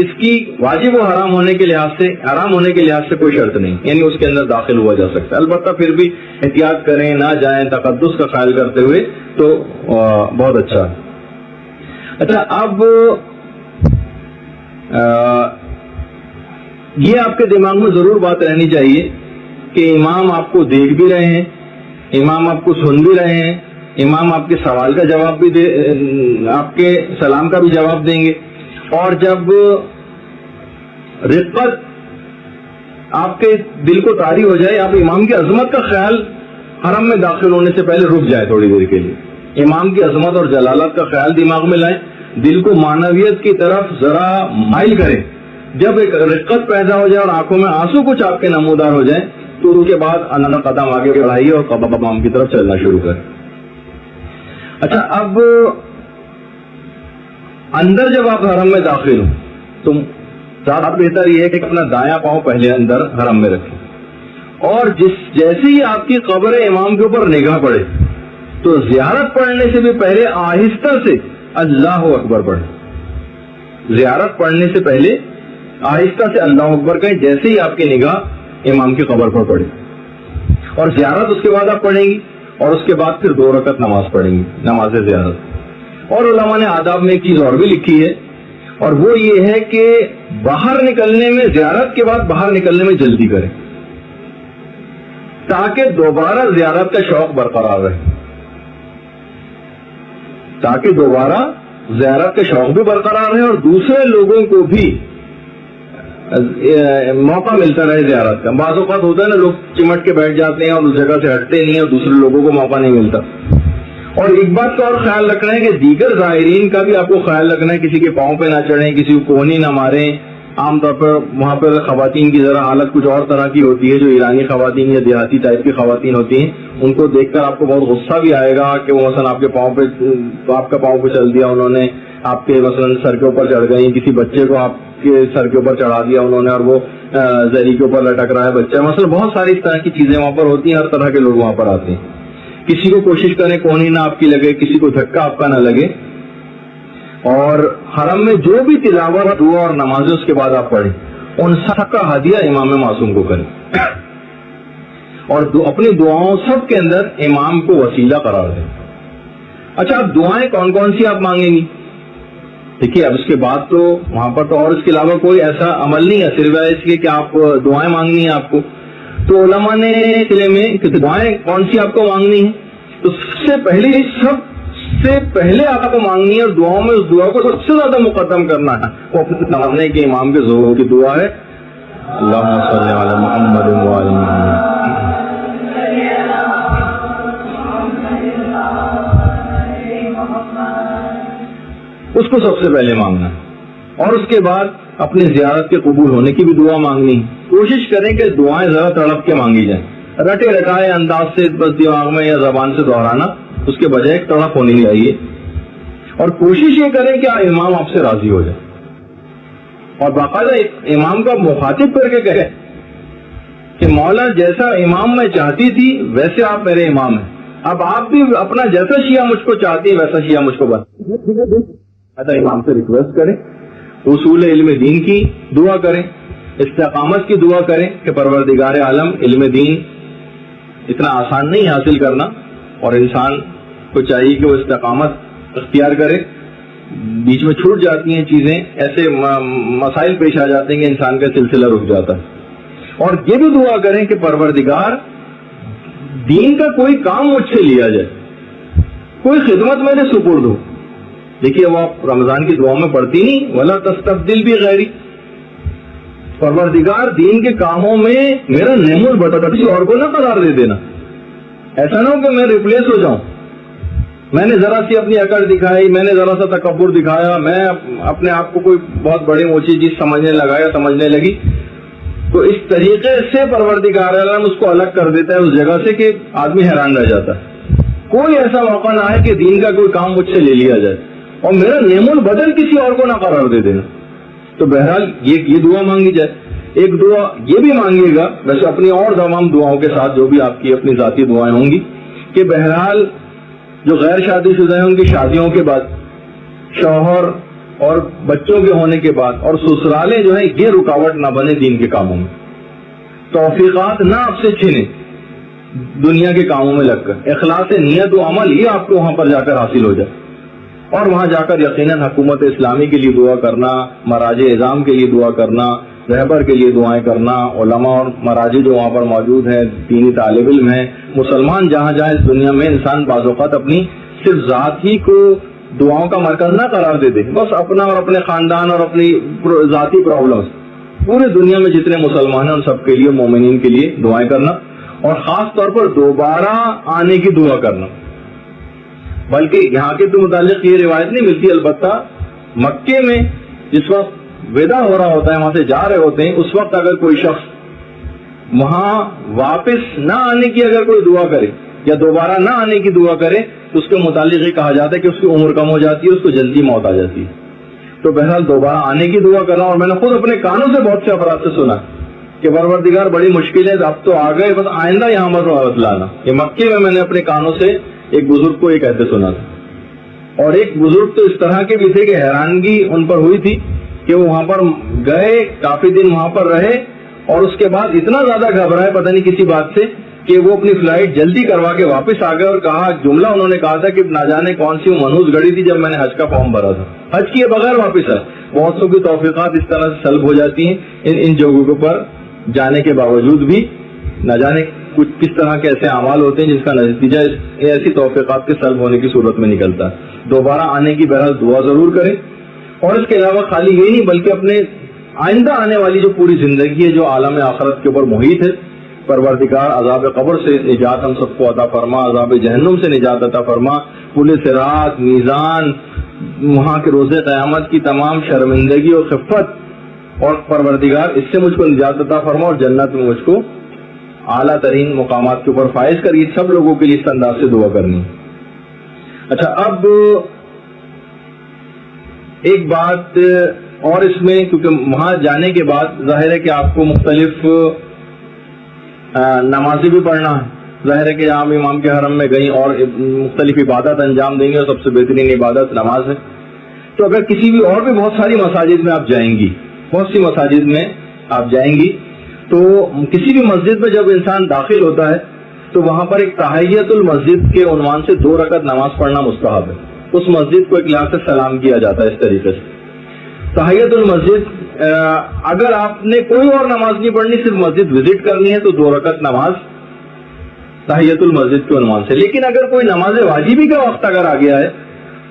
اس کی واجب و حرام ہونے کے لحاظ سے کوئی شرط نہیں، یعنی اس کے اندر داخل ہوا جا سکتا ہے. البتہ پھر بھی احتیاط کریں، نہ جائیں تقدس کا خیال کرتے ہوئے تو بہت اچھا. اچھا، اب یہ آپ کے دماغ میں ضرور بات رہنی چاہیے کہ امام آپ کو دیکھ بھی رہے ہیں، امام آپ کو سن بھی رہے ہیں، امام آپ کے سوال کا جواب بھی آپ کے سلام کا بھی جواب دیں گے. اور جب رقت آپ کے دل کو طاری ہو جائے، آپ امام کی عظمت کا خیال حرم میں داخل ہونے سے پہلے رک جائے تھوڑی دیر کے لیے، امام کی عظمت اور جلالت کا خیال دماغ میں لائیں، دل کو معنویت کی طرف ذرا مائل کریں. جب ایک رقت پیدا ہو جائے اور آنکھوں میں آنسو کچھ آپ کے نمودار ہو جائیں تو اس کے بعد اندر قدم آگے بڑھائیے اور امام کی طرف چلنا شروع کریں. اچھا، اب اندر جب آپ حرم میں داخل ہوں تو زیادہ بہتر یہ ہے کہ اپنا دایاں پاؤں پہلے اندر حرم میں رکھیں اور جیسے ہی آپ کی قبر امام کے اوپر نگاہ پڑے تو زیارت پڑھنے سے بھی پہلے آہستہ سے اللہ اکبر پڑھیں. زیارت پڑھنے سے پہلے آہستہ سے اللہ اکبر کہیں جیسے ہی آپ کی نگاہ امام کی قبر پر پڑے. اور زیارت اس کے بعد آپ پڑھیں گی اور اس کے بعد پھر 2 رکعت نماز پڑھیں گی، نماز زیارت. اور علماء نے آداب میں ایک چیز اور بھی لکھی ہے اور وہ یہ ہے کہ باہر نکلنے میں، زیارت کے بعد باہر نکلنے میں جلدی کریں تاکہ دوبارہ زیارت کا شوق برقرار رہے، تاکہ دوبارہ زیارت کا شوق بھی برقرار رہے اور دوسرے لوگوں کو بھی موقع ملتا رہے زیارت کا. بعض اوقات ہوتا ہے نا، لوگ چمٹ کے بیٹھ جاتے ہیں اور اس جگہ سے ہٹتے نہیں اور دوسرے لوگوں کو موقع نہیں ملتا. اور ایک بات کا اور خیال رکھنا ہے کہ دیگر زائرین کا بھی آپ کو خیال رکھنا ہے، کسی کے پاؤں پہ نہ چڑھیں، کسی کو کونی نہ ماریں. عام طور پر وہاں پر خواتین کی ذرا حالت کچھ اور طرح کی ہوتی ہے، جو ایرانی خواتین یا دیہاتی ٹائپ کی خواتین ہوتی ہیں، ان کو دیکھ کر آپ کو بہت غصہ بھی آئے گا کہ وہ مثلا آپ کے پاؤں پہ، آپ کا پاؤں پہ چل دیا انہوں نے، آپ کے مثلا سر کے اوپر چڑھ گئی، کسی بچے کو آپ کے سر کے اوپر چڑھا دیا انہوں نے اور وہ زری کے اوپر لٹک رہا ہے بچہ، مثلا بہت ساری اس طرح کی چیزیں وہاں پر ہوتی ہیں. ہر طرح کے لوگ وہاں پر آتے ہیں. کسی کو کوشش کریں کونی نہ آپ کی لگے، کسی کو دھکا آپ کا نہ لگے. اور حرم میں جو بھی تلاوت، دعا اور نمازیں اس کے بعد آپ پڑھیں، ان سب کا ہدیہ امام معصوم کو کریں اور اپنی دعاؤں سب کے اندر امام کو وسیلہ قرار دیں. اچھا، اب دعائیں کون کون سی آپ مانگیں گی؟ دیکھیے، اب اس کے بعد تو وہاں پر تو اور اس کے علاوہ کوئی ایسا عمل نہیں ہے سوائے اس کے کہ آپ دعائیں مانگنی ہیں آپ کو. تو علماء نے سلسلے میں کہ دعائیں کون سی آپ کو مانگنی ہیں، تو سب سے پہلے آپ کو مانگنی ہے اور دعاؤں میں اس دعا کو سب سے زیادہ مقدم کرنا ہے وہ اپنے نمازنے کے امام کے ظہور کی دعا ہے، اللہم صلی علی محمد وعلی محمد. اس کو سب سے پہلے مانگنا ہے اور اس کے بعد اپنی زیارت کے قبول ہونے کی بھی دعا مانگنی. کوشش کریں کہ دعائیں ذرا تڑپ کے مانگی جائیں. رٹے رٹائے انداز سے بس دماغ میں یا زبان سے دہرانا اس کے بجائے ایک تڑپ ہونی چاہیے. اور کوشش یہ کریں کہ امام آپ سے راضی ہو جائے اور باقاعدہ امام کا مخاطب کر کے کہے کہ مولا جیسا امام میں چاہتی تھی ویسے آپ میرے امام ہیں, اب آپ بھی اپنا جیسا شیعہ مجھ کو چاہتی ہیں ویسا شیعہ مجھ کو بنا. امام سے ریکویسٹ کریں, اصول علم دین کی دعا کریں, استقامت کی دعا کریں کہ پروردگار عالم علم دین اتنا آسان نہیں حاصل کرنا اور انسان کو چاہیے کہ وہ استقامت اختیار کرے. بیچ میں چھوٹ جاتی ہیں چیزیں, ایسے مسائل پیش آ جاتے ہیں کہ انسان کا سلسلہ رک جاتا ہے. اور یہ بھی دعا کریں کہ پروردگار دین کا کوئی کام مجھ سے لیا جائے, کوئی خدمت میرے سپرد ہو. دیکھیے وہ آپ رمضان کی دعا میں پڑھتی نہیں, ولا تستبدل بھی غیری, پروردگار دین کے کاموں میں میرا نعم البدل کسی اور کو نہ قرار دے دینا. ایسا نہ ہو کہ میں ریپلیس ہو جاؤں. میں نے ذرا سی اپنی اکڑ دکھائی, میں نے ذرا سا تکبر دکھایا, میں اپنے آپ کو کوئی بہت بڑی اونچی چیز سمجھنے لگا یا سمجھنے لگی, تو اس طریقے سے پروردگار عالم اس کو الگ کر دیتا ہے اس جگہ سے کہ آدمی حیران رہ جاتا ہے. کوئی ایسا موقع نہ ہے کہ دین کا کوئی کام مجھ سے لے لیا جائے اور میرا نعم البدل کسی اور کو نہ قرار دے دینا. تو بہرحال یہ دعا مانگی جائے. ایک دعا یہ بھی مانگیے گا, ویسے اپنی اور تمام دعاؤں کے ساتھ جو بھی آپ کی اپنی ذاتی دعائیں ہوں گی, کہ بہرحال جو غیر شادی شدہ ہیں ان کی شادیوں کے بعد, شوہر اور بچوں کے ہونے کے بعد اور سسرالیں جو ہیں یہ رکاوٹ نہ بنے دین کے کاموں میں. توفیقات نہ آپ سے چھینے دنیا کے کاموں میں لگ کر. اخلاص نیت و عمل یہ آپ کو وہاں پر جا کر حاصل ہو جائے اور وہاں جا کر یقیناً حکومت اسلامی کے لیے دعا کرنا, مراجع اعظام کے لیے دعا کرنا, رہبر کے لیے دعائیں کرنا, علماء اور مراجع جو وہاں پر موجود ہیں, دینی طالب علم ہیں, مسلمان جہاں جہاں اس دنیا میں, انسان بعض اوقات اپنی صرف ذات ہی کو دعاؤں کا مرکز نہ قرار دے دے, بس اپنا اور اپنے خاندان اور اپنی ذاتی پرابلمز, پورے دنیا میں جتنے مسلمان ہیں ان سب کے لیے, مومنین کے لیے دعائیں کرنا اور خاص طور پر دوبارہ آنے کی دعا کرنا. بلکہ یہاں کے تو متعلق یہ روایت نہیں ملتی, البتہ مکے میں جس وقت ودا ہو رہا ہوتا ہے, وہاں سے جا رہے ہوتے ہیں, اس وقت اگر کوئی شخص وہاں واپس نہ آنے کی اگر کوئی دعا کرے یا دوبارہ نہ آنے کی دعا کرے تو اس کے متعلق یہ کہا جاتا ہے کہ اس کی عمر کم ہو جاتی ہے, اس کو جلدی موت آ جاتی ہے. تو بہرحال دوبارہ آنے کی دعا کرنا. اور میں نے خود اپنے کانوں سے بہت سے افراد سے سنا کہ پروردگار بڑی مشکل ہے, اب تو آ گئے, بس آئندہ یہاں پر واپس لانا. یہ مکے میں نے اپنے کانوں سے ایک بزرگ کو یہ کہتے سنا تھا. اور ایک بزرگ تو اس طرح کے بھی تھے کہ حیرانگی ان پر ہوئی تھی کہ وہ وہاں پر گئے, کافی دن وہاں پر رہے اور اس کے بعد اتنا زیادہ گھبرائے پتہ نہیں کسی بات سے کہ وہ اپنی فلائٹ جلدی کروا کے واپس آ گئے. اور کہا, جملہ انہوں نے کہا تھا کہ نہ جانے کون سی منحوس گھڑی تھی جب میں نے حج کا فارم بھرا تھا, حج کیے بغیر واپس آئے. بہت سو کی توفیقات اس طرح سے سلب ہو جاتی ہیں ان جگہوں پر جانے کے باوجود بھی, نہ جانے کس طرح کے ایسے اعمال ہوتے ہیں جس کا نتیجہ ایسی توفیقات کے سلب ہونے کی صورت میں نکلتا ہے. دوبارہ آنے کی بہرحال دعا ضرور کریں. اور اس کے علاوہ خالی یہی نہیں بلکہ اپنے آئندہ آنے والی جو پوری زندگی ہے جو عالم آخرت کے اوپر محیط ہے, پروردگار عذاب قبر سے نجات ہم سب کو عطا فرما, عذاب جہنم سے نجات عطا فرما, پل صراط, میزان, وہاں کے روز قیامت کی تمام شرمندگی اور خفت, اور پروردگار اس سے مجھ کو نجات عطا فرما اور جنت میں مجھ کو اعلیٰ ترین مقامات کے اوپر فائز کر. یہ سب لوگوں کے لیے اس انداز سے دعا کرنی. اچھا, اب ایک بات اور اس میں, کیونکہ وہاں جانے کے بعد ظاہر ہے کہ آپ کو مختلف نمازیں بھی پڑھنا ہے. ظاہر ہے کہ آپ امام کے حرم میں گئیں اور مختلف عبادت انجام دیں گے اور سب سے بہترین عبادت نماز ہے. تو اگر کسی بھی اور بھی بہت ساری مساجد میں آپ جائیں گی, بہت سی مساجد میں آپ جائیں گی, تو کسی بھی مسجد میں جب انسان داخل ہوتا ہے تو وہاں پر ایک تحیت المسجد کے عنوان سے 2 رکعت نماز پڑھنا مستحب ہے. اس مسجد کو ایک لحاظ سے سلام کیا جاتا ہے اس طریقے سے. تحیت المسجد, اگر آپ نے کوئی اور نماز نہیں پڑھنی, صرف مسجد وزٹ کرنی ہے, تو 2 رکعت نماز تحیت المسجد کے عنوان سے. لیکن اگر کوئی نماز واجبی کا وقت اگر آ گیا ہے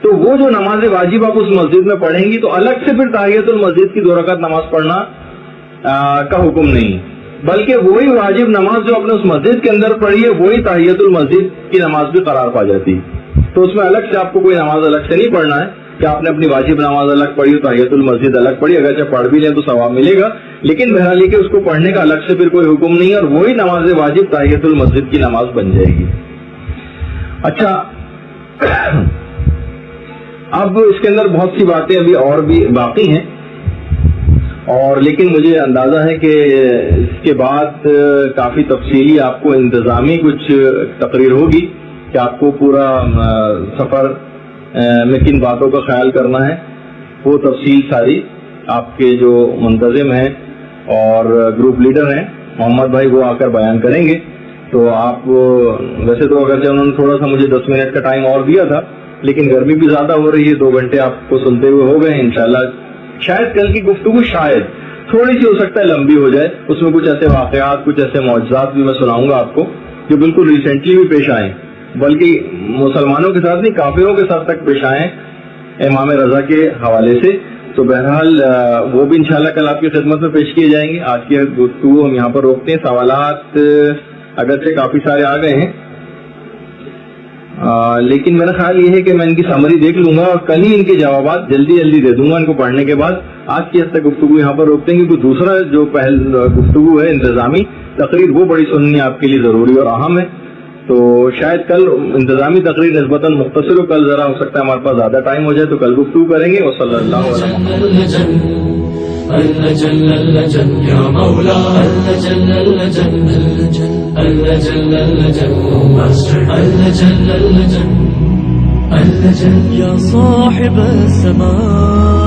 تو وہ جو نماز واجب آپ اس مسجد میں پڑھیں گی تو الگ سے پھر تحیت المسجد کی 2 رکعت نماز پڑھنا کا حکم نہیں, بلکہ وہی واجب نماز جو آپ نے اس مسجد کے اندر پڑھی ہے وہی تحیت المسجد کی نماز بھی قرار پا جاتی ہے. تو اس میں الگ سے آپ کو کوئی نماز الگ سے نہیں پڑھنا ہے, کہ آپ نے اپنی واجب نماز الگ پڑھی تو تحیۃ المسجد الگ پڑھی، اگرچہ پڑھ بھی لیں تو ثواب ملے گا، لیکن بہرحال یہ کہ اس کو پڑھنے کا الگ سے پھر کوئی حکم نہیں ہے، اور وہی نماز واجب تحیۃ المسجد کی نماز بن جائے گی۔ اچھا، اب اس کے اندر بہت سی باتیں ابھی اور بھی باقی ہیں، اور لیکن مجھے اندازہ ہے کہ اس کے بعد کافی تفصیلی آپ کو انتظامی کچھ تقریر ہوگی کہ آپ کو پورا سفر میں کن باتوں کا خیال کرنا ہے، وہ تفصیل ساری آپ کے جو منتظم ہیں اور گروپ لیڈر ہیں محمد بھائی وہ آ کر بیان کریں گے۔ تو آپ ویسے تو اگرچہ انہوں نے تھوڑا سا مجھے 10 منٹ کا ٹائم اور دیا تھا، لیکن گرمی بھی زیادہ ہو رہی ہے، 2 گھنٹے آپ کو سنتے ہوئے ہو گئے انشاءاللہ۔ شاید کل کی گفتگو شاید تھوڑی سی ہو سکتا ہے لمبی ہو جائے، اس میں کچھ ایسے واقعات، کچھ ایسے معجزات بھی میں سناؤں گا آپ کو جو بالکل ریسنٹلی بھی پیش آئے، بلکہ مسلمانوں کے ساتھ نہیں کافروں کے ساتھ تک پیش آئے امام رضا کے حوالے سے۔ تو بہرحال وہ بھی انشاءاللہ کل آپ کی خدمت میں پیش کیے جائیں گے۔ آج کی گفتگو ہم یہاں پر روکتے ہیں، سوالات اگرچہ کافی سارے آ گئے ہیں، لیکن میرا خیال یہ ہے کہ میں ان کی سمری دیکھ لوں گا اور کل ہی ان کے جوابات جلدی دے دوں گا ان کو پڑھنے کے بعد۔ آج کی حد تک گفتگو یہاں پر روکتے ہیں، کیونکہ دوسرا جو پہل گفتگو ہے انتظامی تقریر وہ بڑی سننی آپ کے لیے ضروری اور اہم ہے۔ تو شاید کل انتظامی تقریر نسبتاً مختصر ہو، کل ذرا ہو سکتا ہے ہمارے پاس زیادہ ٹائم ہو جائے تو کل گفتگو کریں گے۔ وصلی اللہ علیہ وسلم۔ يا صاحب السماء